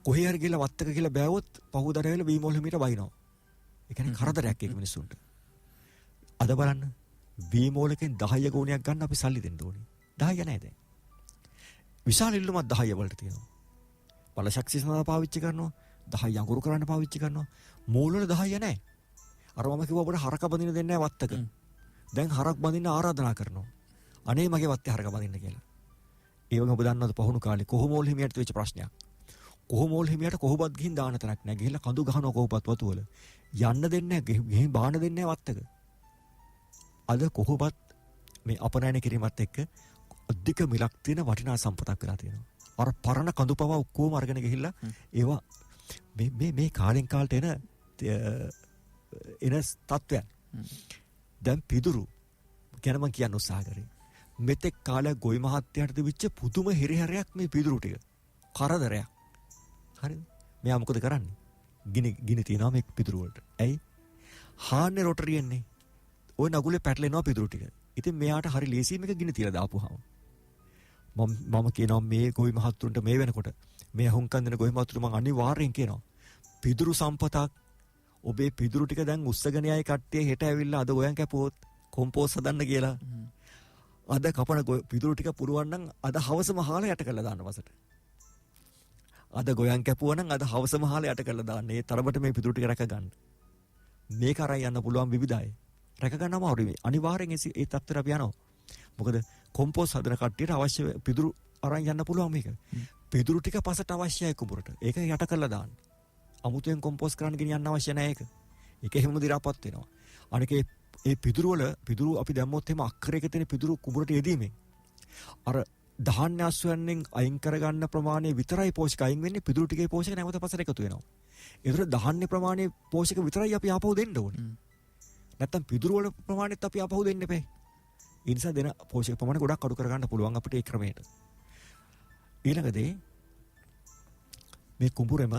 කොහේ හරි ගිහලා වත්තක කියලා බෑවොත් පහුදර වෙලා වීමෝල් හිමිට බයිනවා. ඒ කියන්නේ කරදරයක් ඒක මිනිස්සුන්ට. අද බලන්න වීමෝලකින් 10 ගුණයක් ගන්න අපි සල්ලි දෙන්න ඕනේ. 10 නැහැ දැන්. විශාල ඉල්ලුමක් 10 වලට තියෙනවා. බලශක්තිය සඳහා පාවිච්චි කරනවා. 10 අඟුරු කරන්න පාවිච්චි කරනවා. මූල වල 10 නැහැ. අර මම කිව්වා ඔබට හරක බඳින්න දෙන්නේ නැහැ වත්තක. දැන් හරක් බඳින්න ආරාධනා කරනවා. අනේ මගේ වත්තේ හරක බඳින්න කියලා. ඒ වගේ ඔබ දන්නවද පහුණු කාලේ කොහොමෝල් හිමියට වෙච්ච ප්‍රශ්නයක්. කොහොමෝල් හිමියට කොහොබත් ගිහින් දාන තරක් නැහැ. ගිහිල්ලා කඳු ගහනවා කොහොපත් වතු වල. යන්න දෙන්නේ නැහැ. ගිහින් බාන දෙන්නේ නැහැ වත්තක. අද කොහොබත් මේ අපනයන කිරීමත් එක්ක අධික මිලක් තියෙන වටිනා සම්පතක් වෙලා තියෙනවා. අර පරණ කඳුපව ඔක්කොම අරගෙන ගිහිල්ලා ඒවා මේ කාලෙන් කාලට එන තත්ත්වයන්. දැන් පිදුරු ගැන මම කියන්න උත්සාහ කරේ. මෙතෙක් කාලයක් ගොවි මහත්තයාට තිබිච්ච පුදුම හිරිහැරයක් මේ පිදුරු ටික. කරදරයක්. හරිද? මෙයා මොකද කරන්නේ? ගිනි තියනවා මේ පිදුරු වලට. ඇයි? හාන්නේ රොටරියෙන්නේ. ওই නගුලේ පැටලෙනවා පිදුරු ටික. ඉතින් මෙයාට හරි ලේසි මේක ගිනි තියලා දාපුවාම. මම කියනවා මේ ගොවි මහත්තුන්ට මේ වෙනකොට මේ හුම්කන් දෙන ගොවි මහත්තුන්ට මම අනිවාර්යෙන් කියනවා. පිදුරු සම්පතක් ඔබේ පිදුරු ටික දැන් උස්සගෙන යයි කට්ටිය හෙට ඇවිල්ලා අද ගොයන් කැපුවොත් කොම්පෝස්ට් හදන්න කියලා. අද කපන පිදුරු ටික පුරවන්න නම් අද හවසම හාලා යට කරලා දාන්න වසට. අද ගොයන් කැපුවා නම් අද හවසම හාලා යට කරලා දාන්න. ඒ තරමට මේ පිදුරු ටික රැක ගන්න. මේක අරන් යන්න පුළුවන් විවිධයි. රැක ගන්න අමාරුයි. අනිවාර්යෙන් ඒ තත්ත්වයට අපි යනවා. මොකද කොම්පෝස්ට් හදන කට්ටියට අවශ්‍ය පිදුරු අරන් යන්න පුළුවන් මේක. පිදුරු ටික පසට අවශ්‍යයි කුඹුරට. ඒක යට කරලා දාන්න. අමුතුවෙන් කොම්පෝස්ට් කරන්න ගෙනියන්න අවශ්‍ය නැහැ ඒක. ඒක හැමම දි รา පත් වෙනවා. අනික ඒ පිදුරු අපි දැම්මොත් එහෙම අක්කරයක තියෙන පිදුරු කුඹුරට යෙදීමෙන් අර ධාන්‍ය අස්වැන්නෙන් අයින් කරගන්න ප්‍රමාණය විතරයි පෝෂක අයින් වෙන්නේ. පිදුරු ටිකේ පෝෂක නැවත පසට එකතු වෙනවා. ඒතර ධාන්‍ය ප්‍රමාණය පෝෂක විතරයි අපි ආපහු දෙන්න ඕනේ. නැත්තම් පිදුරු වල ප්‍රමාණයත් අපි ආපහු දෙන්න එපේ. ඒ නිසා දෙන පෝෂක ප්‍රමාණය ගොඩක් අඩු කරගන්න පුළුවන් අපිට ඒ ක්‍රමයට. ඊළඟදී මේ කුඹුරෙම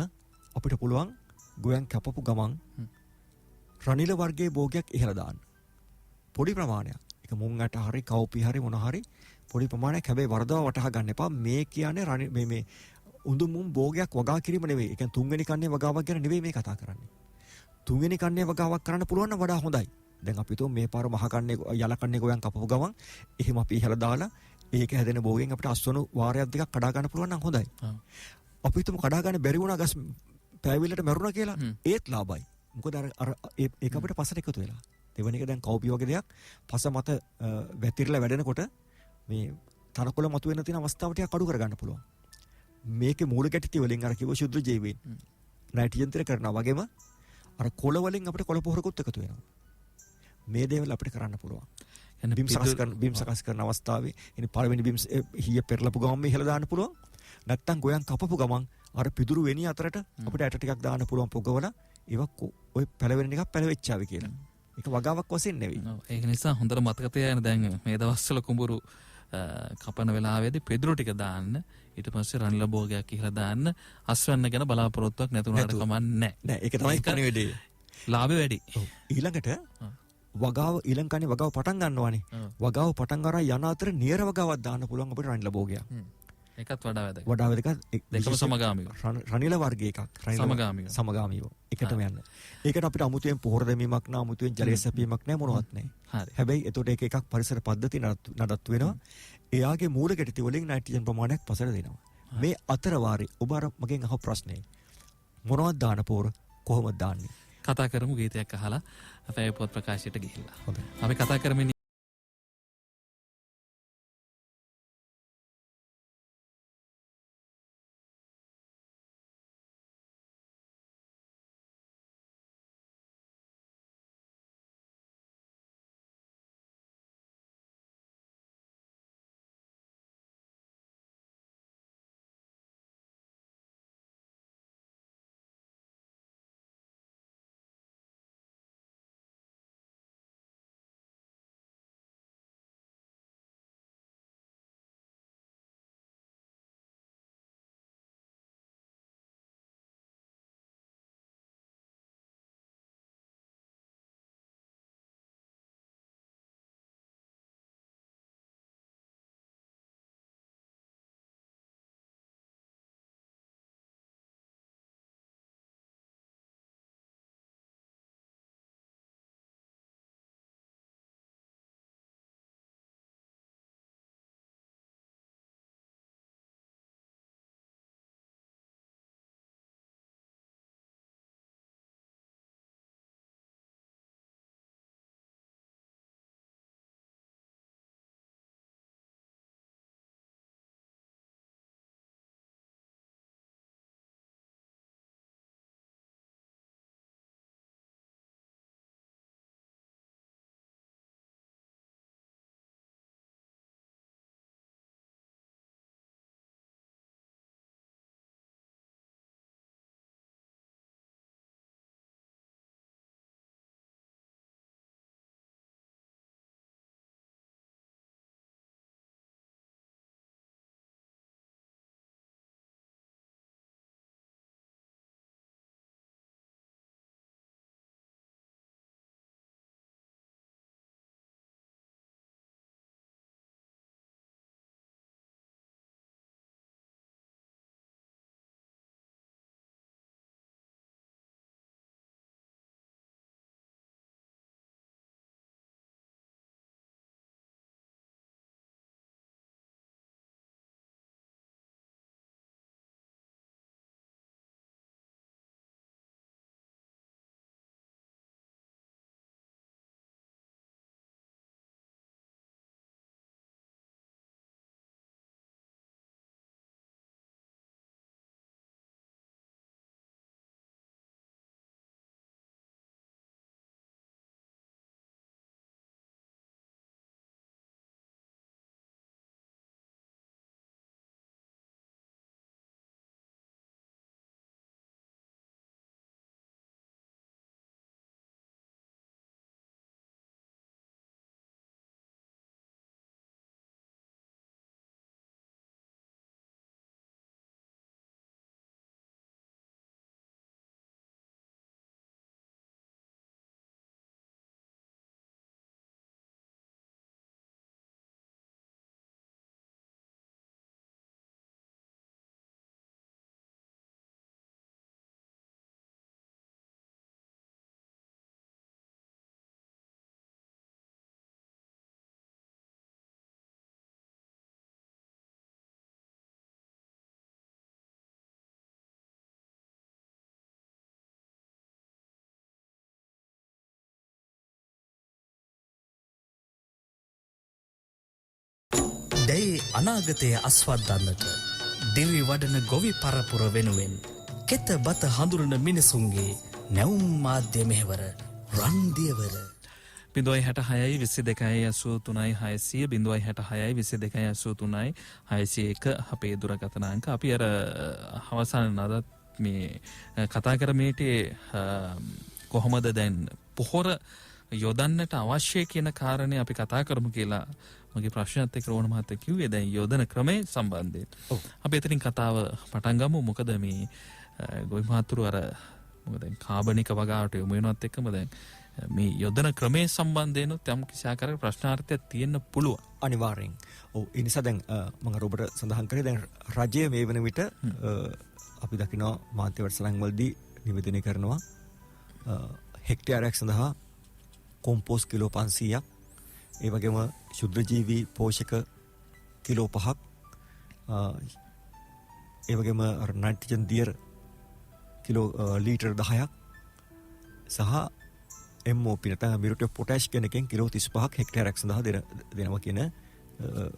අපිට පුළුවන් ගොයන් කැපපු ගමන් රනිල වර්ගයේ භෝගයක් ඉහළ දාන්න. පොඩි ප්‍රමාණයක්. ඒක මුං ඇට හරි කවුපි හරි මොන හරි පොඩි ප්‍රමාණයක් හැබැයි වරදව වටහා ගන්න එපා. මේ කියන්නේ මේ උඳු මුම් භෝගයක් වගා කිරීම නෙවෙයි. ඒ කියන්නේ තුන්වෙනි කන්නේ වගාවක් ගැන නෙවෙයි මේ කතා කරන්නේ. තුන්වෙනි කන්නේ වගාවක් කරන්න පුළුවන් නම් වඩා හොඳයි. දැන් අපි හිතුව මේ පාර මහ කන්නේ යල කන්නේ ගොයන් කපපු ගමන් එහෙම අපි ඉහළ දාලා ඒක හැදෙන භෝගයෙන් අපිට අස්වනු වාරයක් දෙකක් කඩා ගන්න පුළුවන් නම් හොඳයි. අපි හිතමු කඩා ගන්න බැරි වුණා ගස් පෑවිල්ලට මැරුණා කියලා. ඒත් ලාභයි. මොකද අර ඒක අපිට පසට එකතු වෙලා. දෙවෙනි එක දැන් කවුපි වගේ දෙයක් පස මත වැතිරලා වැඩෙනකොට මේ තනකොළ මතුවෙන තියෙන අවස්ථාව ටිකක් අඩු කරගන්න පුළුවන්. මේකේ මූල ගැටිති වලින් අර කිව්ව ශුද්ධ ජීවීන් නයිට්‍රජන් තර කරනවා වගේම අර කොළ වලින් අපිට කොළ පොහොරකුත් එකතු වෙනවා. මේ දේවල් අපිට කරන්න පුළුවන්. බීම් සකස් කරන අවස්ථාවේ ඉතින් පළවෙනි බීම් හීය පෙරලපු ගමන් මේ ඉහළ දාන්න පුළුවන්. නැත්තම් ගොයන් කපපු ගමන් අර පිදුරු වෙණි අතරට අපිට ඇට ටිකක් දාන්න පුළුවන් පොගවල ඒවක් ඔය පැලවෙන එකක් පැලවෙච්චාවි කියලා. ඒක වගාවක් වශයෙන් නෙවෙයි. ඒක නිසා හොඳට මතක තියාගන්න දැන් මේ දවස්වල කුඹුරු කපන වෙලාවේදී පිදුරු ටික දාන්න ඊට පස්සේ රනිල භෝගයක් ඉහලා දාන්න අස්වැන්න ගැන බලාපොරොත්තුවක් නැතුණාට කමන්නේ නැහැ. ඒක තමයි කණි වෙඩේ. ලාභෙ වැඩි. ඊළඟට ඊළඟ වගාව පටන් ගන්නවානේ. වගාව පටන් අරන් යන අතර නියර වගාවක් දාන්න පුළුවන් අපිට රනිල භෝගයක්. ඒකත් වඩා වැදගත්. වඩා වැදගත්. දෙකම සමගාමීව. රනිල වර්ග එකක්. සමගාමීව. එකටම යන්න. ඒකට අපිට අමුතුවෙන් පොහොර දැමීමක් නෑ, අමුතුවෙන් ජලය සැපීමක් නෑ, මොනවත් නෑ. හරි. හැබැයි එතකොට ඒක එකක් පරිසර පද්ධති නඩත්තු වෙනවා. එයාගේ මූල ගැටිති වලින් නයිට්‍රජන් ප්‍රමාණයක් පසට දෙනවා. මේ අතර වාරේ ඔබ අර මගෙන් අහපු ප්‍රශ්නේ මොනවද දාන පොර කොහොමද දාන්නේ? කතා කරමු ගීතයක් අහලා අපේ පොත් ප්‍රකාශයට ගිහිල්ලා. හොඳයි. අපි කතා කරමින් දැයි අනාගතය අස්වද්දන්නට දිවි වඩන ගොවි පරපුර වෙනුවෙන් කෙත බත හඳුරන මිනිසුන්ගේ නැවුම් මාධ්‍ය මෙහෙවර රන්දියවර 066 22 600 අපේ දුරකථනාංක අපි අර අවසාන නදත් මේ කතා කරමේට කොහොමද දැන් පොහොර යොදන්නට අවශ්‍ය කියන කාරණය අපි කතා කරමු කියලා මගේ ප්‍රශ්නත් එක්ක රෝහණ මහත්තයා කිව්වේ දැන් යොදන ක්‍රමේ සම්බන්ධයෙන්. අපි එතනින් කතාව පටන් ගමු. මොකද මේ ගොවි මහතුරු අර මොකද කාබනික වගාවට යොමු වෙනවත් එක්කම දැන් මේ යොදන ක්‍රමේ සම්බන්ධයෙන් යම් කිසි ආකාරයක ප්‍රශ්නාර්ථයක් තියෙන්න පුළුවන්. අනිවාර්යෙන්. ඔව් ඒ නිසා දැන් මම ඔබට සඳහන් කරේ දැන් රජය මේ වෙන විට අපි දකිනවා මාධ්‍ය වැඩසටහන් වලදී නිවේදනය කරනවා හෙක්ටයාරයක් සඳහා කොම්පෝස්ට් කිලෝ 500ක් ඒ වගේම ශුද්ධජීවී පෝෂක කිලෝ 5ක් ඒ වගේම නයිට්‍රජන් දියර කිලෝ ලීටර් 10ක් සහ MOP නැත්නම් මිරිට් ඔෆ් පොටෑෂ් කියන එකෙන් කිලෝ 35ක් හෙක්ටයාරයක් සඳහා දෙනවා කියන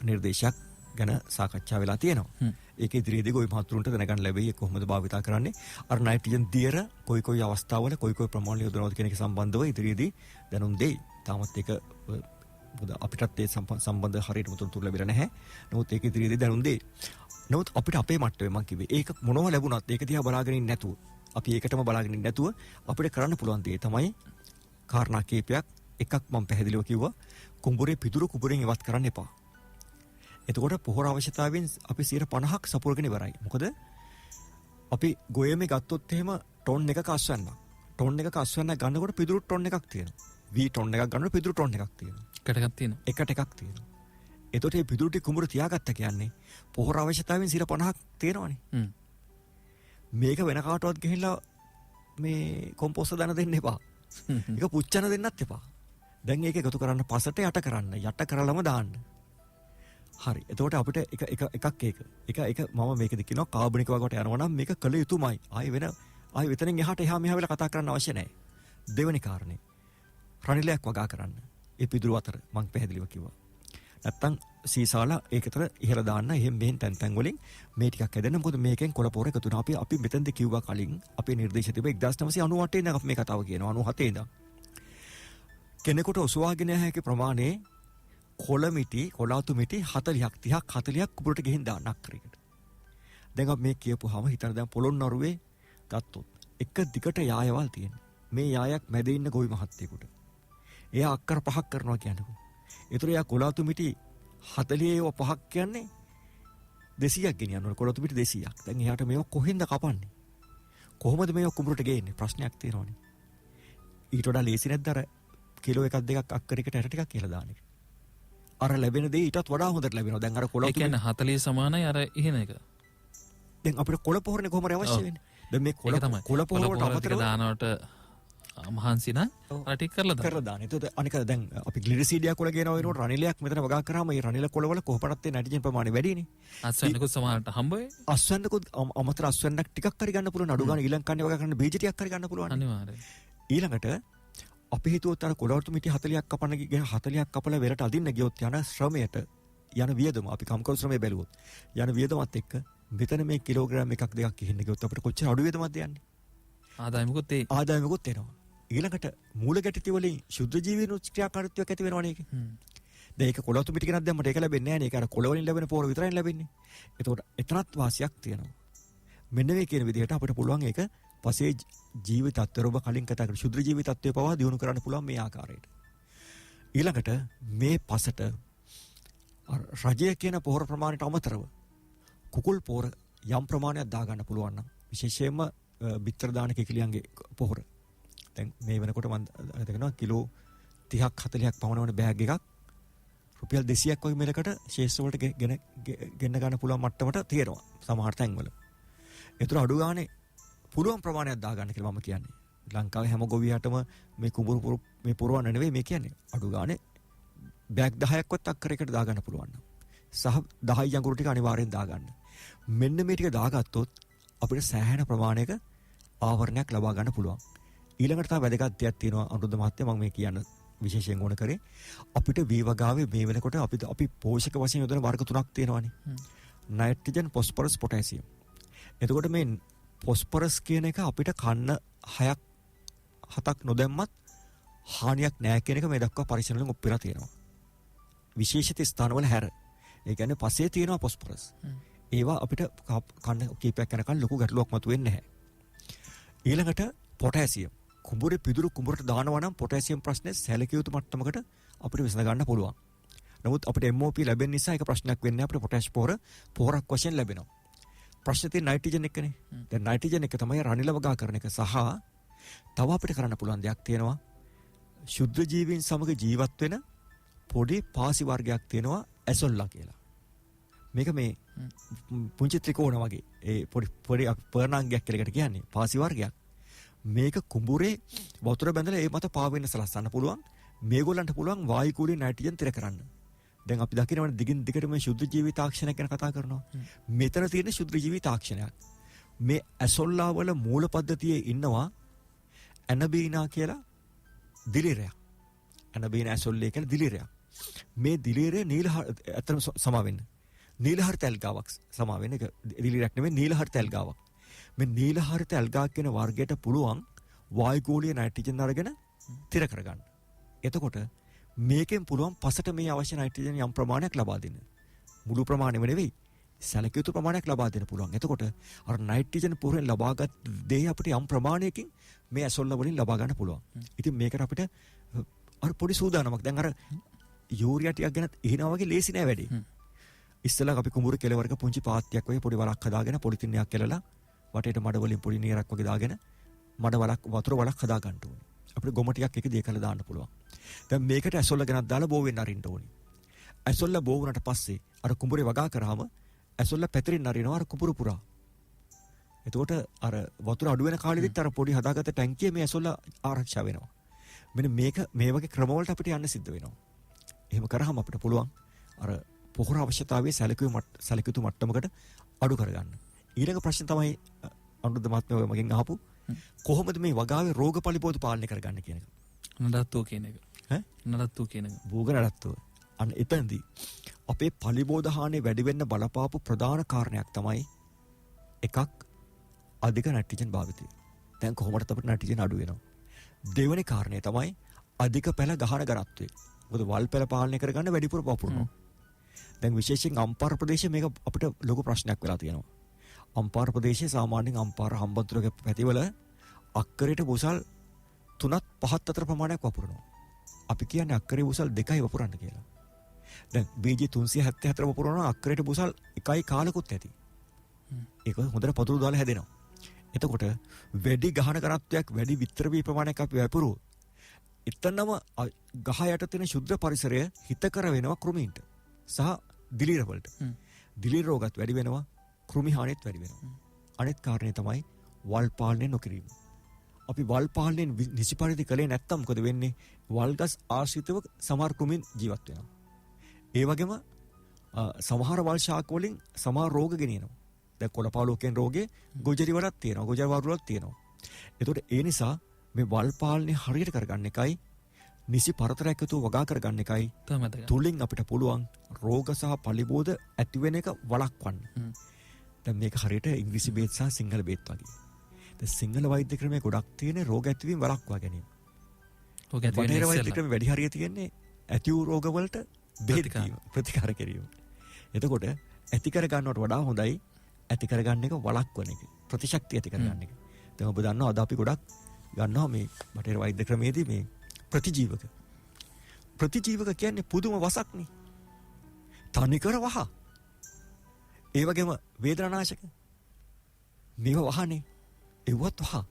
නිර්දේශයක් ගැන සාකච්ඡා වෙලා තියෙනවා. ඒක ඉදිරියේදී ගොවි මහතුරුන්ට දැනගන්න ලැබෙයි කොහොමද භාවිතා කරන්නේ. අර නයිට්‍රජන් දියර කොයි අවස්ථාවල කොයි ප්‍රමාණය යොදනවද කියන එක සම්බන්ධව ඉදිරියේදී දැනුම් දෙයි. තාමත් ඒක අපිටත් ඒ සම්බන්ධ හරියටම තොරතුරු ලැබිලා නැහැ. නමුත් ඒක ඉදිරියේදී දැනුම් දෙයි. නමුත් අපිට අපේ මට්ටමේ මම කිව්වේ ඒක මොනව ලැබුණත් ඒක දිහා බලාගෙන ඉන්නේ නැතුව අපි ඒකටම බලාගෙන ඉන්නේ නැතුව අපිට කරන්න පුළුවන් දේ තමයි කාරණා කීපයක්. එකක් මම පැහැදිලිව කිව්වා කුඹුරේ පිදුරු කුඹුරෙන් ඉවත් කරන්න එපා. එතකොට පොහොර අවශ්‍යතාවයෙන් අපි 50%ක් සපුරගෙන ඉවරයි. මොකද අපි ගොයමේ ගත්තොත් එහෙම ටොන් එකක අස්වැන්නක්. ටොන් එකක අස්වැන්නක් ගන්නකොට පිදුරු ටොන් එකක් තියෙනවා. වී ටොන් එකක් ගන්නකොට පිදුරු ටොන් එකක් තියෙනවා. එකට එකක් තියෙනවා. එතකොට මේ පිදුරු ටික කුඹුර තියාගත්ත කියන්නේ පොහොර අවශ්‍යතාවයෙන් 50%ක් තියෙනවනේ. මේක වෙන කාටවත් ගිහිල්ලා මේ කොම්පෝස්ට් දාන්න දෙන්න එපා. ඒක පුච්චන දෙන්නත් එපා. දැන් ඒක එකතු කරන්න පසට යට කරන්න. යට කරලම දාන්න. හරි. එතකොට අපිට එක මම මේකද කියනවා කාබනික වගාවට යනවා නම් මේක කළ යුතුමයි. ආයෙ වෙතනින් එහාට එහා මෙහා වෙලා කතා කරන්න අවශ්‍ය නැහැ. දෙවෙනි කාරණේ රනිලයක් වගා කරන්න. ඒ පිදුරු අතර මම පැහැදිලිව කිව්වා. නැත්තම් සීසාලා ඒකතර ඉහළ දාන්න එහෙම මෙහෙන් තැන් වලින් මේ ටිකක් හැදෙන්න. මොකද මේකෙන් කොළ එකතු වෙනවා. අපි මෙතෙන්ද කිව්වා කලින් අපේ නිර්දේශ තිබෙ 1998 ඉඳන් අපි මේ කතාව කියනවා 97 ඉඳන්. කෙනෙකුට ඔසවාගෙන හැකි ප්‍රමාණයේ කොළාතු මිටි 40ක් කුඹුරට ගිහින් දාන්න අක්කරයකට. දැන් අපි මේ කියපුවාම හිතන්න දැන් පොළොන්නරුවේ ගත්තොත් එක දිගට යායවල් තියෙන. මේ යායක් මැද ඉන්න ගොවි මහත්තයෙකුට. එයා අක්කර 5ක් කරනවා කියන්නකෝ. ඒතර එයා කොළාතු මිටි 45ක් කියන්නේ 200ක් ගෙනියනවා. කොළාතු මිටි 200ක්. දැන් එයාට මේක කොහෙන්ද කපන්නේ? කොහොමද මේක කුඹුරට ගේන්නේ? ප්‍රශ්නයක් තියෙනවනේ. ඊට වඩා ලේසි නැද්ද අර කිලෝ 1-2ක් අක්කරයකට ඇට ටිකක් කියලා දාන එක? අර ලැබෙන දේ ඊටත් වඩා හොඳට ලැබෙනවා. දැන් අර කොළ ඒ කියන්නේ 40 සමානයි අර ඉහෙන එක. දැන් අපිට කොළ පොහොරනේ කොහොමද අවශ්‍ය වෙන්නේ? දැන් මේ කොළ පොහොරට අමතරව දානවට මහන්සි නම් අර ටික කරලා දාන්න. ඒතකොට අනික දැන් අපි ග්ලිරිසීඩියා කොළ ගේනවා වෙනකොට රනිලයක් මෙතන වගා කරාම මේ රනිල කොළවල කොහොමදත් ඒ නයිට්‍රජන් ප්‍රමාණය වැඩිනේ. අස්වැන්නකුත් සමානට හම්බ වෙයි. අස්වැන්නකුත් අමතර අස්වැන්නක් ටිකක් හරි ගන්න පුළුවන්. අඩු ගන්න ඊළඟ කන්නේ වගා කරන බීජ ටිකක් හරි ගන්න පුළුවන්. අනිවාර්යයෙන්. ඊළඟට අපි හිතුවොත් අර කොළවර්තු මිටි 40ක් කපන්න ගියා 40ක් කපලා වෙරට අදින්න ගියොත් යන ශ්‍රමයට යන වියදම අපි කම්කරු ශ්‍රමය බැලුවොත් යන වියදමත් එක්ක මෙතන මේ කිලෝග්‍රෑම් එකක් දෙකක් ඉහින්න ගියොත් අපිට කොච්චර අඩු වියදමක්ද යන්නේ? ආදායමකුත් එනවා. ඊළඟට මූල ගැටති වලින් ශුද්ධ ජීවීන් ක්‍රියාකාරීත්වයක් ඇති වෙනවනේ ඒක. දැන් ඒක කොළවතු මිටි කෙනක් දැම්මට ඒක ලැබෙන්නේ නැහැ නේ. ඒක අර කොළ වලින් ලැබෙන පොර විතරයි ලැබෙන්නේ. ඒතකොට එතනත් වාසියක් තියෙනවා. මෙන්න මේ කියන විදිහට අපිට පුළුවන් ඒක පසේ ජීවිත තත්ත්වය ඔබ කලින් කතා කරපු ශුද්ධ ජීවිත තත්ත්වය පවා දියුණු කරන්න පුළුවන් මේ ආකාරයට. ඊළඟට මේ පසට රජය කියන පොහොර ප්‍රමාණයට අමතරව කුකුල් පොහොර යම් ප්‍රමාණයක් දාගන්න පුළුවන් නම් විශේෂයෙන්ම බිත්තර දාන කිකිලියන්ගේ පොහොර. දැන් මේ වෙනකොට මම හිතනවා කිලෝ 30ක් 40ක් පමණ වන බෑග් එකක් රුපියල් 200ක් වගේ මෙලකට ශේෂ්ඨ වලට ගෙන්න ගන්න පුළුවන් මට්ටමට තියෙනවා සමහර තැන්වල. ඒතර අඩු ගානේ පුළුවන් ප්‍රමාණයක් දාගන්න කියලා මම කියන්නේ. ලංකාවේ හැම ගොවියටම මේ කුඹුරු මේ පුරවන්න නෙවෙයි මේ කියන්නේ. අඩු ගානේ බෑග් 10ක්වත් අක්කරයකට දාගන්න පුළුවන් නම්. සහ 10 යඟුරු ටික අනිවාර්යෙන් දාගන්න. මෙන්න මේ ටික දාගත්තොත් අපිට සෑහෙන ප්‍රමාණයක ආවරණයක් ලබා ගන්න පුළුවන්. ඊළඟට තව වැදගත් දෙයක් තියෙනවා අනුරුද්ධ මහත්තයා මම මේ කියන්න විශේෂයෙන් ඕන කරේ අපිට වී වගාවේ මේ වෙනකොට අපි පෝෂක වශයෙන් යොදන වර්ග තුනක් තියෙනවානේ. Nitrogen, phosphorus, potassium. එතකොට මේ ෆොස්ෆරස් කියන එක අපිට කන්න 6ක් 7ක් නොදැම්මත් හානියක් නැහැ කියන එක මේ දක්වා පරීක්ෂණ වලින් ඔප්පිලා තියෙනවා. විශේෂිත ස්ථානවල හැර. ඒ කියන්නේ පස්සේ තියෙනවා ෆොස්ෆරස්. ඒවා අපිට කන්න කීපයක් යනකම් ලොකු ගැටලුවක් මතුවෙන්නේ නැහැ. ඊළඟට පොටෑසියම්. කුඹුරේ පිදුරු කුඹුරට දානවා නම් පොටෑසියම් ප්‍රශ්නේ සැලකිය යුතු මට්ටමකට අපිට විසඳ ගන්න පුළුවන්. නමුත් අපිට MOP ලැබෙන නිසා ඒක ප්‍රශ්නයක් වෙන්නේ අපිට පොටෑෂ් පොහොරක් වශයෙන් ලැබෙනවා. ප්‍රශ්නේ තියෙන නයිට්‍රජන් එකනේ. දැන් නයිට්‍රජන් එක තමයි රනිල වගා කරන එක සහ තව අපිට කරන්න පුළුවන් දෙයක් තියෙනවා. ශුද්ධ ජීවීන් සමග ජීවත් වෙන පොඩි පාසි වර්ගයක් තියෙනවා ඇසොල්ලා කියලා. මේක මේ පුංචි ත්‍රිකෝණ වගේ ඒ පොඩි පර්ණාංගයක් කියලා එකට කියන්නේ පාසි වර්ගයක්. මේක කුඹුරේ වතුර බැඳලා ඒ මත පාවෙන්න සලස්සන්න පුළුවන්. මේගොල්ලන්ට පුළුවන් වායු කූලේ නයිට්‍රජන් තිර කරන්න. දැන් අපි දකිනවනේ දිගින් දිගට මේ ශුද්ධ ජීවී තාක්ෂණයක් ගැන කතා කරනවා. මෙතන තියෙන ශුද්ධ ජීවී තාක්ෂණයක්. මේ ඇසොල්ලා වල මූල පද්ධතියේ ඉන්නවා ඇනබීනා කියලා දිලිරයක්. ඇනබීනා ඇසොල්ලේ කියලා දිලිරයක්. මේ දිලිරය අතන සමාවෙන්න. නීලහරිත ඇල්ගාවක් සමාවෙන්න. ඒක දිලිරයක් නෙමෙයි නීලහරිත ඇල්ගාවක්. මේ නීලහරිත ඇල්ගා කියන වර්ගයට පුළුවන් වායුගෝලීය නයිට්‍රජන් අරගෙන තිර කරගන්න. එතකොට මේකෙන් පුළුවන් පසට මේ අවශ්‍ය නයිට්‍රජන් යම් ප්‍රමාණයක් ලබා දෙන්න. මුළු ප්‍රමාණයම නෙවෙයි සැලකිය යුතු ප්‍රමාණයක් ලබා දෙන්න පුළුවන්. එතකොට අර නයිට්‍රජන් පුරෙන් ලබාගත් දේ අපිට යම් ප්‍රමාණයකින් මේ ඇසොල්ල වලින් ලබා ගන්න පුළුවන්. ඉතින් මේකට අපිට අර පොඩි සූදානමක්. දැන් අර යූරියා ටිකක් ගැන එහිනා වගේ ලේසි නෑ වැඩේ. ඉස්සෙල්ලා අපි කුඹුර කෙලවරක පුංචි පාත්තියක් වගේ පොඩි වලක් හදාගෙන පොලිතින් එකක් කෙලලා වටේට මඩ වලින් පොඩි නීරක් වගේ දාගෙන මඩ වලක් වතුර වලක් හදා ගන්න ඕනේ. අපිට ගොම ටිකක් එක දිය කරලා දාන්න පුළුවන්. දැන් මේකට ඇසොල්ල ගෙනත් දාලා බෝ වෙන්න අරින්න ඕනේ. ඇසොල්ල බෝ වුණාට පස්සේ අර කුඹුරේ වගා කරාම ඇසොල්ල පැතිරින් අරිනවා අර කුඹුර පුරා. එතකොට අර වතුර අඩු වෙන කාලෙදිත් අර පොඩි හදාගත්ත ටැංකිය මේ ඇසොල්ල ආරක්ෂා වෙනවා. මෙන්න මේක මේ වගේ ක්‍රමවලට අපිට යන්න සිද්ධ වෙනවා. එහෙම කරාම අපිට පුළුවන් අර පොහොර අවශ්‍යතාවයේ සැලකිය යුතු මට්ටමකට අඩු කරගන්න. ඊළඟ ප්‍රශ්න තමයි අනුරුද්ධ මහත්මයා මගෙන් අහපු කොහොමද මේ වගාවේ රෝග පලිබෝධ පාලනය කරගන්න කියන එක. නඩත්තුව කියන එක. නඩත්තුව කියන එක. භෝග නඩත්තුව. අන්න එතනදී අපේ පලිබෝධ හානිය වැඩි වෙන්න බලපාපු ප්‍රධාන කාරණයක් තමයි එකක් අධික නයිට්‍රජන් භාවිතය. දැන් කොහොමද අපිට නයිට්‍රජන් අඩු වෙනවා. දෙවෙනි කාරණය තමයි අධික පැල ගහන ඝනත්වය. මොකද වල් පැල පාලනය කරගන්න වැඩිපුර වපුරනවා. දැන් විශේෂයෙන් අම්පාර ප්‍රදේශයේ මේක අපිට ලොකු ප්‍රශ්නයක් වෙලා තියෙනවා. අම්පාර ප්‍රදේශයේ සාමාන්‍යයෙන් අම්පාර හම්බන්තොට පැතිවල අක්කරයට බුසල් 3ත් 5ත් අතර ප්‍රමාණයක් වපුරනවා. අපි කියන්නේ අක්කරේ බුසල් 2යි වපුරන්න කියලා. දැන් BG 374 වපුරනවා අක්කරයට බුසල් 1යි කාලකුත් ඇති. ඒක හොඳට පතුරු දාලා හැදෙනවා. එතකොට වැඩි ගහන ඝනත්වයක් වැඩි විතර වී ප්‍රමාණයක් අපි වපුරුවොත් එතනම ගහ යට තියෙන ශුද්ධ පරිසරය හිතකර වෙනවා කෘමීන්ට සහ දිලීර වලට. දිලීර රෝගත් වැඩි වෙනවා. කෘමි හානියත් වැඩි වෙනවා. අනෙත් කාරණේ තමයි වල් පාලනය නොකිරීම. අපි වල් පාලනයෙන් නිසි පරිදි කළේ නැත්තම් මොකද වෙන්නේ? වල්ගස් ආශ්‍රිතව සමහර කෘමීන් ජීවත් වෙනවා. ඒ වගේම සමහර වල් ශාක වලින් සමහර රෝග ගෙනියනවා. දැන් කොළපාලුව කියන රෝගේ ගොජරි වලක් තියෙනවා. ගොජර වරුලක් තියෙනවා. ඒතකොට ඒ නිසා මේ වල් පාලනය හරියට කරගන්න එකයි නිසි පරතරයක් යුතුව වගා කරගන්න එකයි තුලින් අපිට පුළුවන් රෝග සහ පලිබෝධ ඇති වෙන එක වළක්වන්න. දැන් මේක හරියට ඉංග්‍රීසි බේත් සහ සිංහල බේත් වගේ. දැන් සිංහල වෛද්‍ය ක්‍රමයේ ගොඩක් තියෙන රෝග ඇතිවීම වළක්වා ගැනීම. රෝග ඇතිවීම වෛද්‍ය ක්‍රමයේ වැඩි හරිය තියෙන්නේ ඇති වූ රෝග වලට බෙහෙත් ප්‍රතිකාර කිරීම. එතකොට ඇති කර ගන්නවට වඩා හොඳයි ඇති කර ගන්න එක වළක්වන එක. ප්‍රතිශක්තිය ඇති කර ගන්න එක. දැන් ඔබ දන්නවා අද අපි ගොඩක් ගන්නවා මේ බටහිර වෛද්‍ය ක්‍රමයේදී මේ ප්‍රතිජීවක. ප්‍රතිජීවක කියන්නේ පුදුම වසක්නේ. තනිකර වහ. ඒ වගේම වේදනානාශක. මේව වහනේ. ඒවත් වහ.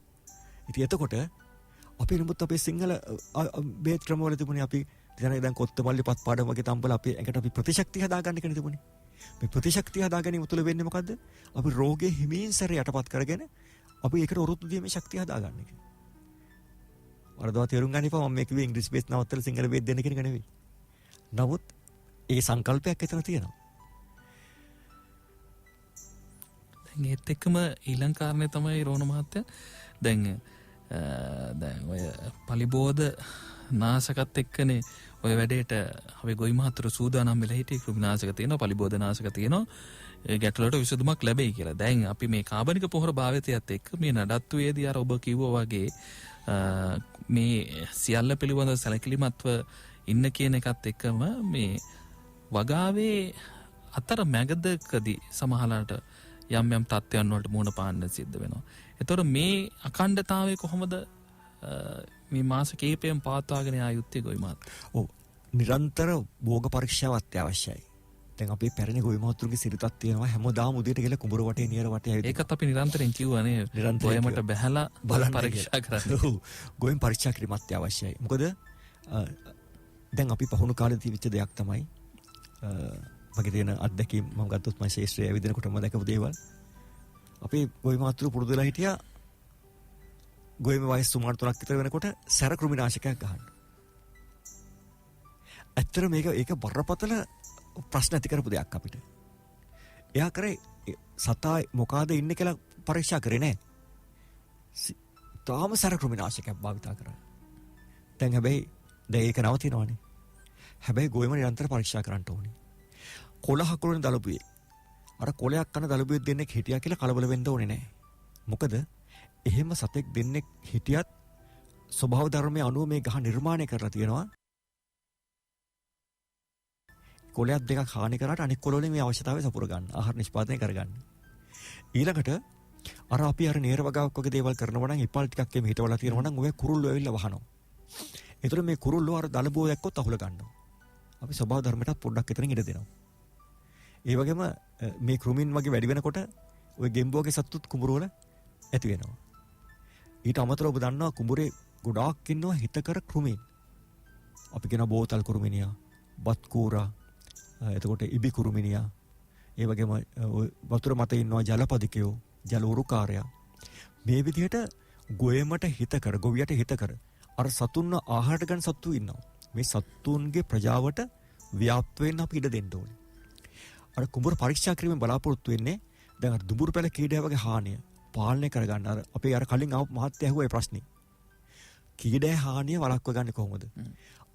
ඉතින් එතකොට අපි නමුත් අපේ සිංහල බේත් ක්‍රමවල තිබුණේ අපි දැන් කොත්තමල්ලි පත් පාඩම වගේ තම්බල අපි එකට අපි ප්‍රතිශක්තිය හදාගන්න කෙනෙක් තිබුණේ. මේ ප්‍රතිශක්තිය හදා ගැනීම තුළ වෙන්නේ මොකද්ද? අපි රෝගේ හිමින් සැරේ යටපත් කරගෙන අපි ඒකට ඔරොත්තු දීමේ ශක්තිය හදාගන්න එක. වරදවා තේරුම් ගන්න එපා මම මේ කිව්වේ ඉංග්‍රීසි බේස් නවත්තලා සිංහල බේස් දෙන්න කියන එක නෙවෙයි. නමුත් ඒ සංකල්පයක් එතන තියෙනවා. දැන් ඒත් එක්කම ඊළඟ කාරණේ තමයි රෝණ මහත්තයා දැන් දැන් ඔය පලිබෝධ නාශකත් එක්කනේ ඔය වැඩේට අපි ගොවි මහතුරු සූදානම් වෙලා හිටියේ කෘමිනාශක තියෙනවා පලිබෝධ නාශක තියෙනවා ඒ ගැටලුවට විසඳුමක් ලැබෙයි කියලා. දැන් අපි මේ කාබනික පොහොර භාවිතයත් එක්ක මේ නඩත්තුවේදී අර ඔබ කිව්වා වගේ මේ සියල්ල පිළිබඳව සැලකිලිමත්ව ඉන්න කියන එකත් එක්කම මේ වගාවේ අතර මැගදකදී සමහරවිට යම් යම් තත්ත්වයන් වලට මුහුණ පාන්න සිද්ධ වෙනවා. ඒතකොට මේ අඛණ්ඩතාවය කොහොමද මේ මාස කිහිපයෙන් පවත්වාගෙන යා යුත්තේ ගොවි මහත්තයා? ඔව් නිරන්තර භෝග පරීක්ෂාව අත්‍යවශ්‍යයි. දැන් අපි පැරණි ගොවි මහතුරුගේ සිරිතක් තියෙනවා හැමදාම උදේට ගිහලා කුඹුර වටේ නියර වටේ ඇවිත් ඒකත් අපි නිරන්තරයෙන් කිව්වනේ ගොයමට බැහැලා බලන්න පරීක්ෂා කරන්න. ඔව් ගොයම් පරීක්ෂා කිරීම අත්‍යවශ්‍යයි. මොකද දැන් අපි පහුණු කාලේදී විච්ච දෙයක් තමයි මගේ තියෙන අත්දැකීම් මම ගත්තොත් මම ශේෂ්ත්‍රයේ ඇවිදිනකොට මම දැකපු දේවල් අපි ගොවි මහතුරු පුරුදු වෙලා හිටියා ගොයම වයස සුමාන 3ක් විතර වෙනකොට සැර කෘමිනාශකයක් ගහන්න. ඇත්තට මේක ඒක බරපතල ප්‍රශ්න ඇති කරපු දෙයක් අපිට. එයා කරේ සතා මොකාද ඉන්නේ කියලා පරීක්ෂා කරේ නැහැ. තාම සැර කෘමිනාශකයක් භාවිතා කරා. දැන් හැබැයි දැන් ඒක නවතිනවනේ. හැබැයි ගොයම නිරන්තර පරීක්ෂා කරන්න ඕනේ. කොළ හකුරුනේ දලබුවේ. අර කොළයක් කන දලබුවෙක් දෙන්නෙක් හිටියා කියලා කලබල වෙන්න ඕනේ නැහැ. මොකද එහෙම සතෙක් දෙන්නෙක් හිටියත් ස්වභාව ධර්මයේ අනුව මේ ගහ නිර්මාණය කරලා තියෙනවා. කොළයක් දෙකක් හානි කරාට අනිත් කොළවලින් මේ අවශ්‍යතාවය සපුර ගන්න. ආහාර නිෂ්පාදනය කරගන්න. ඊළඟට අර අපි අර නේර වගාවක් වගේ දේවල් කරනවා නම් ඉපල් ටිකක් එමෙ හිටවලා තියෙනවා නම් ඔය කුරුල්ලෝ ඇවිල්ලා වහනවා. ඒතර මේ කුරුල්ලෝ අර දලබුව දැක්කොත් අහුල ගන්නවා. අපි ස්වභාව ධර්මයටත් පොඩ්ඩක් විතරින් ඉඩ දෙනවා. ඒ වගේම මේ කෘමින් වගේ වැඩි වෙනකොට ඔය ගෙම්බුවගේ සත්තුත් කුඹුර වල ඇති වෙනවා. ඊට අමතරව ඔබ දන්නවා කුඹුරේ ගොඩාක් ඉන්නවා හිතකර කෘමීන්. අපි කියනවා බෝතල් කුරුමිනියා, බත් කූරා, එතකොට ඉබි කුරුමිනියා, ඒ වගේම වතුර මත ඉන්නවා ජලපදිකයෝ, ජල උරුකාරයා. මේ විදිහට ගොයමට හිතකර, ගොවියට හිතකර අර සතුන්ව ආහාරට ගන්න සත්තු ඉන්නවා. මේ සත්තුන්ගේ ප්‍රජාවට ව්‍යාප්ත වෙන්න අපි ඉඩ දෙන්න ඕනේ. අර කුඹුර පරීක්ෂා කිරීමෙන් බලාපොරොත්තු වෙන්නේ දැන් අර දුඹුරු පැල කීඩය වගේ හානිය පාලනය කරගන්න. අර අපේ අර කලින් ආව මහත්තයා ඇහුවා ඒ ප්‍රශ්නේ. කීඩය හානිය වළක්ව ගන්න කොහොමද?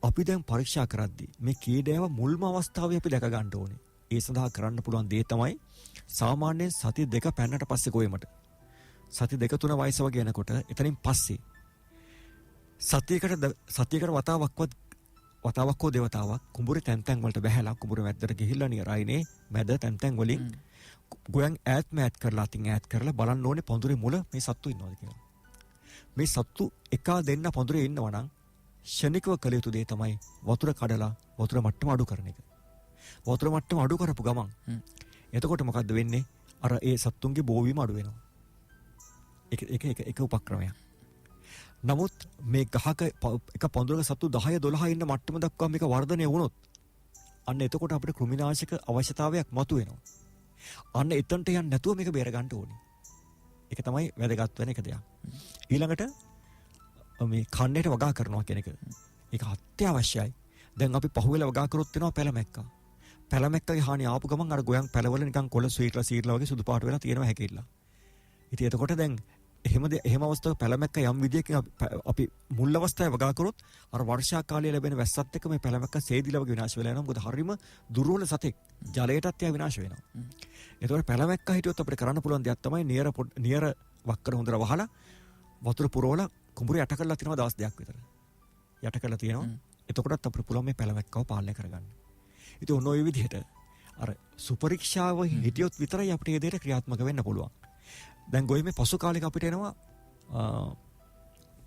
අපි දැන් පරීක්ෂා කරද්දී මේ කීඩයව මුල්ම අවස්ථාවේ අපි දැක ගන්න ඕනේ. ඒ සඳහා කරන්න පුළුවන් දේ තමයි සාමාන්‍යයෙන් සති 2 පැන්නට පස්සේ ගොයමට. සති 2-3 වයස වගේ යනකොට එතනින් පස්සේ සතියකට වතාවක් හෝ දෙවතාවක් කුඹුරේ තැන් වලට බැහැලා කුඹුර මැද්දට ගිහිල්ලා නිරයිනේ මැද තැන් වලින් ගොයන් ඈත් කරලා අතින් ඈත් කරලා බලන්න ඕනේ පඳුරේ මුල මේ සත්තු ඉන්නවද කියලා. මේ සත්තු එකා දෙන්න පඳුරේ ඉන්නවා නම් ෂණිකව කළ යුතු දේ තමයි වතුර කඩලා වතුර මට්ටම අඩු කරන එක. වතුර මට්ටම අඩු කරපු ගමන් එතකොට මොකද්ද වෙන්නේ? අර ඒ සත්තුන්ගේ බෝවීම අඩු වෙනවා. ඒක උපක්‍රමයක්. නමුත් මේ ගහක එක පඳුරක සත්තු 10-12 ඉන්න මට්ටම දක්වා මේක වර්ධනය වුණොත් අන්න එතකොට අපිට කෘමිනාශක අවශ්‍යතාවයක් මතුවෙනවා. අන්න එතනට යන්න නැතුව මේක බේර ගන්න ඕනේ. ඒක තමයි වැදගත් වෙන එක දෙයක්. ඊළඟට මේ කන්නේට වගා කරනවා කියන එක. ඒක අත්‍යවශ්‍යයි. දැන් අපි පහුවෙලා වගා කරොත් වෙනවා පැලමැක්කා. පැලමැක්කගේ හානිය ආපු ගමන් අර ගොයන් පැලවල නිකන් කොළ සීරලා වගේ සුදු පාට වෙලා තියෙනවා හැකියilla. ඉතින් එතකොට දැන් එහෙම අවස්ථාවක පැලමැක්ක යම් විදියකින් අපි මුල් අවස්ථාවේ වගා කරොත් අර වර්ෂා කාලයේ ලැබෙන වැස්සත් එක්ක මේ පැලමැක්ක සේදිලා වගේ විනාශ වෙලා යනවා. මොකද හරීම දුර්වල සතෙක්. ජලයටත් යා විනාශ වෙනවා. ඒතකොට පැලමැක්ක හිටියොත් අපිට කරන්න පුළුවන් දෙයක් තමයි නියර වක්කර හොඳට වහලා වතුර පුරවලා කුඹුර යට කරලා තියනවා දවස් දෙකක් විතර. යට කරලා තියනවා. එතකොටත් අපිට පුළුවන් මේ පැලමැක්කව පාලනය කරගන්න. ඉතින් ඔන්න ඔය විදිහට අර සුපරීක්ෂාව හිටියොත් විතරයි අපිට මේ දෙයට ක්‍රියාත්මක වෙන්න පුළුවන්. දැන් ගොයමේ පසු කාලෙක අපිට එනවා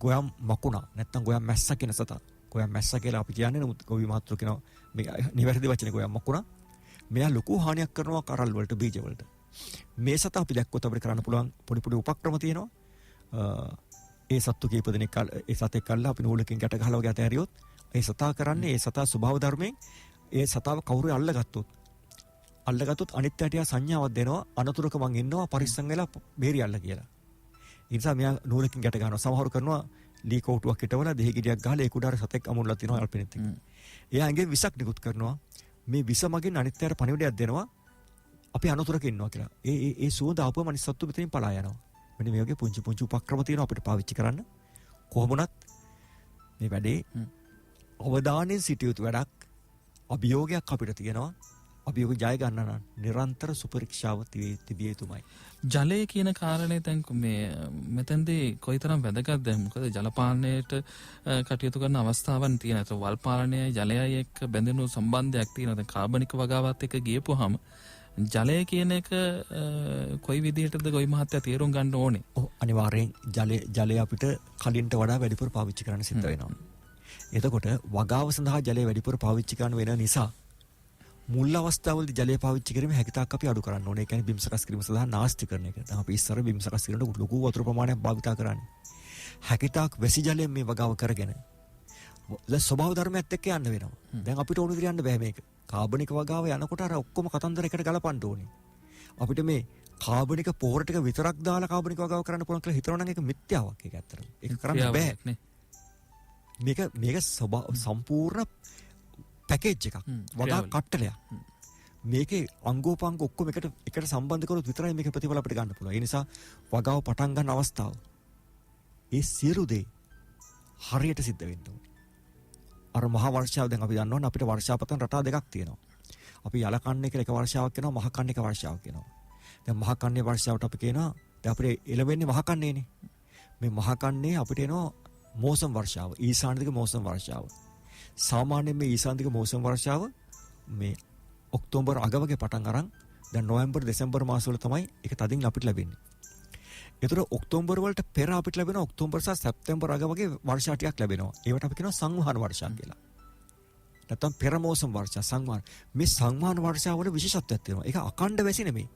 ගොයම් මකුණා නැත්නම් ගොයම් මැස්ස කියන සතා. ගොයම් මැස්ස කියලා අපි කියන්නේ නමුත් ගොවි මහත්තුරු කියනවා මේ නිවැරදි වචනේ ගොයම් මකුණා. මෙයා ලොකු හානියක් කරනවා කරල් වලට බීජ වලට. මේ සතා අපි දැක්කොත් අපිට කරන්න පුළුවන් පොඩි උපක්‍රම තියෙනවා. ඒ සත්තු කීප දෙනෙක් ඒ සතෙක් අල්ලලා අපි නූලකින් ගැට ගහලා වගේ අතහැරියොත් ඒ සතා කරන්නේ ඒ සතා ස්වභාව ධර්මයෙන් ඒ සතාව කවුරු අල්ලගත්තොත් අනිත් පැටියා සංඥාවක් දෙනවා අනතුරක මං ඉන්නවා පරිස්සම් වෙලා බේරියල්ල කියලා. ඒ නිසා මෙයා නූලකින් ගැට ගන්නවා. සමහරු කරනවා ලී කෝටුවක් හිටවලා දෙහි ගෙඩියක් ගහලා ඒ කුඩාර සතෙක් අමුණලා තිනවා අල්පිනෙත් එක. එයා ඇඟෙන් විසක් නිකුත් කරනවා. මේ විස මගින් අනිත් පැයට පණිවිඩයක් දෙනවා. අපි අනතුරක ඉන්නවා කියලා. ඒ සුවඳ ආපුවම අනිත් සත්තු මෙතනින් පලා යනවා. මෙන්න මේ වගේ පුංචි උපක්‍රම තියෙනවා අපිට පාවිච්චි කරන්න. කොහොමුණත් මේ වැඩේ අවධානයෙන් සිටිය යුතු වැඩක්. අභියෝගයක් අපිට තියෙනවා. අභියෝග ජය ගන්න නම් නිරන්තර සුපරීක්ෂාව තිබිය යුතුමයි. ජලය කියන කාරණේ දැන් මේ මෙතෙන්දී කොයිතරම් වැදගත්ද? මොකද ජල පාලනයට කටයුතු කරන අවස්ථාවන් තියෙනවා. ඒක වල් පාලනයයි ජලයයි එක්ක බැඳෙනු සම්බන්ධයක් තියෙනවා. දැන් කාබනික වගාවත් එක්ක ගියපුවාම ජලය කියන එක කොයි විදිහටද ගොවි මහත්තයා තේරුම් ගන්න ඕනේ? ඔව් අනිවාර්යෙන් ජලය අපිට කලින්ට වඩා වැඩිපුර පාවිච්චි කරන්න සිද්ධ වෙනවා. එතකොට වගාව සඳහා ජලය වැඩිපුර පාවිච්චි කරන වෙන නිසා මුල් අවස්ථාවලදී ජලය පාවිච්චි කිරීම හැකිතාක් අපි අඩු කරන්න ඕනේ. ඒ කියන්නේ බිම් සකස් කිරීම සඳහා නාස්ති කරන එක. දැන් අපි ඉස්සර බිම් සකස් කරනකොට ලොකු වතුර ප්‍රමාණයක් භාවිතා කරන්නේ. හැකිතාක් වැසි ජලයෙන් මේ වගාව කරගෙන දැන් ස්වභාව ධර්මයත් එක්ක යන්න වෙනවා. දැන් අපිට ඕන විදිහට යන්න බෑ මේක. කාබනික වගාව යනකොට අර ඔක්කොම කතන්දර එකට ගලපන්න ඕනේ. අපිට මේ කාබනික පොහොර ටික විතරක් දාලා කාබනික වගාව කරන්න පුළුවන් කියලා හිතනවා නම් ඒක මිත්‍යාවක්. ඒක ඇත්තටම. ඒක කරන්න බෑ. මේක සම්පූර්ණ පැකේජ් එකක්. වගා කට්ටලයක්. මේකේ අංගෝපාංග ඔක්කොම එකට සම්බන්ධ කරොත් විතරයි මේක ප්‍රතිඵල අපිට ගන්න පුළුවන්. ඒ නිසා වගාව පටන් ගන්න අවස්ථාව ඒ සියලු දේ හරියට සිද්ධ වෙන්න ඕනේ. අර මහා වර්ෂාව දැන් අපි දන්නවනේ අපිට වර්ෂාපතන රටා දෙකක් තියෙනවා. අපි යලකන්නේ කියලා එක වර්ෂාවක් කියනවා, මහ කන්නේ එක වර්ෂාවක් කියනවා. දැන් මහ කන්නේ වර්ෂාවට අපි කියනවා දැන් අපිට එළවෙන්නේ මහ කන්නේනේ. මේ මහ කන්නේ අපිට එනවා මෝසම් වර්ෂාව, ඊශාන්තික මෝසම් වර්ෂාව. සාමාන්‍යයෙන් මේ ඊශාන්තික මෝසම් වර්ෂාව මේ ඔක්තෝබර් අග වගේ පටන් අරන් දැන් නොවැම්බර් දෙසැම්බර් මාසවල තමයි ඒක තදින් අපිට ලැබෙන්නේ. ඒතර ඔක්තෝබර් වලට පෙර අපිට ලැබෙන ඔක්තෝබර් සහ සැප්තැම්බර් අග වගේ වර්ෂා ටිකක් ලැබෙනවා. ඒවට අපි කියනවා සංවහන වර්ෂා කියලා. නැත්නම් පෙර මෝසම් වර්ෂා සංවහන. මේ සංවහන වර්ෂාවල විශේෂත්වයක් තියෙනවා. ඒක අඛණ්ඩ වැසි නෙමෙයි.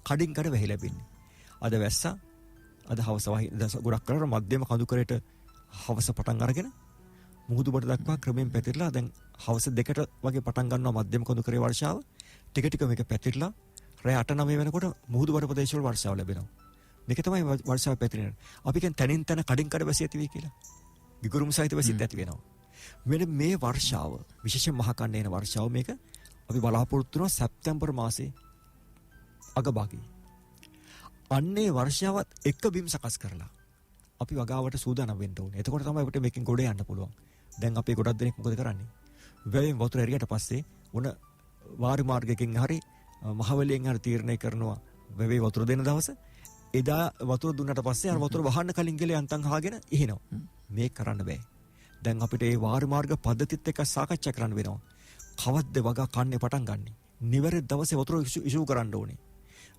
කඩින් කඩ වැහි ලැබෙන්නේ. අද වැස්සා අද හවස ගොඩක් කරලා මධ්‍යම කඳුකරයට හවස පටන් අරගෙන මුහුදු බඩ දක්වා ක්‍රමයෙන් පැතිරලා දැන් හවස 2ට වගේ පටන් ගන්නවා මධ්‍යම කඳුකරේ වර්ෂාව. ටික ටික මේක පැතිරලා රෑ 8-9 වෙනකොට මුහුදු බඩ ප්‍රදේශවල වර්ෂාව ලැබෙනවා. මේක තමයි වර්ෂාව පැතිරෙන. අපි කියන තනින් තන කඩින් කඩ වැසි ඇති වෙයි කියලා. ගිගුරුම් සහිත වැසිත් ඇති වෙනවා. මෙන්න මේ වර්ෂාව විශේෂයෙන් මහ කන්නේ එන වර්ෂාව මේක අපි බලාපොරොත්තු වෙනවා සැප්තැම්බර් මාසේ අගභාගයේ. අන්නේ වර්ෂාවත් එක බිම් සකස් කරලා අපි වගාවට සූදානම් වෙන්න ඕනේ. එතකොට තමයි අපිට මේකෙන් ගොඩ යන්න පුළුවන්. දැන් අපි ගොඩක් දෙනෙක් මොකද කරන්නේ? වැවෙන් වතුර එරියට පස්සේ උන වාරි මාර්ගයකින් හරි මහවැලියෙන් හරි තීරණය කරනවා වැවේ වතුර දෙන දවස. එදා වතුර දුන්නට පස්සේ අර වතුර වහන්න කලින් ගිහලා යන්තම් අහගෙන ඉහිනවා. මේක කරන්න බෑ. දැන් අපිට මේ වාරි මාර්ග පද්ධතිත් එක්ක සාකච්ඡා කරන්න වෙනවා. කවද්ද වගා කන්නේ පටන් ගන්නෙ? නිවැරදි දවසේ වතුර ඉෂුව කරන්න ඕනේ.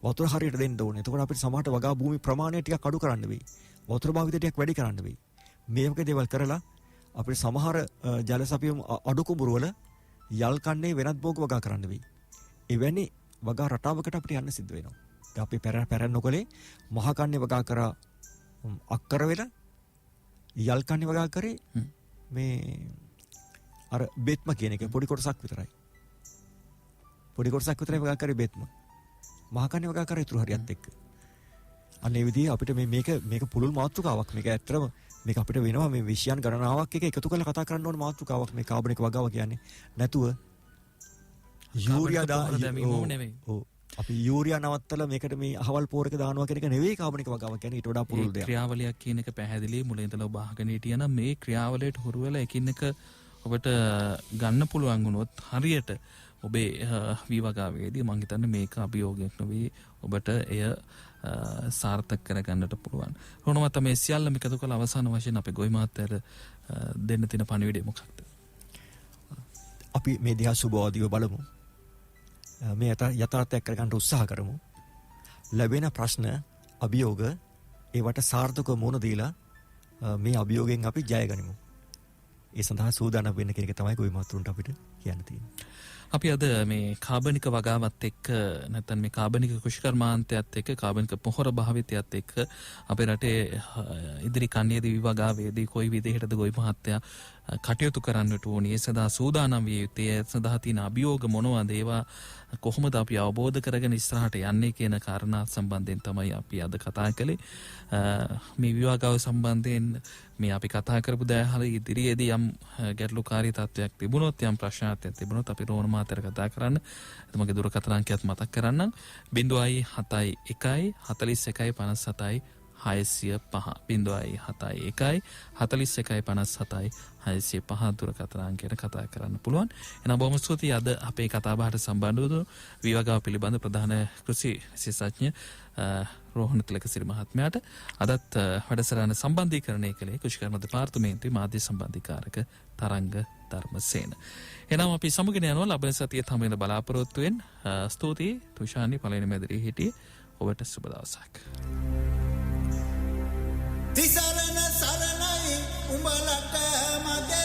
වතුර හරියට දෙන්න ඕනේ. එතකොට අපිට සමහරට වගා භූමි ප්‍රමාණය ටිකක් අඩු කරන්න වෙයි. වතුර භාවිතය ටිකක් වැඩි කරන්න වෙයි. මේ වගේ දේවල් කරලා අපිට සමහර ජල සපයුම් අඩු කුඹුරවල යල් කන්නේ වෙනත් භෝග වගා කරන්න වෙයි. එවැනි වගා රටාවකට අපිට යන්න සිද්ධ වෙනවා. දැන් අපි පැරැන් නොකලේ මහ කන්නේ වගා කරා අක්කර වෙලා යල් කන්නේ වගා කරේ මේ අර බෙත්ම කියන එක පොඩි කොටසක් විතරයි. පොඩි කොටසක් විතරයි වගා කරේ බෙත්ම. මහ කන්නේ වගා කරේ ඉතුරු හරියත් එක්ක. අනේ විදිහේ අපිට මේක පුළුල් මාතෘකාවක්. මේක ඇත්තටම මේක අපිට වෙනවා මේ විෂයන් ගණනාවක් එක එකතු කරලා කතා කරන්න ඕන මාතෘකාවක් මේ කාබනික වගාව කියන්නේ. නැතුව යූරියා අපි යූරියා නවත්තලා මේකට මේ අහවල් පෝරක දානවා කියන එක නෙවෙයි කාබනික වගාව කියන්නේ. ඊට වඩා පුළුල් දෙයක්. ක්‍රියාවලියක් කියන එක පැහැදිලි මුලින් ඉඳලා ඔබ අහගෙන හිටියනම් මේ ක්‍රියාවලියට හුරු වෙලා එකින් එක ඔබට ගන්න පුළුවන් වුණොත් හරියට ඔබේ විවගාවේදී මම හිතන්නේ මේක අභියෝගයක් නෙවෙයි ඔබට එය සාර්ථක කරගන්නට පුළුවන්. රෝණමත මේ සියල්ලම එකතු කළ අවසාන වශයෙන් අපේ ගොවි මහත්තයාට දෙන්න තියෙන පණිවිඩය මොකක්ද? අපි මේ දිහා සුබවාදීව බලමු. මේ යථාර්ථයක් කරගන්න උත්සාහ කරමු. ලැබෙන ප්‍රශ්න අභියෝග ඒවට සාර්ථකව මුහුණ දීලා මේ අභියෝගයෙන් අපි ජය ගනිමු. ඒ සඳහා සූදානම් වෙන්න කියන එක තමයි ගොවි මහතුරුන්ට අපිට කියන්න තියෙන්නේ. අපි අද මේ කාබනික වගාවත් එක්ක නැත්නම් මේ කාබනික කෘෂිකර්මාන්තයත් එක්ක කාබනික පොහොර භාවිතයත් එක්ක අපේ රටේ ඉදිරි කන්නේදී විවගාවේදී කොයි විදිහටද ගොවි මහත්තයා කටයුතු කරන්නට ඕනේ, ඒ සඳහා සූදානම් විය යුත්තේ, ඒ සඳහා තියෙන අභියෝග මොනවද, ඒවා කොහොමද අපි අවබෝධ කරගෙන ඉස්සරහට යන්නේ කියන කාරණා සම්බන්ධයෙන් තමයි අපි අද කතා කළේ. මේ විවගාව සම්බන්ධයෙන් මේ අපි කතා කරපු දෑහල ඉදිරියේදී යම් ගැටලුකාරී තත්ත්වයක් තිබුණොත්, යම් ප්‍රශ්නයක් තිබුණොත් අපි රෝණ මහත්තයාට කතා කරන්න. එතුමාගේ දුරකථන අංකයත් මතක් කරන්නම්. 071 41 57 605 0.71 41 57 605 දුරකථන අංකයට කතා කරන්න පුළුවන්. එහෙනම් බොහොම ස්තුතියි අද අපේ කතා බහට සම්බන්ධ වූ විවගාව පිළිබඳ ප්‍රධාන කෘෂි විශේෂඥ රෝහණ තිලකසිරි මහත්මයාට. අදත් වැඩසටහන සම්බන්ධීකරණය කළේ කෘෂිකර්ම දෙපාර්තමේන්තුවේ මාධ්‍ය සම්බන්ධීකාරක තරංග ධර්මසේන. එහෙනම් අපි සමුගෙන යනවා ලබන සතියේ තමයි බලාපොරොත්තු වෙන. ස්තුතියි තුෂානි පළවෙනි මැදිරියේ හිටියේ. ඔබට සුබ දවසක්. තිසරණ සරණයි උඹලට මගේ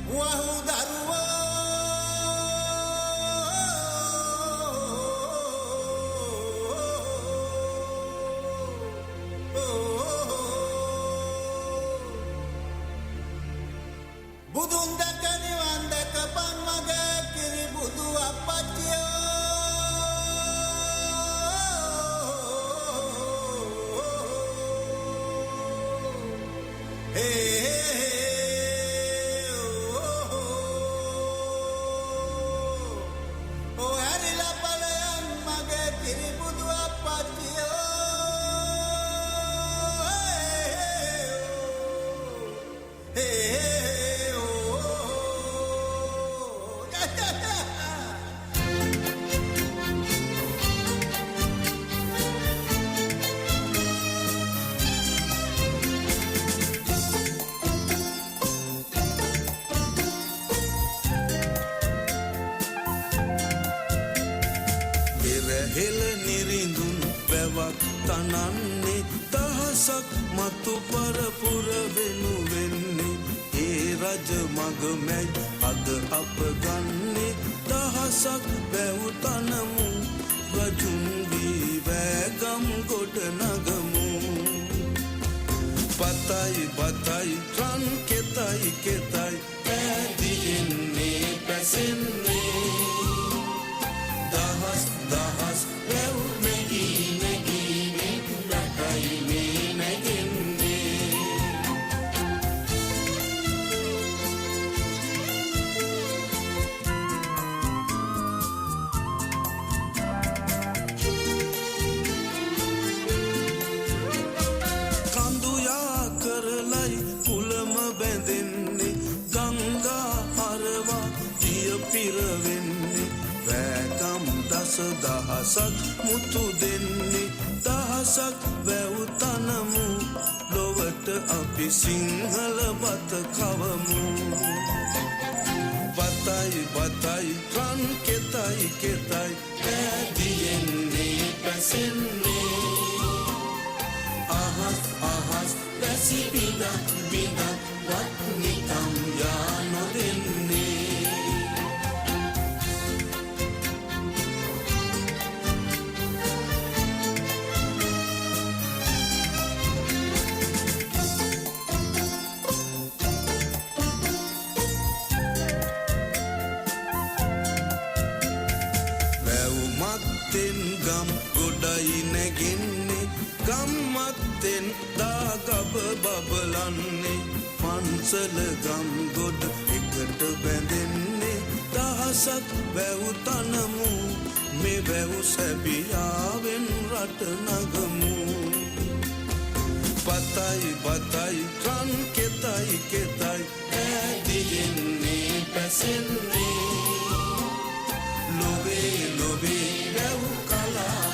වහු දරුවෝ බුදුන් දැක නිවන් දැකපන් මගේ කිරි බුදු අපච්චියෝ තනන්නේ දහසක් මතු පරපුර වෙනු වෙන්නේ ඒ රජ මග මැයි අද අප ගන්නේ දහසක් වැව් තනමු රජුන් වී වැගම් ගොඩ නගමු පතයි බතයි රන් කෙතයි කෙතයි පැදිෙන්නේ පැසෙන්නේ දහස් දහස් වැව් නැගී දහසක් මුතු දෙන්නේ දහසක් වැව් තනමු ලොවට අපි සිංහල බත කවමු බතයි බතයි රන් කෙතයි කෙතයි පැදියෙන්නේ පැසෙන්නේ අහස් අහස් පැසි බිඳක් බිඳක් වත් නිකම් යා නොදෙන්නේ ගම්මත්තෙන් දාගබ බබලන්නේ පන්සල ගම් ගොඩ එකට බැඳෙන්නේ දහසක් වැව් තනමු මේ වැව් සැබියාවෙන් රට නගමු පතයි බතයි රන් කෙතයි කෙතයි ඇදියෙන්නේ පැසෙන්නේ ලොවේ ලොවේ වැව් කලා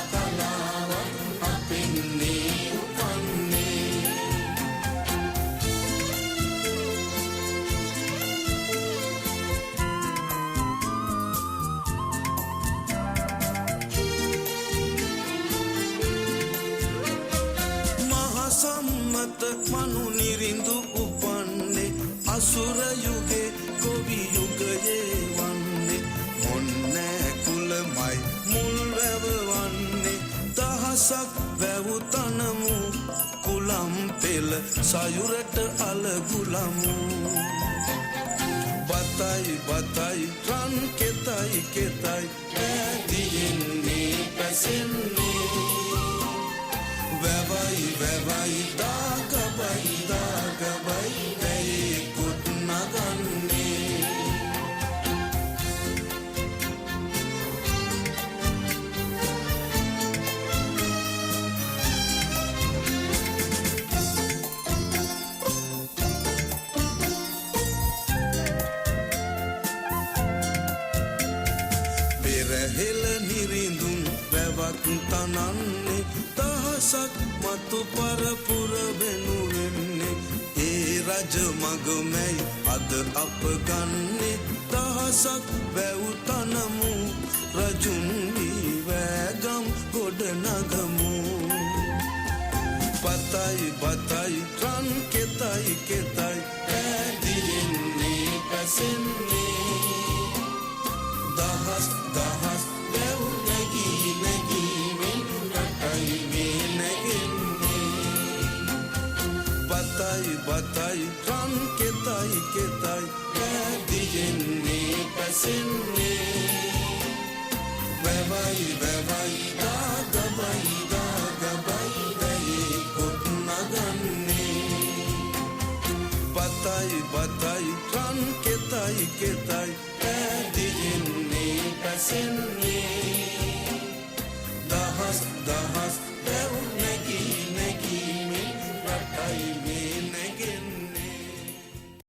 මනු නිරිඳු උපන්නේ අසුර යුගේ ගොවි යුගයේ වන්නේ මොන්නෑ කුලමයි මුල් වැව වන්නේ දහසක් වැව් තනමු කුලම් පෙළ සයුරට අලගුලමු බතයි බතයි රන් කෙතයි කෙතයි පැදියෙන්නේ පැසෙන්නේ වැවයි වැවයි දාගබයි දාගබයි ඇයි කුත් නගන්නේ ගණන්නේ දහසක් මතු පරපුර වෙනුවෙන්නේ ඒ රජ මගමැයි අද අප ගන්නේ දහසක් වැව් තනමු රජුන් වී වෑගම් ගොඩ නගමු බතයි බතයි රන් කෙතයි කෙතයි ඇදිරෙන්නේ පැසෙන්නේ දහස් දහස් වැව් නැගී නැගී මෙන් රටයි මේ නැගෙන්නේ බතයි බතයි රන් කෙතයි කෙතයි ඇදිරෙන්නේ පැසෙන්නේ වැවයි වැවයි දාගබයි දාගබයි වැයේ කොට නගන්නේ බතයි බතයි රන් කෙතයි කෙතයි ඇදිරෙන්නේ පැසෙන්නේ